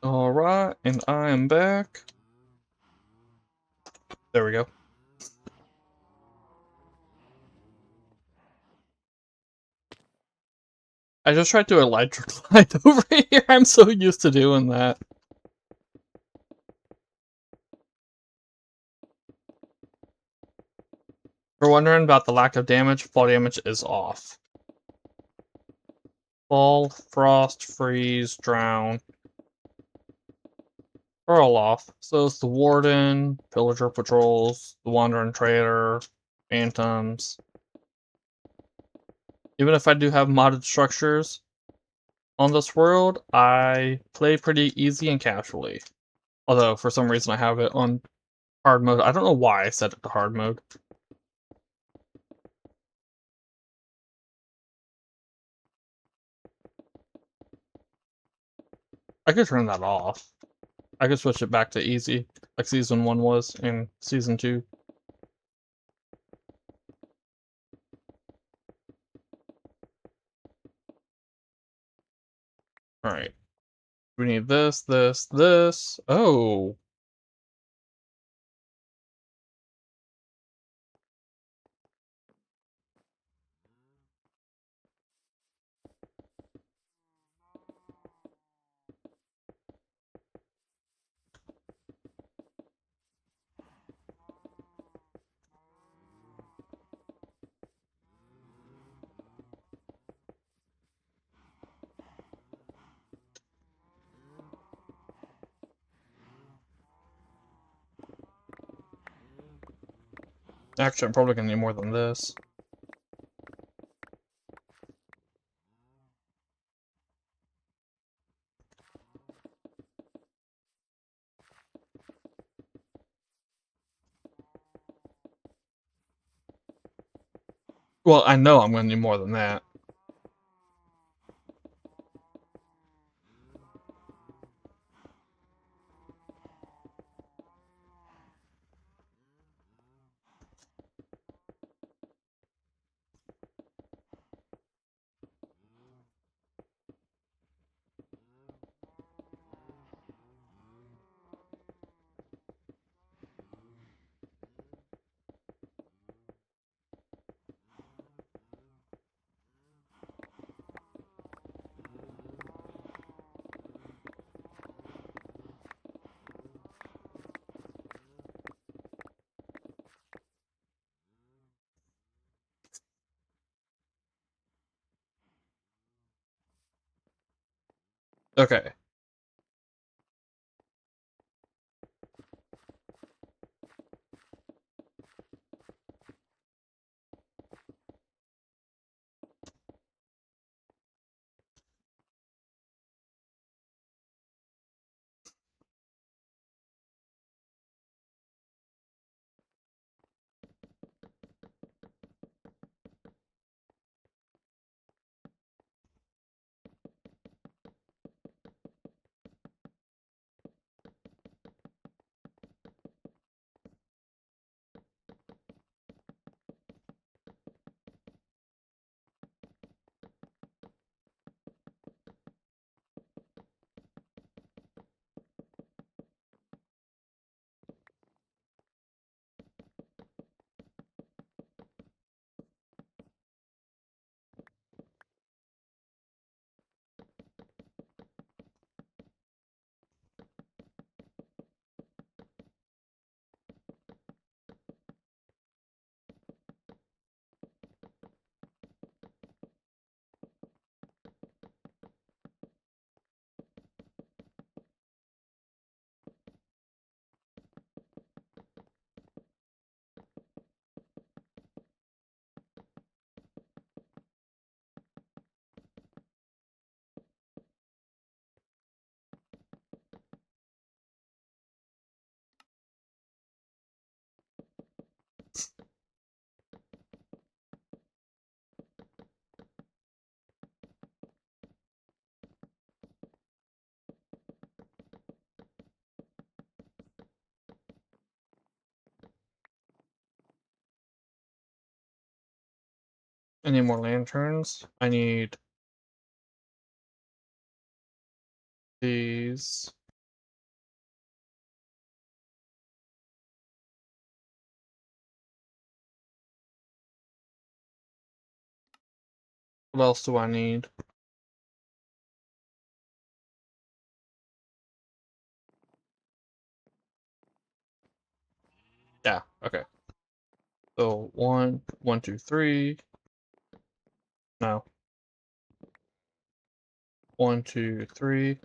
S1: Alright, and I am back. There we go. I just tried to electric glide over here. I'm so used to doing that. If you're wondering about the lack of damage, fall damage is off. Fall, frost, freeze, drown are all off. So it's the Warden, Pillager Patrols, the Wandering Trader, Phantoms. Even if I do have modded structures on this world, I play pretty easy and casually. Although, for some reason I have it on hard mode. I don't know why I set it to hard mode. I could turn that off. I could switch it back to easy, like Season 1 was in Season 2. Alright. We need this, this, this. Oh! Actually, I'm probably gonna need more than this. Well, I know I'm gonna need more than that. Okay. I need more lanterns. I need these. What else do I need? Yeah, okay. So 1, 1, 2, 3. No. 1, 2, 3.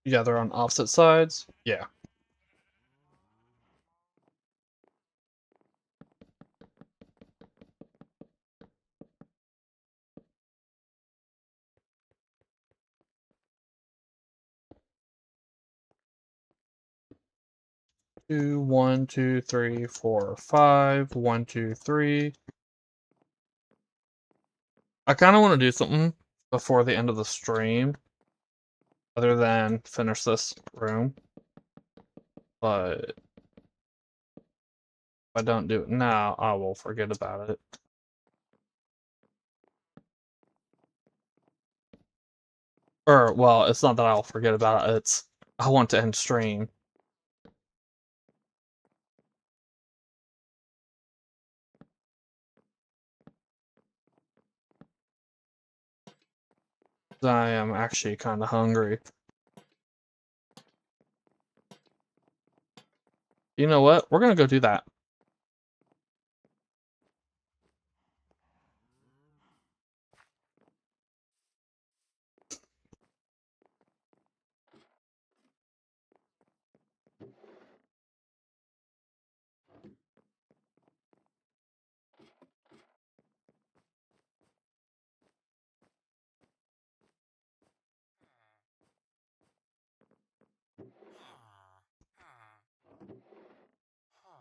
S1: Yeah, they're on opposite sides. Yeah. Two, 1, 2, 3, 4, 5. 1, 2, 3. I kind of want to do something before the end of the stream, other than finish this room. But if I don't do it now, I will forget about it. Or, well, it's not that I'll forget about it, it's I want to end stream. I am actually kind of hungry. You know what? We're gonna go do that.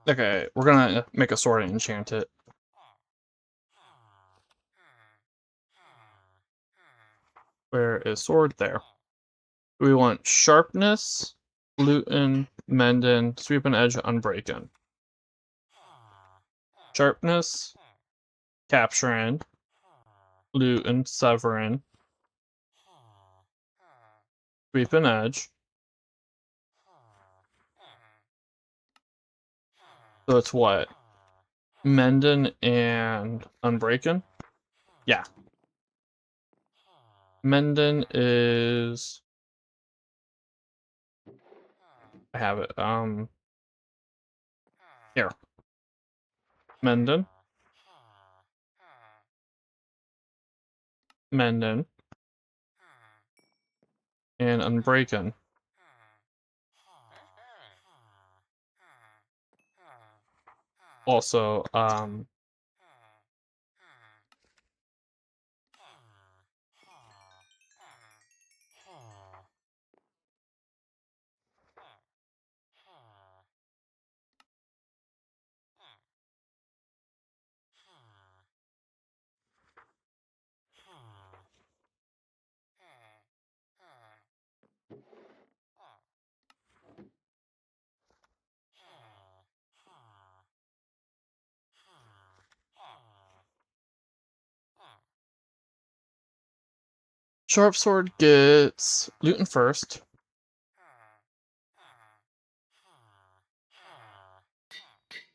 S1: Okay, we're gonna make a sword and enchant it. Where is sword? There. We want sharpness, looten, mending, sweep and edge, unbreaking. Sharpness, capturing, looten, severing, sweep and edge. So it's what? Mending and unbreaking? Yeah. Mending is... I have it. Here. Mending. Mending. And unbreaking. Also, sharp sword gets looten first.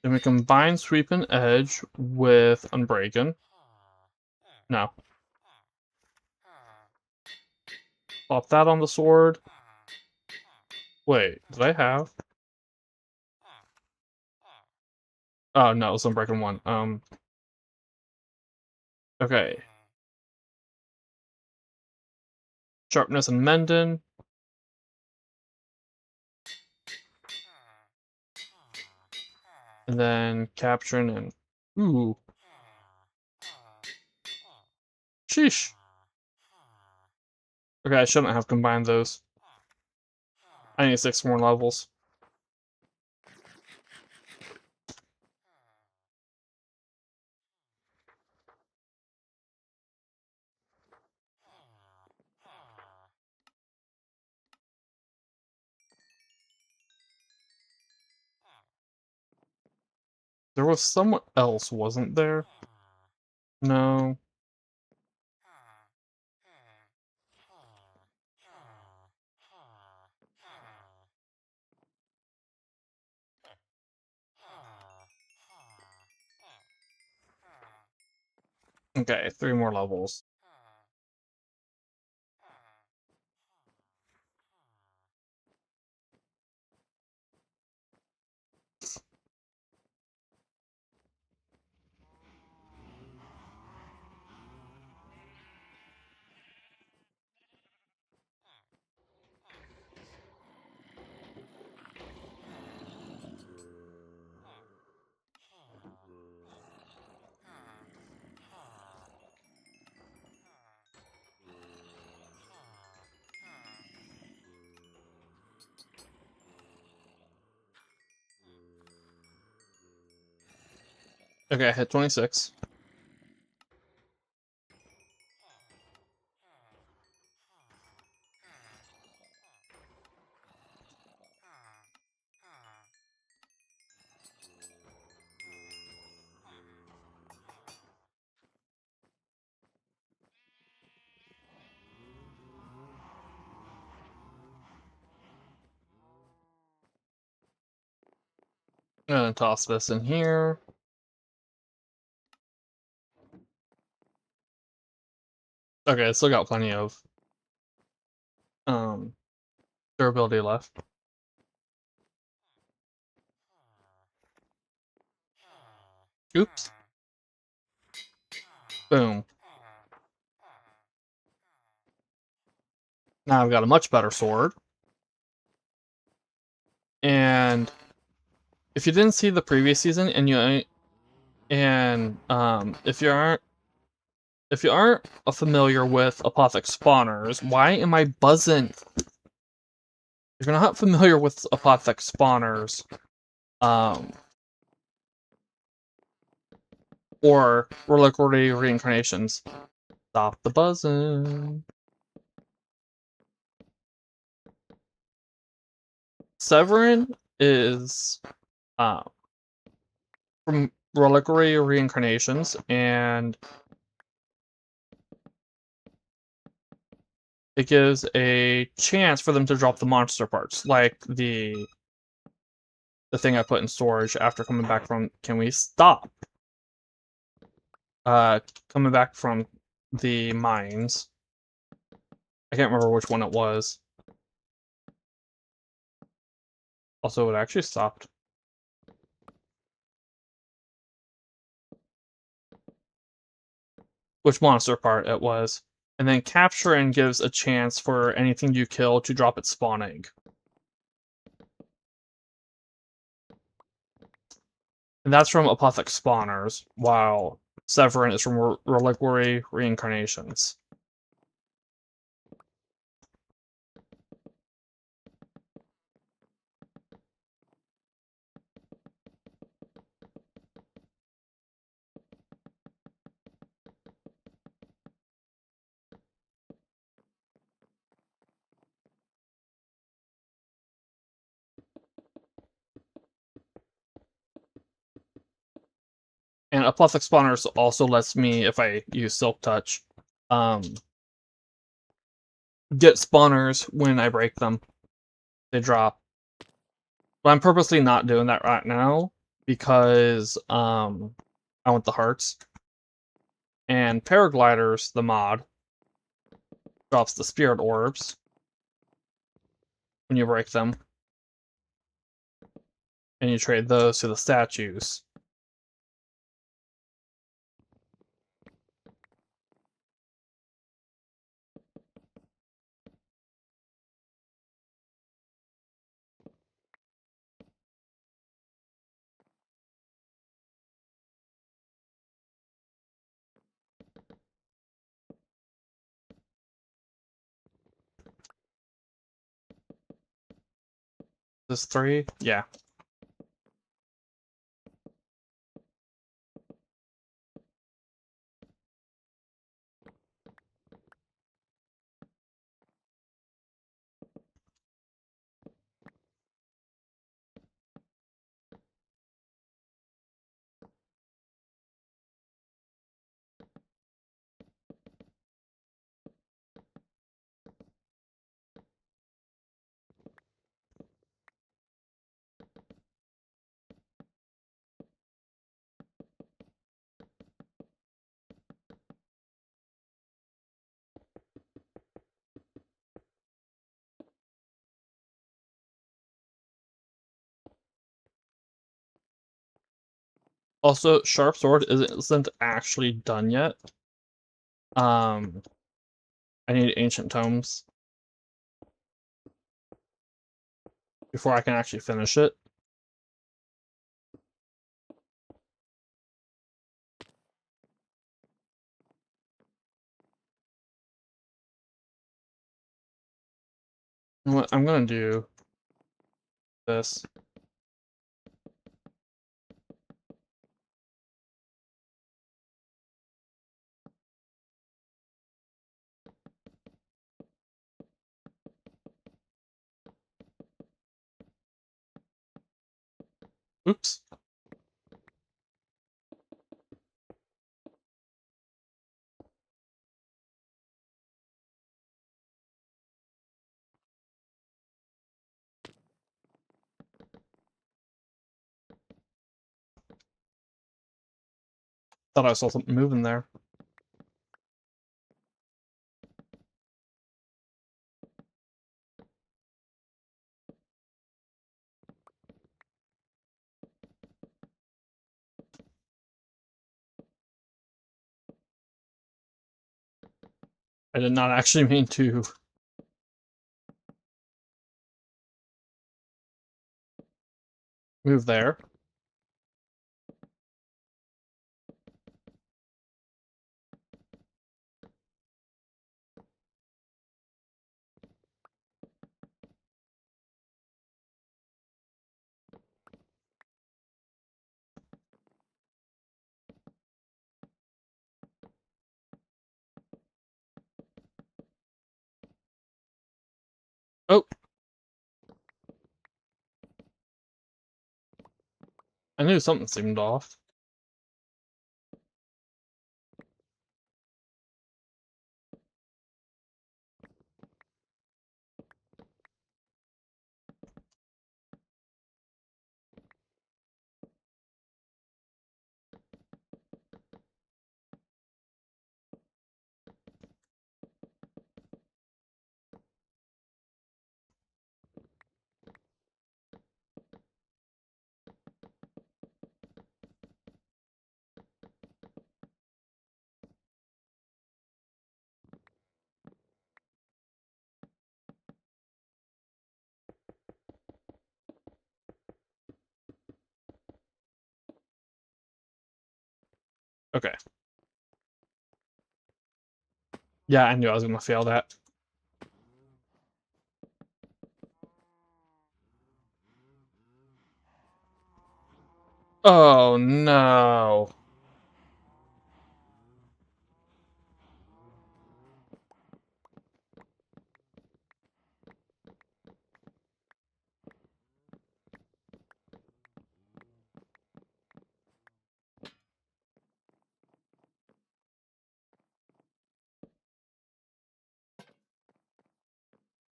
S1: Then we combine sweep and edge with unbreaking. No. Pop that on the sword. Wait, did I have? Oh no, it's unbreaking 1. Okay. Sharpness and mending. And then capturing and... Ooh. Sheesh. Okay, I shouldn't have combined those. I need 6 more levels. There was someone else, wasn't there? No. Okay, 3 more levels. Okay, I hit 26. I'm gonna toss this in here. Okay, I still got plenty of um durability left. Oops. Boom. Now I've got a much better sword. And if you didn't see the previous season and if you aren't familiar with Apothec spawners, why am I buzzing? If you're not familiar with Apothec spawners, or reliquary reincarnations, stop the buzzing. Severin is from reliquary reincarnations, and it gives a chance for them to drop the monster parts, like the thing I put in storage after coming back from. Can we stop? Coming back from the mines. I can't remember which one it was. Also, it actually stopped. Which monster part it was. And then capturing gives a chance for anything you kill to drop its spawn egg. And that's from Apothec spawners, while Severin is from reliquary reincarnations. And Apothec spawners also lets me, if I use Silk Touch, get spawners when I break them. They drop. But I'm purposely not doing that right now because I want the hearts. And Paragliders, the mod, drops the spirit orbs when you break them. And you trade those to the statues. This 3? Yeah. Also, Sharp Sword isn't actually done yet. I need Ancient Tomes before I can actually finish it. What I'm gonna do this. Oops. Thought I saw something moving there. I did not actually mean to move there. Oh! I knew something seemed off. Okay. Yeah, I knew I was gonna fail that. Oh no.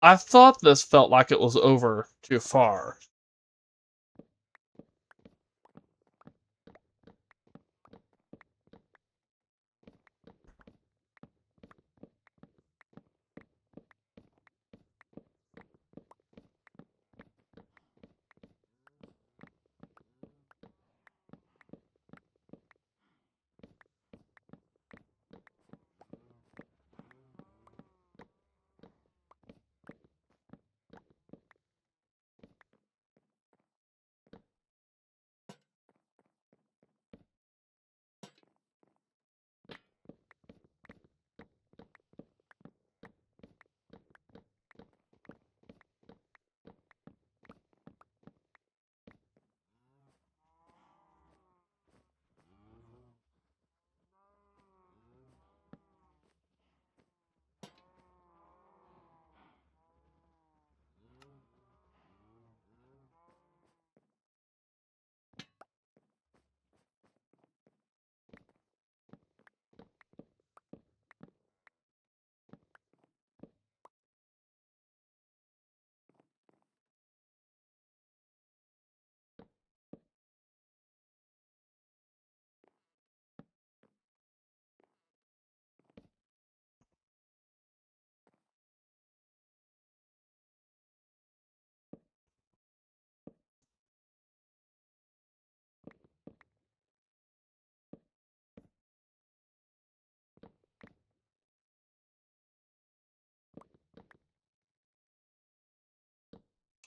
S1: I thought this felt like it was over too far.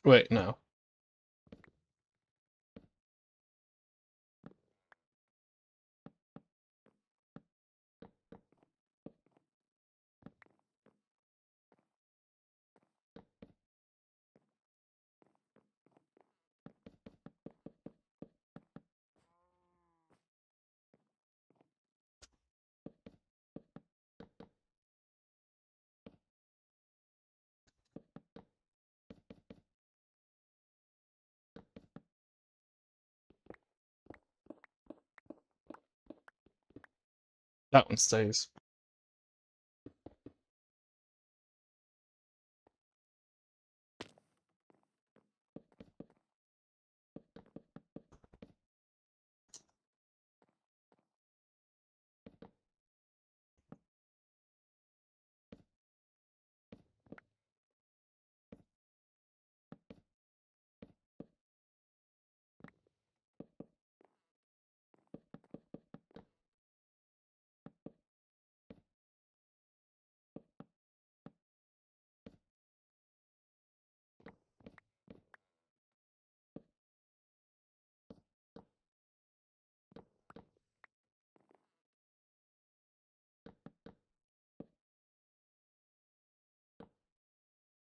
S1: Wait, no. That one stays.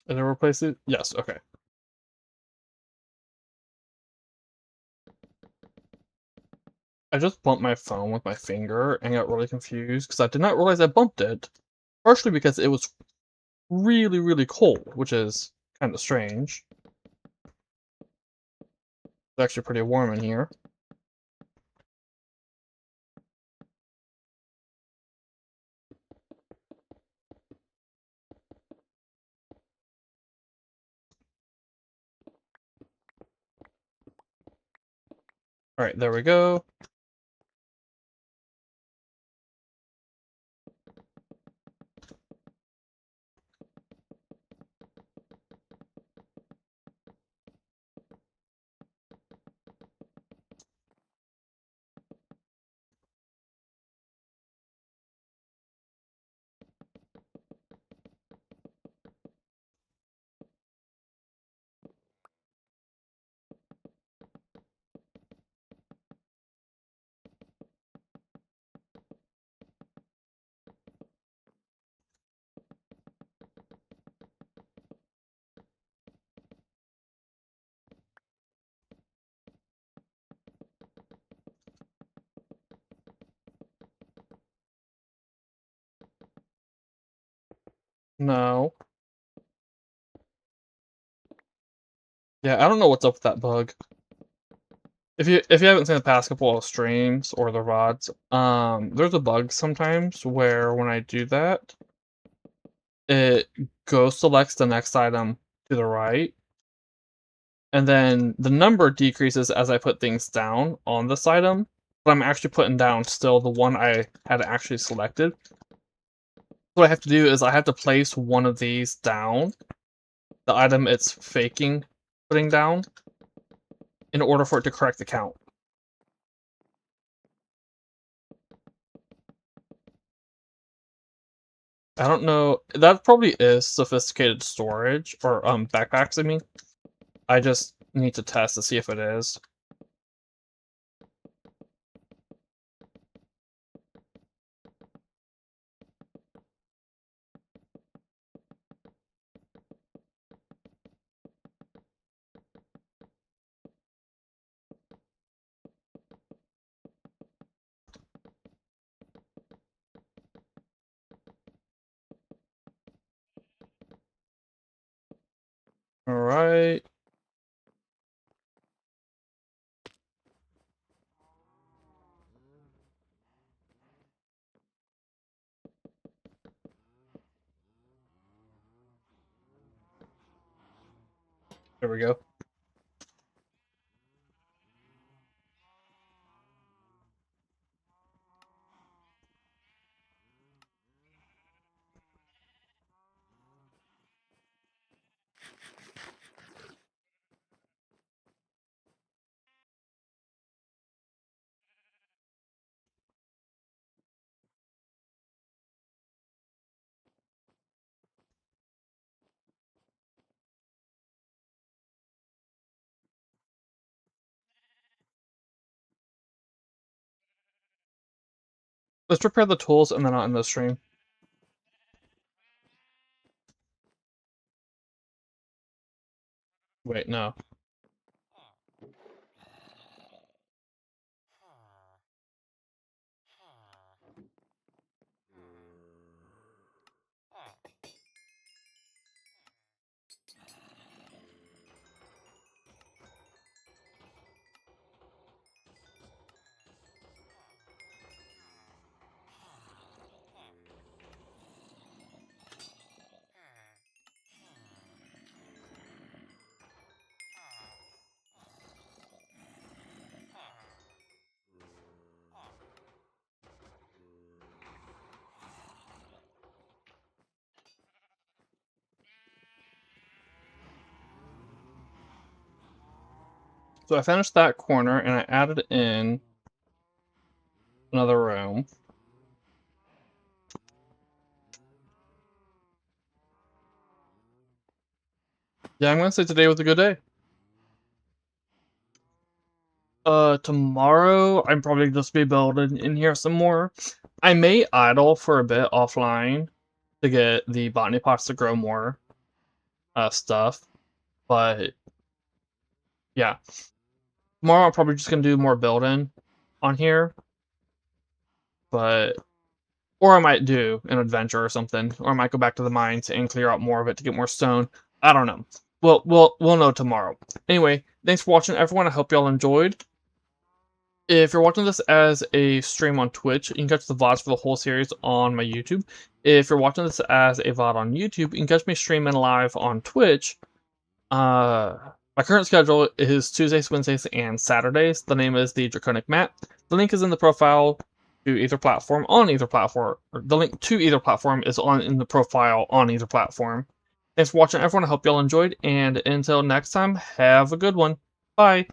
S1: Did I replace it? Yes, okay. I just bumped my phone with my finger and got really confused because I did not realize I bumped it. Partially because it was really, really cold, which is kind of strange. It's actually pretty warm in here. Alright, there we go. No. Yeah, I don't know what's up with that bug. If you haven't seen the past couple of streams or the VODs, there's a bug sometimes where when I do that, it ghost selects the next item to the right, and then the number decreases as I put things down on this item, but I'm actually putting down still the one I had actually selected. What I have to do is I have to place one of these down, the item it's faking putting down, in order for it to correct the count. I don't know. That probably is sophisticated storage or backpacks. I mean, I just need to test to see if it is. All right, there we go. Let's prepare the tools and then I'll end the stream. Wait, no. So I finished that corner and I added in another room. Yeah, I'm gonna say today was a good day. Tomorrow I'm probably just be building in here some more. I may idle for a bit offline to get the botany pots to grow more stuff, but yeah. Tomorrow I'm probably just gonna do more building on here, but or I might do an adventure or something, or I might go back to the mines and clear out more of it to get more stone. I don't know. We'll know tomorrow. Anyway, thanks for watching, everyone. I hope y'all enjoyed. If you're watching this as a stream on Twitch, you can catch the VODs for the whole series on my YouTube. If you're watching this as a VOD on YouTube, you can catch me streaming live on Twitch. My current schedule is Tuesdays, Wednesdays, and Saturdays. The name is The Draconic Matt. The link is in the profile to either platform on either platform. Or the link to either platform is in the profile on either platform. Thanks for watching, everyone. I hope y'all enjoyed, and until next time, have a good one. Bye.